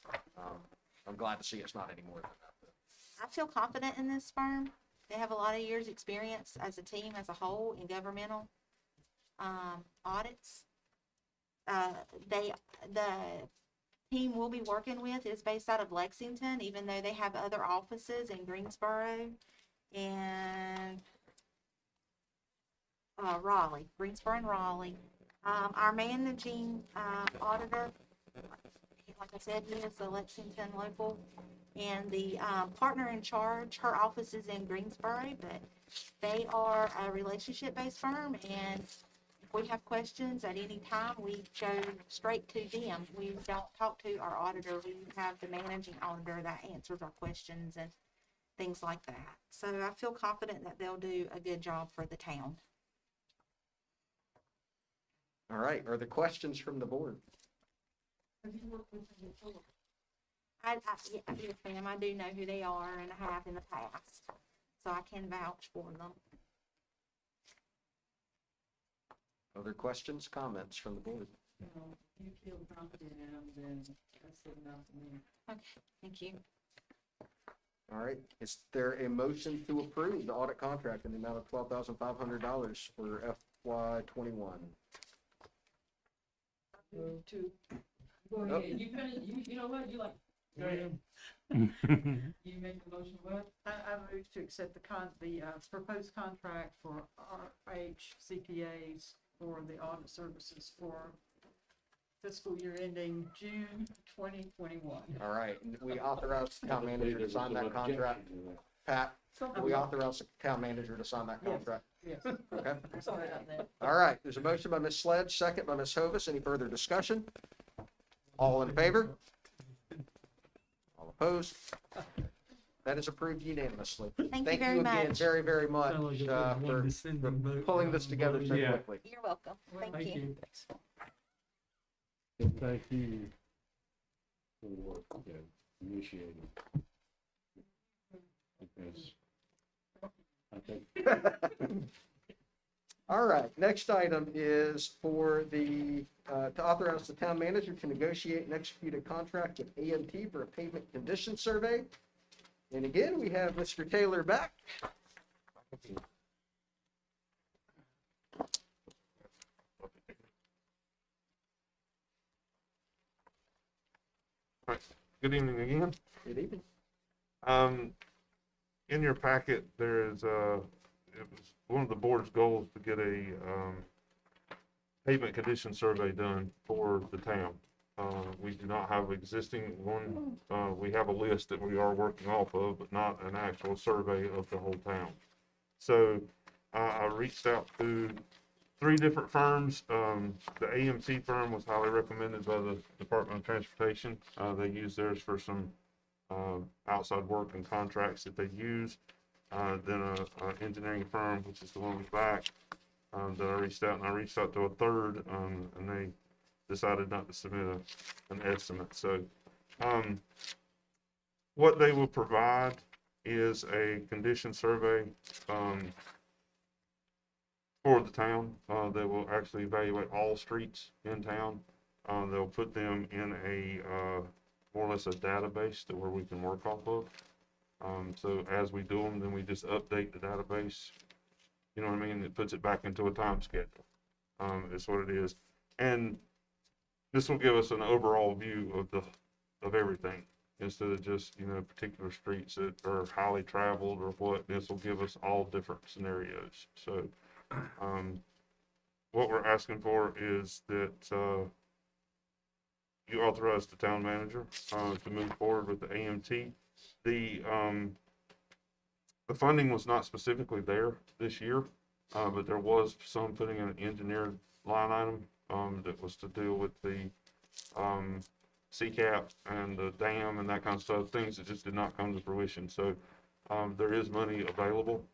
I'm glad to see it's not any more than that. I feel confident in this firm. They have a lot of years' experience as a team, as a whole, in governmental audits. The team we'll be working with is based out of Lexington, even though they have other offices in Greensboro and Raleigh, Greensboro and Raleigh. Our managing auditor, like I said, he is the Lexington local, and the partner in charge, her office is in Greensboro, but they are a relationship-based firm, and if we have questions at any time, we go straight to them. We don't talk to our auditor. We have the managing auditor that answers our questions and things like that. So I feel confident that they'll do a good job for the town. All right, are there questions from the board? Have you worked with them before? Yes, ma'am, I do know who they are and I have in the past, so I can vouch for them. Other questions, comments from the board? No, you feel confident in them, then that's good enough for me. Okay, thank you. All right, is there a motion to approve the audit contract in the amount of $12,500 for FY21? Go Oh. ahead, you finish, you know what, you like, go ahead. You make the motion, what? I move to accept the proposed contract for RH CPAs for the audit services for fiscal year ending June 2021. All right, and we authorize the town manager to sign that contract. Pat, do we authorize the town manager to sign that Yes. contract? Yes. Okay. Sorry about that. All right, there's a motion by Ms. Sledge, second by Ms. Hovis. Any further discussion? All in favor? All opposed? That is approved unanimously. Thank you very again much. very, very much Sound like it for was one descending vote, pulling this together so yeah. quickly. You're welcome. Thank you. And thank you for initiating. Because I think All right, next item is for the, to authorize the town manager to negotiate and execute a contract with AMT for a pavement condition survey. And again, we have Mr. Taylor back. All right. Good evening again. Good evening. In your packet, there is, it was one of the board's goals to get a, pavement condition survey done for the town. We do not have existing one. We have a list that we are working off of, but not an actual survey of the whole town. So, I reached out to 3 different firms. The AMC firm was highly recommended by the Department of Transportation. They use theirs for some outside work and contracts that they use. Then a engineering firm, which is the one with back, that I reached out, and I reached out to a third, and they decided not to submit an estimate. So, what they will provide is a condition survey, for the town. They will actually evaluate all streets in town. They'll put them in a, more or less a database to where we can work off of. So as we do them, then we just update the database. You know what I mean? It puts it back into a time schedule. Is what it is. And this will give us an overall view of everything, instead of just, you know, particular streets that are highly traveled or what. This will give us all different scenarios. So, what we're asking for is that, you authorize the town manager, to move forward with the AMT. The funding was not specifically there this year, but there was some putting in an engineered line item, that was to deal with the, CCAP and the dam and that kind of stuff, things that just did not come to fruition. So, there is money available,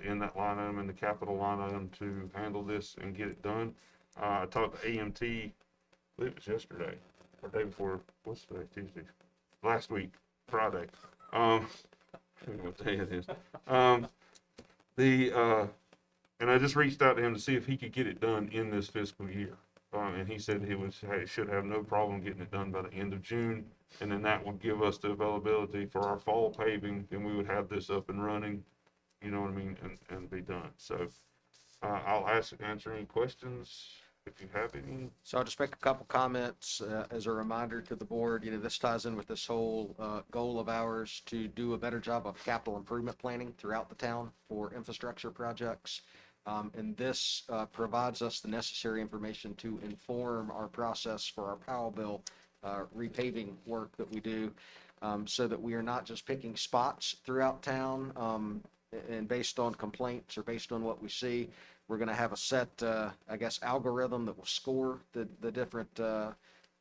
in that line item, in the capital line item, to handle this and get it done. I talked to AMT, I believe it was yesterday, or day before, what's today, Tuesday? Last week, Friday. I don't know what day it is. And I just reached out to him to see if he could get it done in this fiscal year. And he said he should have no problem getting it done by the end of June. And then that would give us the availability for our fall paving, and we would have this up and running, you know what I mean, and be done. So, I'll answer any questions if you have any. So I'll just make a couple comments as a reminder to the board. You know, this ties in with this whole goal of ours to do a better job of capital improvement planning throughout the town for infrastructure projects. And this provides us the necessary information to inform our process for our Powell bill repaving work that we do, so that we are not just picking spots throughout town and based on complaints or based on what we see. We're going to have a set, I guess, algorithm that will score the different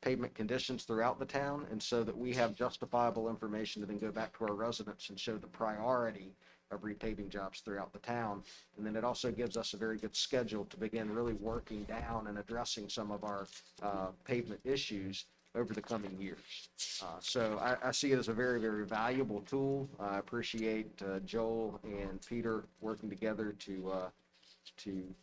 pavement conditions throughout the town, and so that we have justifiable information to then go back to our residents and show the priority of repaving jobs throughout the town. And then it also gives us a very good schedule to begin really working down and addressing some of our pavement issues over the coming years. So I see it as a very, very valuable tool. I appreciate Joel and Peter working together to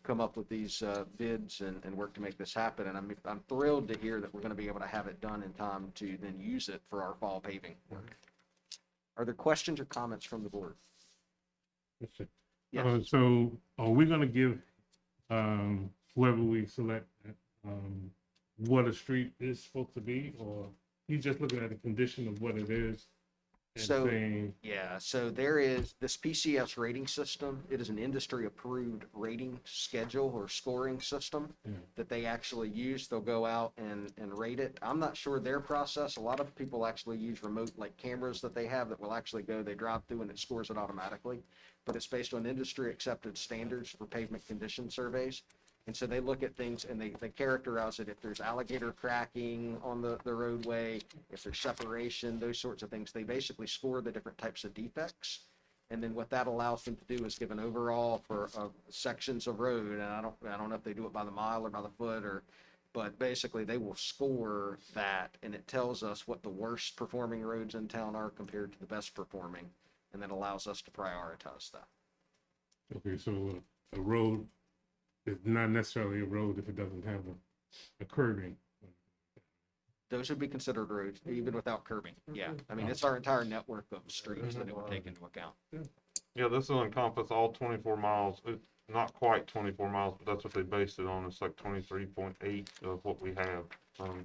come up with these bids and work to make this happen. And I'm thrilled to hear that we're going to be able to have it done in time to then use it for our fall paving work. Are there questions or comments from the board? Yes. So are we gonna give whoever we select what a street is supposed to be, or you just looking at the condition of what it is and So, saying, yeah, so there is this PCS rating system. It is an industry-approved rating schedule or scoring system that they actually use. They'll go out and rate it. I'm not sure their process. A lot of people actually use remote, like, cameras that they have that will actually go, they drive through and it scores it automatically. But it's based on industry-accepted standards for pavement condition surveys. And so they look at things and they characterize it. If there's alligator cracking on the roadway, if there's separation, those sorts of things, they basically score the different types of defects. And then what that allows them to do is give an overall for sections of road. And I don't know if they do it by the mile or by the foot, but basically they will score that, and it tells us what the worst performing roads in town are compared to the best performing, and then allows us to prioritize that. okay, so a road is not necessarily a road if it doesn't have a curbing. those would be considered roads, even without curbing. Yeah, I mean, it's our entire network of streets that it would take into account. Yeah, this will encompass all 24 miles. It's not quite 24 miles, but that's what they based it on. It's like 23.8 of what we have.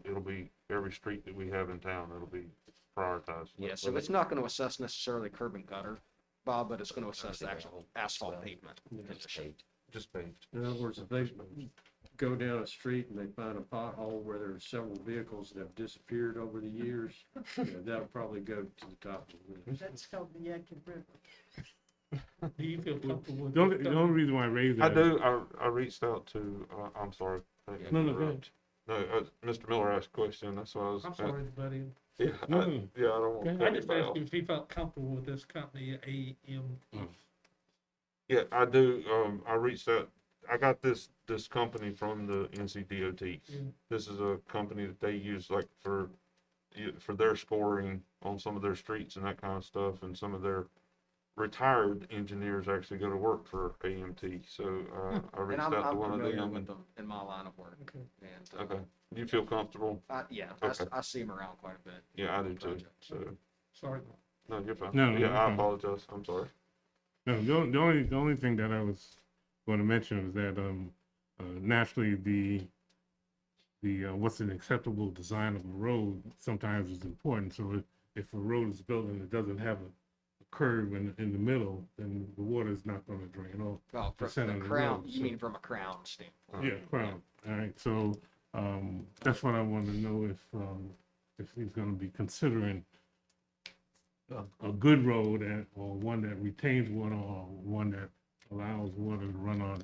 It'll be every street that we have in town. It'll be prioritized. Yeah, so it's not going to assess necessarily curb and gutter, Bob, but it's going to assess the actual asphalt pavement condition. Just paved. In other words, if they go down a street and they find a pothole where there are several vehicles that have disappeared over the years, that'll probably go to the top of the list. That's called the Yadkin River. Do you feel comfortable with The only reason why I raised I that. do. I reached out to, I'm sorry. No, no, go ahead. No, Mr. Miller asked a question. That's what I was. I'm sorry, buddy. Yeah, No, I no. don't want I to just asked him if he felt comfortable with this company, AM. Yeah, I do. I reached out. I got this company from the NCDOT. This is a company that they use like for their scoring on some of their streets and that kind of stuff. And some of their retired engineers actually go to work for AMT. So I And reached I'm out to one of familiar them. with them in my line of work. Okay. And, Okay. Do you feel comfortable? yeah, Okay. I see them around quite a bit. Yeah, I do too. So Sorry. no, you're fine. No, no, yeah, you're I fine. apologize. I'm sorry. No, the only thing that I was going to mention was that naturally the what's an acceptable design of a road sometimes is important. So if a road is built and it doesn't have a curve in the middle, then the water is not going to drain off. Well, the from center the of the crown, road, you so- mean from a crown standpoint? Yeah, crown. All right, so that's what I want to know if he's going to be considering a good road or one that retains water or one that allows water to run on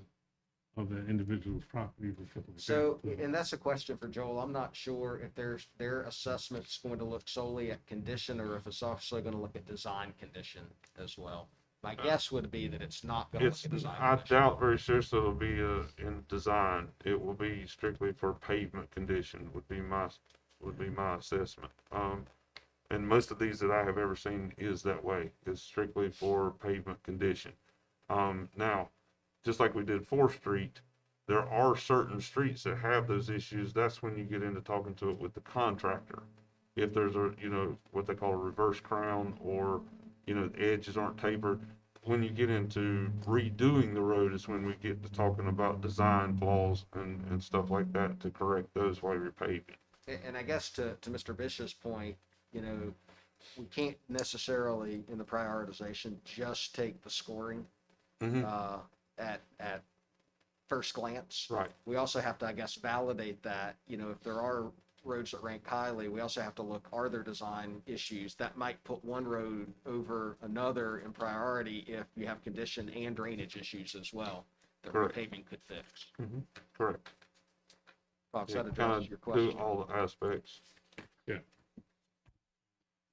other individuals' properties. So, and that's a question for Joel. I'm not sure if their assessment's going to look solely at condition or if it's also going to look at design condition as well. My guess would be that it's not going to look It's, at design I condition. doubt very seriously it'll be in design. It will be strictly for pavement condition would be my assessment. And most of these that I have ever seen is that way. It's strictly for pavement condition. Now, just like we did 4th Street, there are certain streets that have those issues. That's when you get into talking to it with the contractor. If there's what they call a reverse crown or, the edges aren't tapered. When you get into redoing the road is when we get to talking about design flaws and stuff like that to correct those while you're paving. And I guess to Mr. Bishop's point, we can't necessarily in the prioritization just take the scoring at first glance. Right. We also have to, I guess, validate that, if there are roads that rank highly, we also have to look, are there design issues that might put one road over another in priority if you have condition and drainage issues as well that Correct. repaving could fix. Correct. Bob, so Yeah, that addresses kinda your question. do all the aspects. Yeah.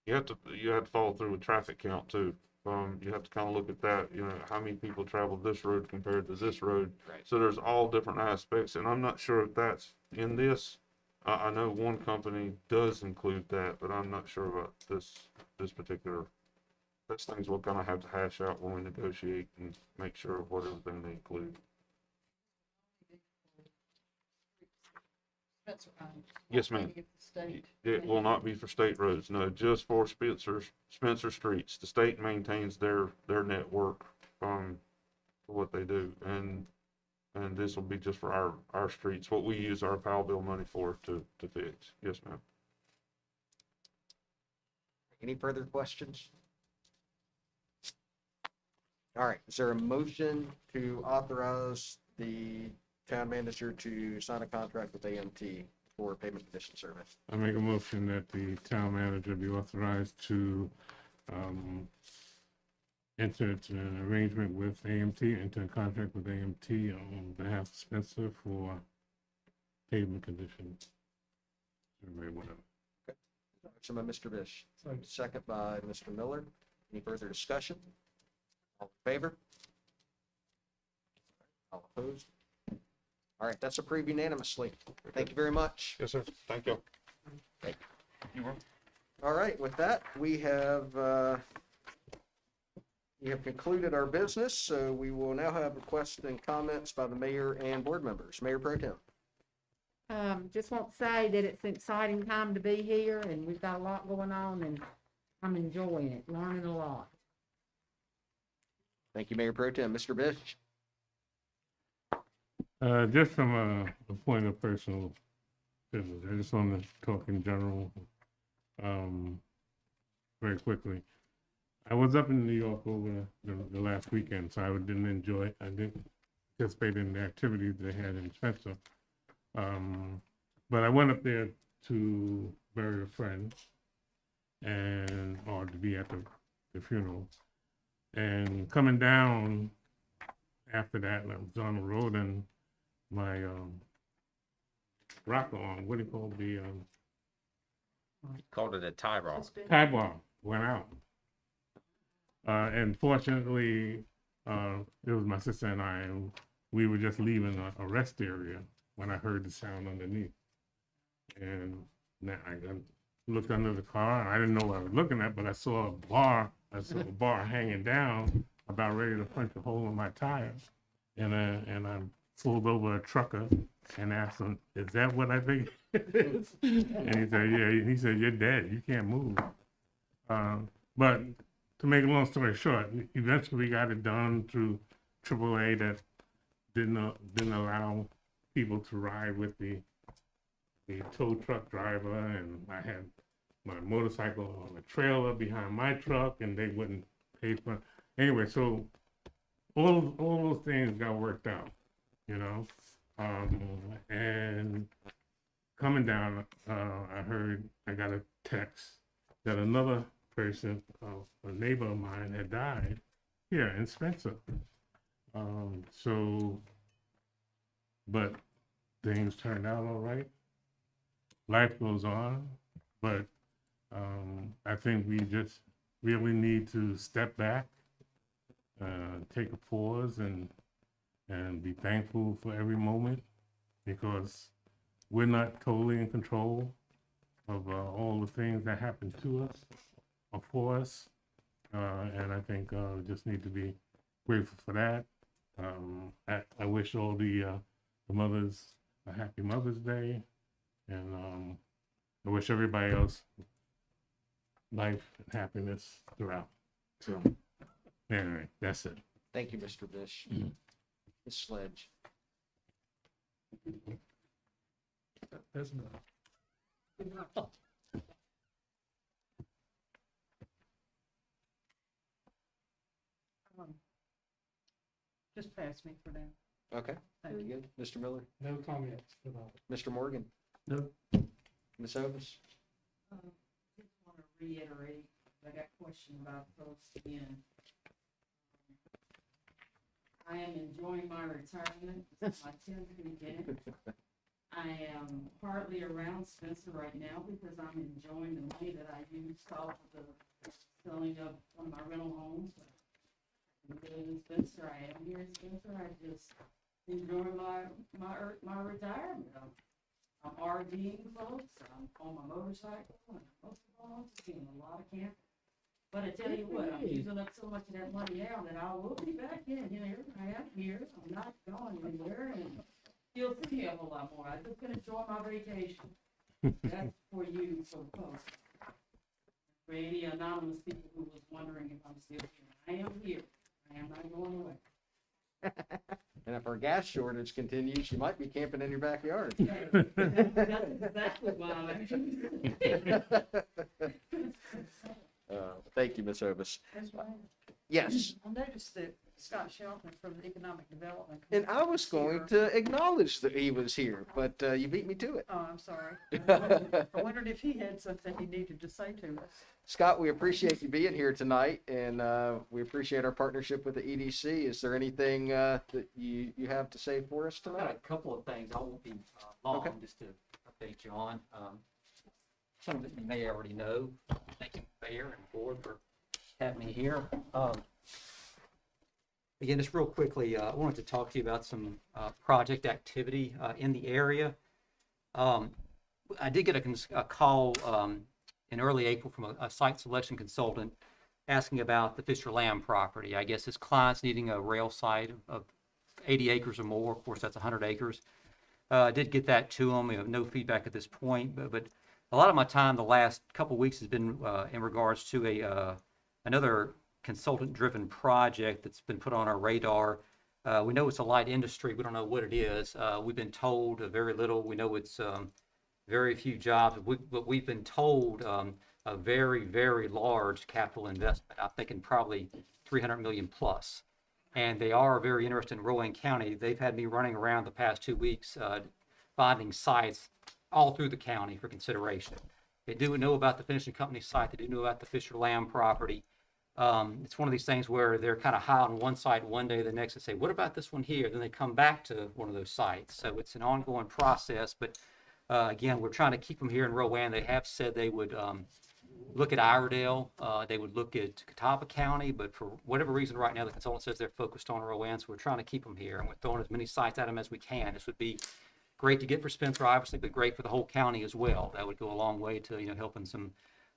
You have to follow through with traffic count too. You have to kind of look at that, how many people travel this road compared to this road. Right. So there's all different aspects, and I'm not sure if that's in this. I know one company does include that, but I'm not sure about this particular. That's things we'll kind of have to hash out when we negotiate and make sure of what everything they include. Yes, ma'am. It will not be for state roads, no, just for Spencer streets. The state maintains their network, for what they do, and this will be just for our streets, what we use our PAL bill money for to fix. Yes, ma'am. Any further questions? All right, is there a motion to authorize the town manager to sign a contract with AMT for payment condition service? I make a motion that the town manager be authorized to enter into an arrangement with AMT, enter a contract with AMT on behalf of Spencer for pavement conditions. Survey, whatever. Motion by Mr. Bish, second by Mr. Miller. Any further discussion? All in favor? All opposed? All right, that's approved unanimously. Thank you very much. Yes, sir. Thank you. All right, with that, we have concluded our business, so we will now have requests and comments by the mayor and board members. Mayor Pro Tem. Just want to say that it's an exciting time to be here, and we've got a lot going on, and I'm enjoying it, learning a lot. Thank you, Mayor Pro Tem. Mr. Bish? Just from a point of personal business, I just want to talk in general, very quickly. I was up in New York over the last weekend, so I didn't enjoy it. I didn't participate in the activities they had in Spencer. But I went up there to bury a friend or to be at the funeral. And coming down after that, I was on the road and my rock on, what do you call the Called it a tie bar. tie bar went out. And fortunately, it was my sister and I, and we were just leaving a rest area when I heard the sound underneath. And now I looked under the car, and I didn't know what I was looking at, but I saw a bar hanging down, about ready to punch a hole in my tire. And I pulled over a trucker and asked him, "Is that what I think it is?" And he said, "Yeah." He said, "You're dead. You can't move." But to make a long story short, eventually we got it done through AAA that didn't allow people to ride with the tow truck driver, and I had my motorcycle on a trailer behind my truck, and they wouldn't pay for it. Anyway, so all those things got worked out, you know. And coming down, I got a text that another person, a neighbor of mine, had died here in Spencer. But things turned out all right. Life goes on, but I think we just really need to step back, take a pause, and be thankful for every moment, because we're not totally in control of all the things that happen to us or for us, and I think we just need to be grateful for that. I wish all the mothers a happy Mother's Day, and I wish everybody else life and happiness throughout. So anyway, that's it. Thank you, Mr. Bish. Ms. Sledge? That's enough. Just pass me for now. Okay, very good. Mr. Miller? No comments. Mr. Morgan? No. Ms. Ovis? Just want to reiterate, I got a question about folks again. I am enjoying my retirement. It's my 10th weekend. I am partly around Spencer right now because I'm enjoying the money that I used off of the selling of one of my rental homes. I'm living in Spencer. I am here in Spencer. I just enjoy my retirement. I'm RVing, folks. I'm on my motorcycle, and most of all, I'm seeing a lot of camping. But I tell you what, I'm using up so much of that money now that I will be back in here. I am here. I'm not going anywhere, and you'll see me a whole lot more. I'm just gonna enjoy my vacation. That's for you, folks. For any anonymous people who was wondering if I'm still here, I am here. I am not going away. And if our gas shortage continues, you might be camping in your backyard. That's exactly why I'm actually. Thank you, Ms. Ovis. That's right. Yes, I noticed that Scott Shelton from the Economic Development. and I was going to acknowledge that he was here, but you beat me to it. Oh, I'm sorry. I wondered if he had something he needed to say to us. Scott, we appreciate you being here tonight, and we appreciate our partnership with the EDC. Is there anything that you have to say for us I've got tonight? a couple of things. I won't be long, Okay. just to update you on. Some of it you may already know. Thank you, Mayor and Board, for having me here. Again, just real quickly, I wanted to talk to you about some project activity in the area. I did get a call in early April from a site selection consultant asking about the Fisher Lamb property. I guess his client's needing a rail site of 80 acres or more. Of course, that's 100 acres. I did get that to them. We have no feedback at this point, but a lot of my time the last couple of weeks has been in regards to another consultant-driven project that's been put on our radar. We know it's a light industry. We don't know what it is. We've been told very little. We know it's very few jobs, but we've been told a very, very large capital investment. I'm thinking probably 300 million plus. And they are very interested in Rowan County. They've had me running around the past 2 weeks finding sites all through the county for consideration. They do know about the finishing company site. They do know about the Fisher Lamb property. It's one of these things where they're kind of high on one site one day, the next they say, what about this one here? Then they come back to one of those sites. So it's an ongoing process. But again, we're trying to keep them here in Rowan. They have said they would look at Iredell. They would look at Catawba County. But for whatever reason right now, the consultant says they're focused on Rowan. So we're trying to keep them here. And we're throwing as many sites at them as we can. This would be great to get for Spencer, obviously, but great for the whole county as well. That would go a long way to, helping some,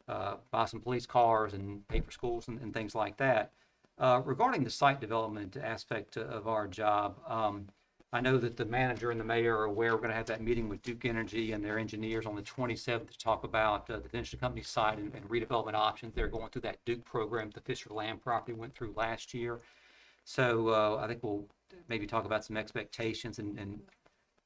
buy some police cars and pay for schools and things like that. Regarding the site development aspect of our job, I know that the manager and the mayor are aware we're going to have that meeting with Duke Energy and their engineers on the 27th to talk about the finishing company site and redevelopment options. They're going through that Duke program the Fisher Lamb property went through last year. So I think we'll maybe talk about some expectations and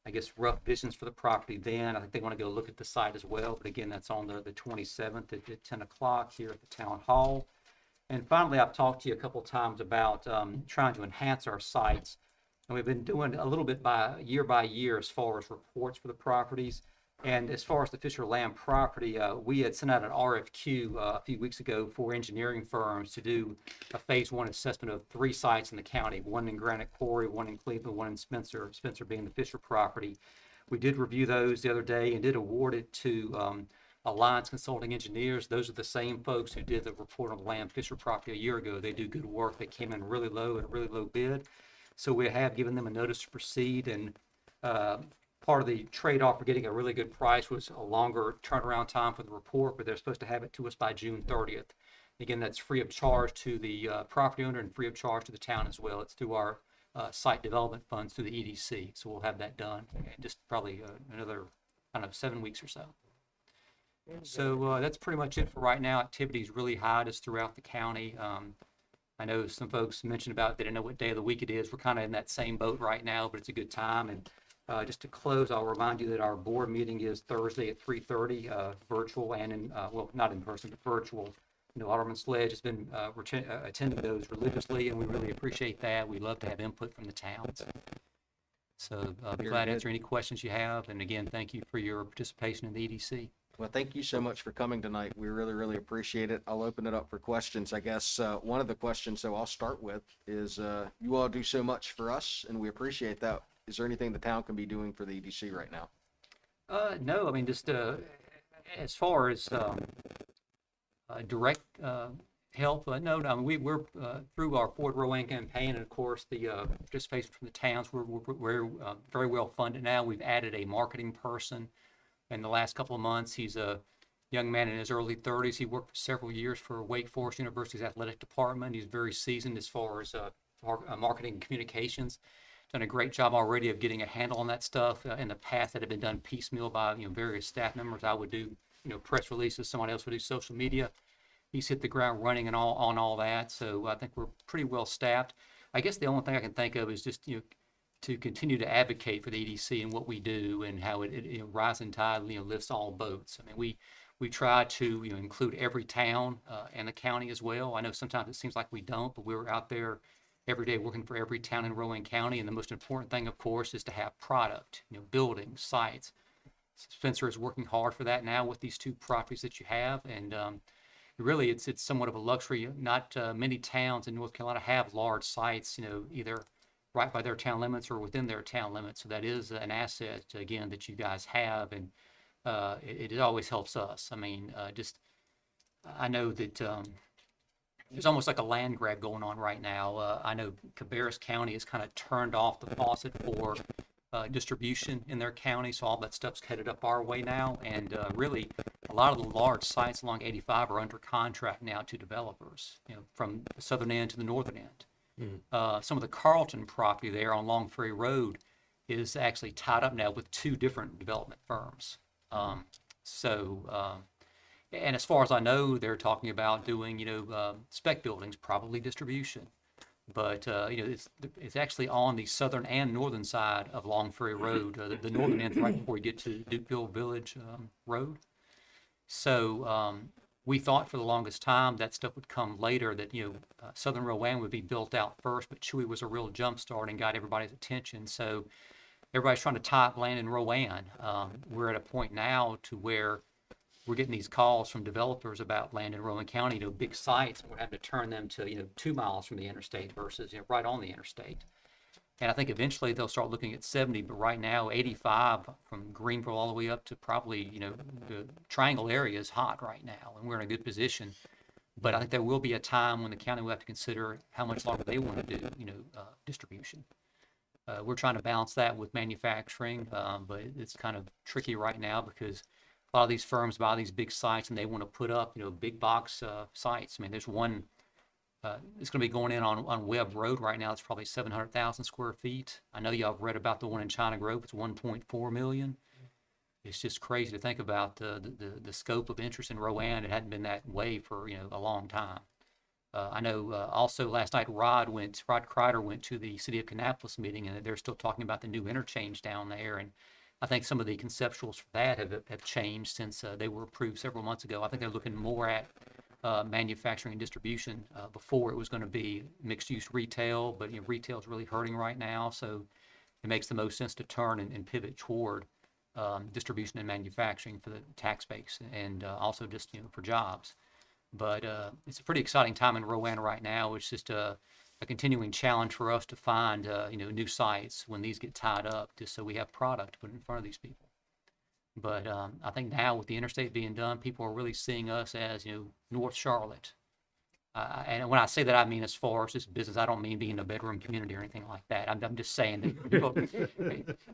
I guess rough visions for the property then. I think they want to go look at the site as well. But again, that's on the 27th at 10 o'clock here at the town hall. And finally, I've talked to you a couple of times about trying to enhance our sites. And we've been doing a little bit by year as far as reports for the properties. And as far as the Fisher Lamb property, we had sent out an RFQ a few weeks ago for engineering firms to do a phase 1 assessment of 3 sites in the county, one in Granite Quarry, one in Cleveland, one in Spencer, Spencer being the Fisher property. We did review those the other day and did award it to Alliance Consulting Engineers. Those are the same folks who did the report on the Lamb Fisher property a year ago. They do good work. They came in really low at a really low bid. So we have given them a notice to proceed, and part of the trade-off for getting a really good price was a longer turnaround time for the report, but they're supposed to have it to us by June 30th. Again, that's free of charge to the property owner and free of charge to the town as well. It's through our site development funds through the EDC. So we'll have that done in just probably another kind of 7 weeks or so. So that's pretty much it for right now. Activity is really high just throughout the county. I know some folks mentioned about they didn't know what day of the week it is. We're kind of in that same boat right now, but it's a good time. And just to close, I'll remind you that our board meeting is Thursday at 3:30, virtual and in, well, not in person, but virtual. Alderman Sledge has been attending those religiously, and we really appreciate that. We love to have input from the towns. So I'll be glad to answer any questions you have. And again, thank you for your participation in the EDC. Well, thank you so much for coming tonight. We really, really appreciate it. I'll open it up for questions. I guess one of the questions, so I'll start with, is you all do so much for us, and we appreciate that. Is there anything the town can be doing for the EDC right now? No, I mean, just as far as direct help, no, I mean, we're through our Ford Rowan campaign, and of course the participation from the towns, we're very well funded now. We've added a marketing person in the last couple of months. He's a young man in his early 30s. He worked for several years for Wake Forest University's athletic department. He's very seasoned as far as marketing and communications. Done a great job already of getting a handle on that stuff. In the past, that had been done piecemeal by various staff members. I would do press releases. Someone else would do social media. He's hit the ground running and on all that. So I think we're pretty well staffed. I guess the only thing I can think of is just to continue to advocate for the EDC and what we do and how it rising tide lifts all boats. I mean, we try to include every town and the county as well. I know sometimes it seems like we don't, but we're out there every day working for every town in Rowan County. And the most important thing, of course, is to have product, buildings, sites. Spencer is working hard for that now with these 2 properties that you have. And really, it's somewhat of a luxury. Not many towns in North Carolina have large sites, either right by their town limits or within their town limits. So that is an asset, again, that you guys have. And it always helps us. I mean, I know that there's almost like a land grab going on right now. I know Cabarrus County has kind of turned off the faucet for distribution in their county, so all that stuff's headed up our way now. And really, a lot of the large sites along 85 are under contract now to developers, from the southern end to the northern end. Some of the Carlton property there on Long Ferry Road is actually tied up now with 2 different development firms. And as far as I know, they're talking about doing, spec buildings, probably distribution. But, it's actually on the southern and northern side of Long Ferry Road. The northern end's right before you get to Dukeville Village Road. So we thought for the longest time that stuff would come later, that, Southern Rowan would be built out first, but Chewy was a real jump start and got everybody's attention. So everybody's trying to tie up land in Rowan. We're at a point now to where we're getting these calls from developers about land in Rowan County, big sites, and we're having to turn them to, 2 miles from the interstate versus, right on the interstate. And I think eventually they'll start looking at 70, but right now 85 from Greenville all the way up to probably, the Triangle area is hot right now, and we're in a good position. But I think there will be a time when the county will have to consider how much longer they want to do, distribution. We're trying to balance that with manufacturing, but it's kind of tricky right now because a lot of these firms buy these big sites and they want to put up, big box sites. I mean, there's one, it's going to be going in on Webb Road right now. It's probably 700,000 square feet. I know y'all have read about the one in China Grove. It's 1.4 million. It's just crazy to think about the scope of interest in Rowan. It hadn't been that way for, a long time. I know also last night Rod Kreider went to the City of Kannapolis meeting, and they're still talking about the new interchange down there. And I think some of the conceptuals for that have changed since they were approved several months ago. I think they're looking more at manufacturing and distribution. Before it was going to be mixed-use retail, but retail is really hurting right now, so it makes the most sense to turn and pivot toward distribution and manufacturing for the tax base and also just for jobs. But it's a pretty exciting time in Rowan right now. It's just a continuing challenge for us to find new sites when these get tied up, just so we have product to put in front of these people. But I think now with the interstate being done, people are really seeing us as North Charlotte. And when I say that, I mean as far as this business, I don't mean being a bedroom community or anything like that. I'm just saying that people,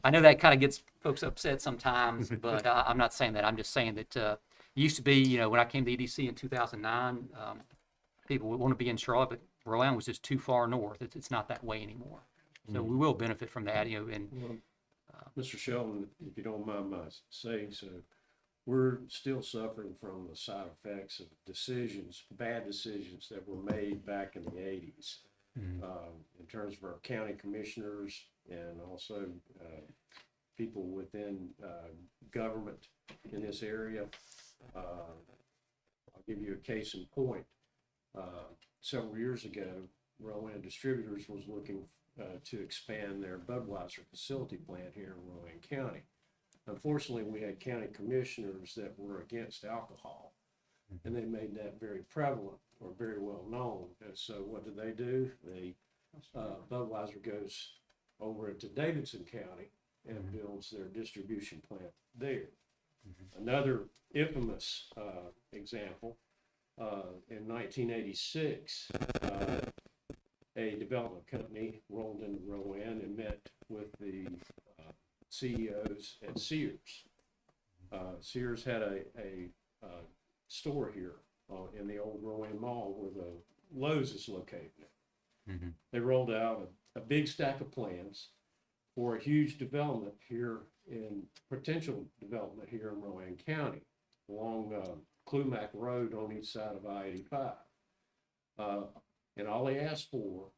I know that kind of gets folks upset sometimes, but I'm not saying that. I'm just saying that it used to be, when I came to EDC in 2009, people would want to be in Charlotte, but Rowan was just too far north. It's not that way anymore. So we will benefit from that, and Mr. Sheldon, if you don't mind my saying so, we're still suffering from the side effects of bad decisions that were made back in the 80s. In terms of our county commissioners and also people within government in this area. I'll give you a case in point. Several years ago, Rowan Distributors was looking to expand their Budweiser facility plant here in Rowan County. Unfortunately, we had county commissioners that were against alcohol, and they made that very prevalent or very well known. And so what do? Budweiser goes over into Davidson County and builds their distribution plant there. Another infamous example, in 1986, a development company rolled into Rowan and met with the CEOs at Sears. Sears had a store here in the old Rowan Mall where the Lowe's is located. They rolled out a big stack of plans for a huge development here potential development here in Rowan County along Clumac Road on each side of I-85. And all they asked for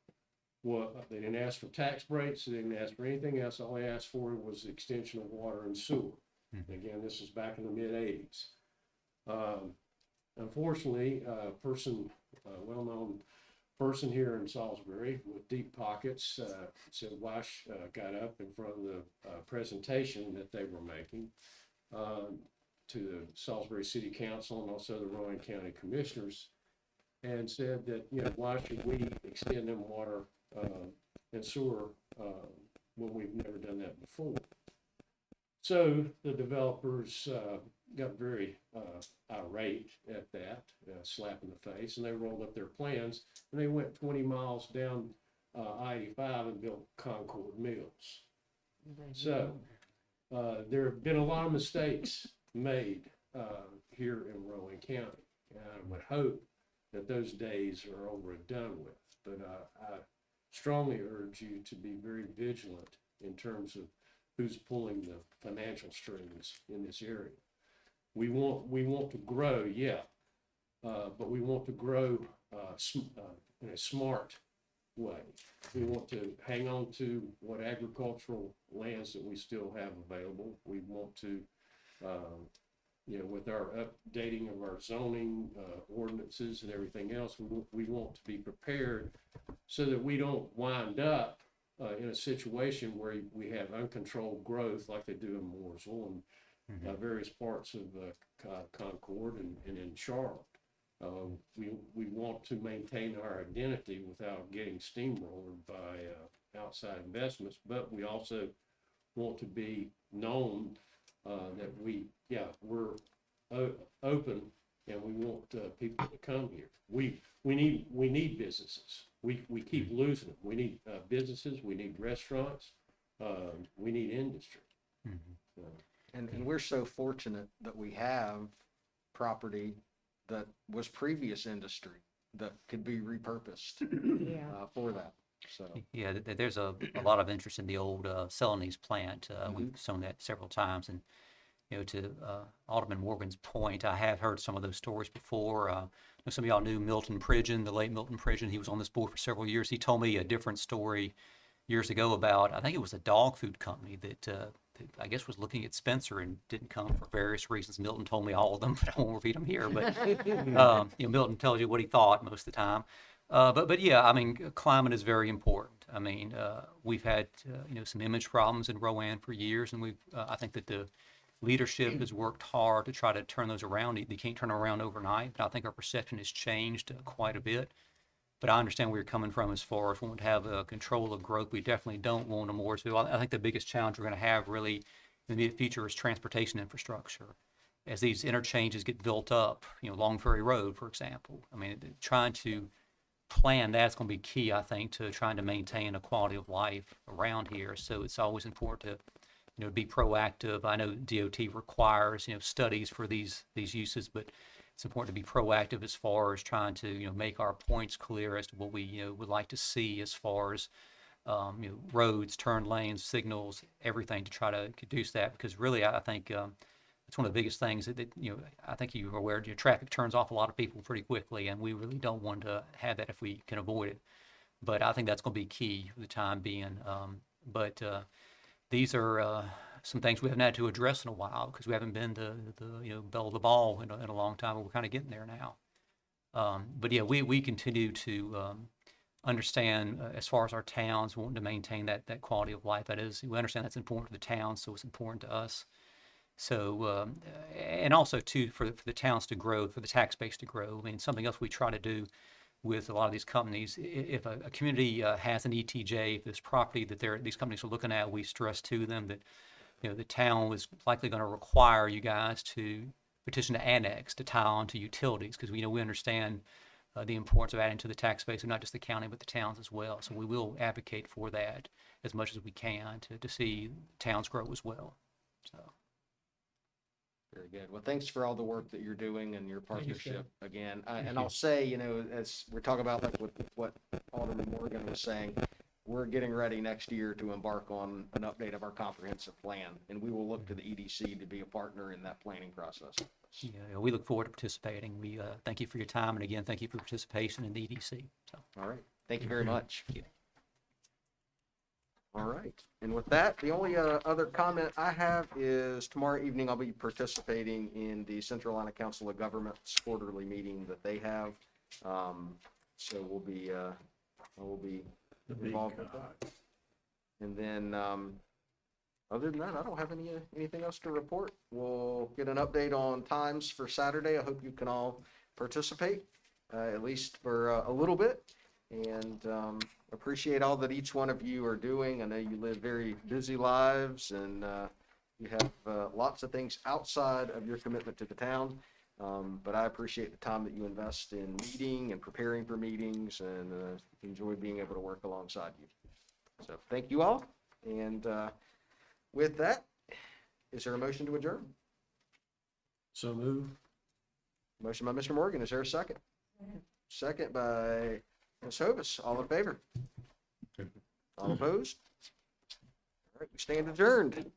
they didn't ask for tax breaks, they didn't ask for anything else. All they asked for was the extension of water and sewer. Again, this was back in the mid-80s. Unfortunately, a well-known person here in Salisbury with deep pockets said Wash got up in front of the presentation that they were making to the Salisbury City Council and also the Rowan County Commissioners, and said that, why should we extend them water and sewer when we've never done that before? So the developers got very irate at that, slap in the face, and they rolled up their plans, and they went 20 miles down I-85 and built Concord Mills. So there have been a lot of mistakes made here in Rowan County, and I would hope that those days are over and done with. But I strongly urge you to be very vigilant in terms of who's pulling the financial strings in this area. We want to grow, yeah, but we want to grow in a smart way. We want to hang on to what agricultural lands that we still have available. We want to, with our updating of our zoning ordinances and everything else, we want to be prepared so that we don't wind up in a situation where we have uncontrolled growth like they do in Mooresville and various parts of Concord and in Charlotte. We want to maintain our identity without getting steamrolled by outside investments, but we also want to be known that we're open and we want people to come here. We need businesses. We keep losing them. We need businesses. We need restaurants. We need industry. And we're so fortunate that we have property that was previous industry that could be repurposed for that. So Yeah, there's a lot of interest in the old Celanese plant. We've shown that several times, and to Alderman Morgan's point, I have heard some of those stories before. Some of y'all knew Milton Pridgeon, the late Milton Pridgeon. He was on this board for several years. He told me a different story years ago about, I think it was a dog food company that I guess was looking at Spencer and didn't come for various reasons. Milton told me all of them, but I won't repeat them here. But Milton tells you what he thought most of the time. But yeah, I mean, climate is very important. I mean, we've had some image problems in Rowan for years, and I think that the leadership has worked hard to try to turn those around. They can't turn them around overnight, but I think our perception has changed quite a bit. But I understand where you're coming from as far as wanting to have control of growth. We definitely don't want a Mooresville. I think the biggest challenge we're going to have really in the immediate future is transportation infrastructure. As these interchanges get built up, Long Ferry Road, for example, I mean, trying to plan that's going to be key, I think, to trying to maintain a quality of life around here. So it's always important to be proactive. I know DOT requires, studies for these uses, but it's important to be proactive as far as trying to, make our points clear as to what we, would like to see as far as, roads, turn lanes, signals, everything to try to reduce that. Because really, I think it's one of the biggest things that I think you're aware, traffic turns off a lot of people pretty quickly, and we really don't want to have that if we can avoid it. But I think that's going to be key for the time being. These are some things we haven't had to address in a while because we haven't been to the bell of the ball in a long time, but we're kind of getting there now. But yeah, we continue to understand as far as our towns wanting to maintain that quality of life. That is, we understand that's important to the town, so it's important to us. So, and also too, for the towns to grow, for the tax base to grow. I mean, something else we try to do with a lot of these companies, if a community has an ETJ, if there's property that these companies are looking at, we stress to them that the town is likely going to require you guys to petition to annex, to tie on to utilities, because we understand the importance of adding to the tax base, and not just the county, but the towns as well. So we will advocate for that as much as we can to see towns grow as well. So. Very good. Well, thanks for all the work that you're doing and your partnership again. And I'll say, as we're talking about like with what Alderman Morgan was saying, we're getting ready next year to embark on an update of our comprehensive plan, and we will look to the EDC to be a partner in that planning process. Yeah, we look forward to participating. We thank you for your time, and again, thank you for your participation in the EDC. So. All right. Thank you very much. Thank you. All right. And with that, the only other comment I have is tomorrow evening I'll be participating in the Central Carolina Council of Governments quarterly meeting that they have. So I will be involved with that. And then other than that, I don't have anything else to report. We'll get an update on times for Saturday. I hope you can all participate, at least for a little bit. And appreciate all that each one of you are doing. I know you live very busy lives, and you have lots of things outside of your commitment to the town. But I appreciate the time that you invest in meeting and preparing for meetings, and enjoy being able to work alongside you. So thank you all. And with that, is there a motion to adjourn? So move. Motion by Mr. Morgan. Is there a second? Second by Ms. Hovis. All in favor? All opposed? All right. We stand adjourned.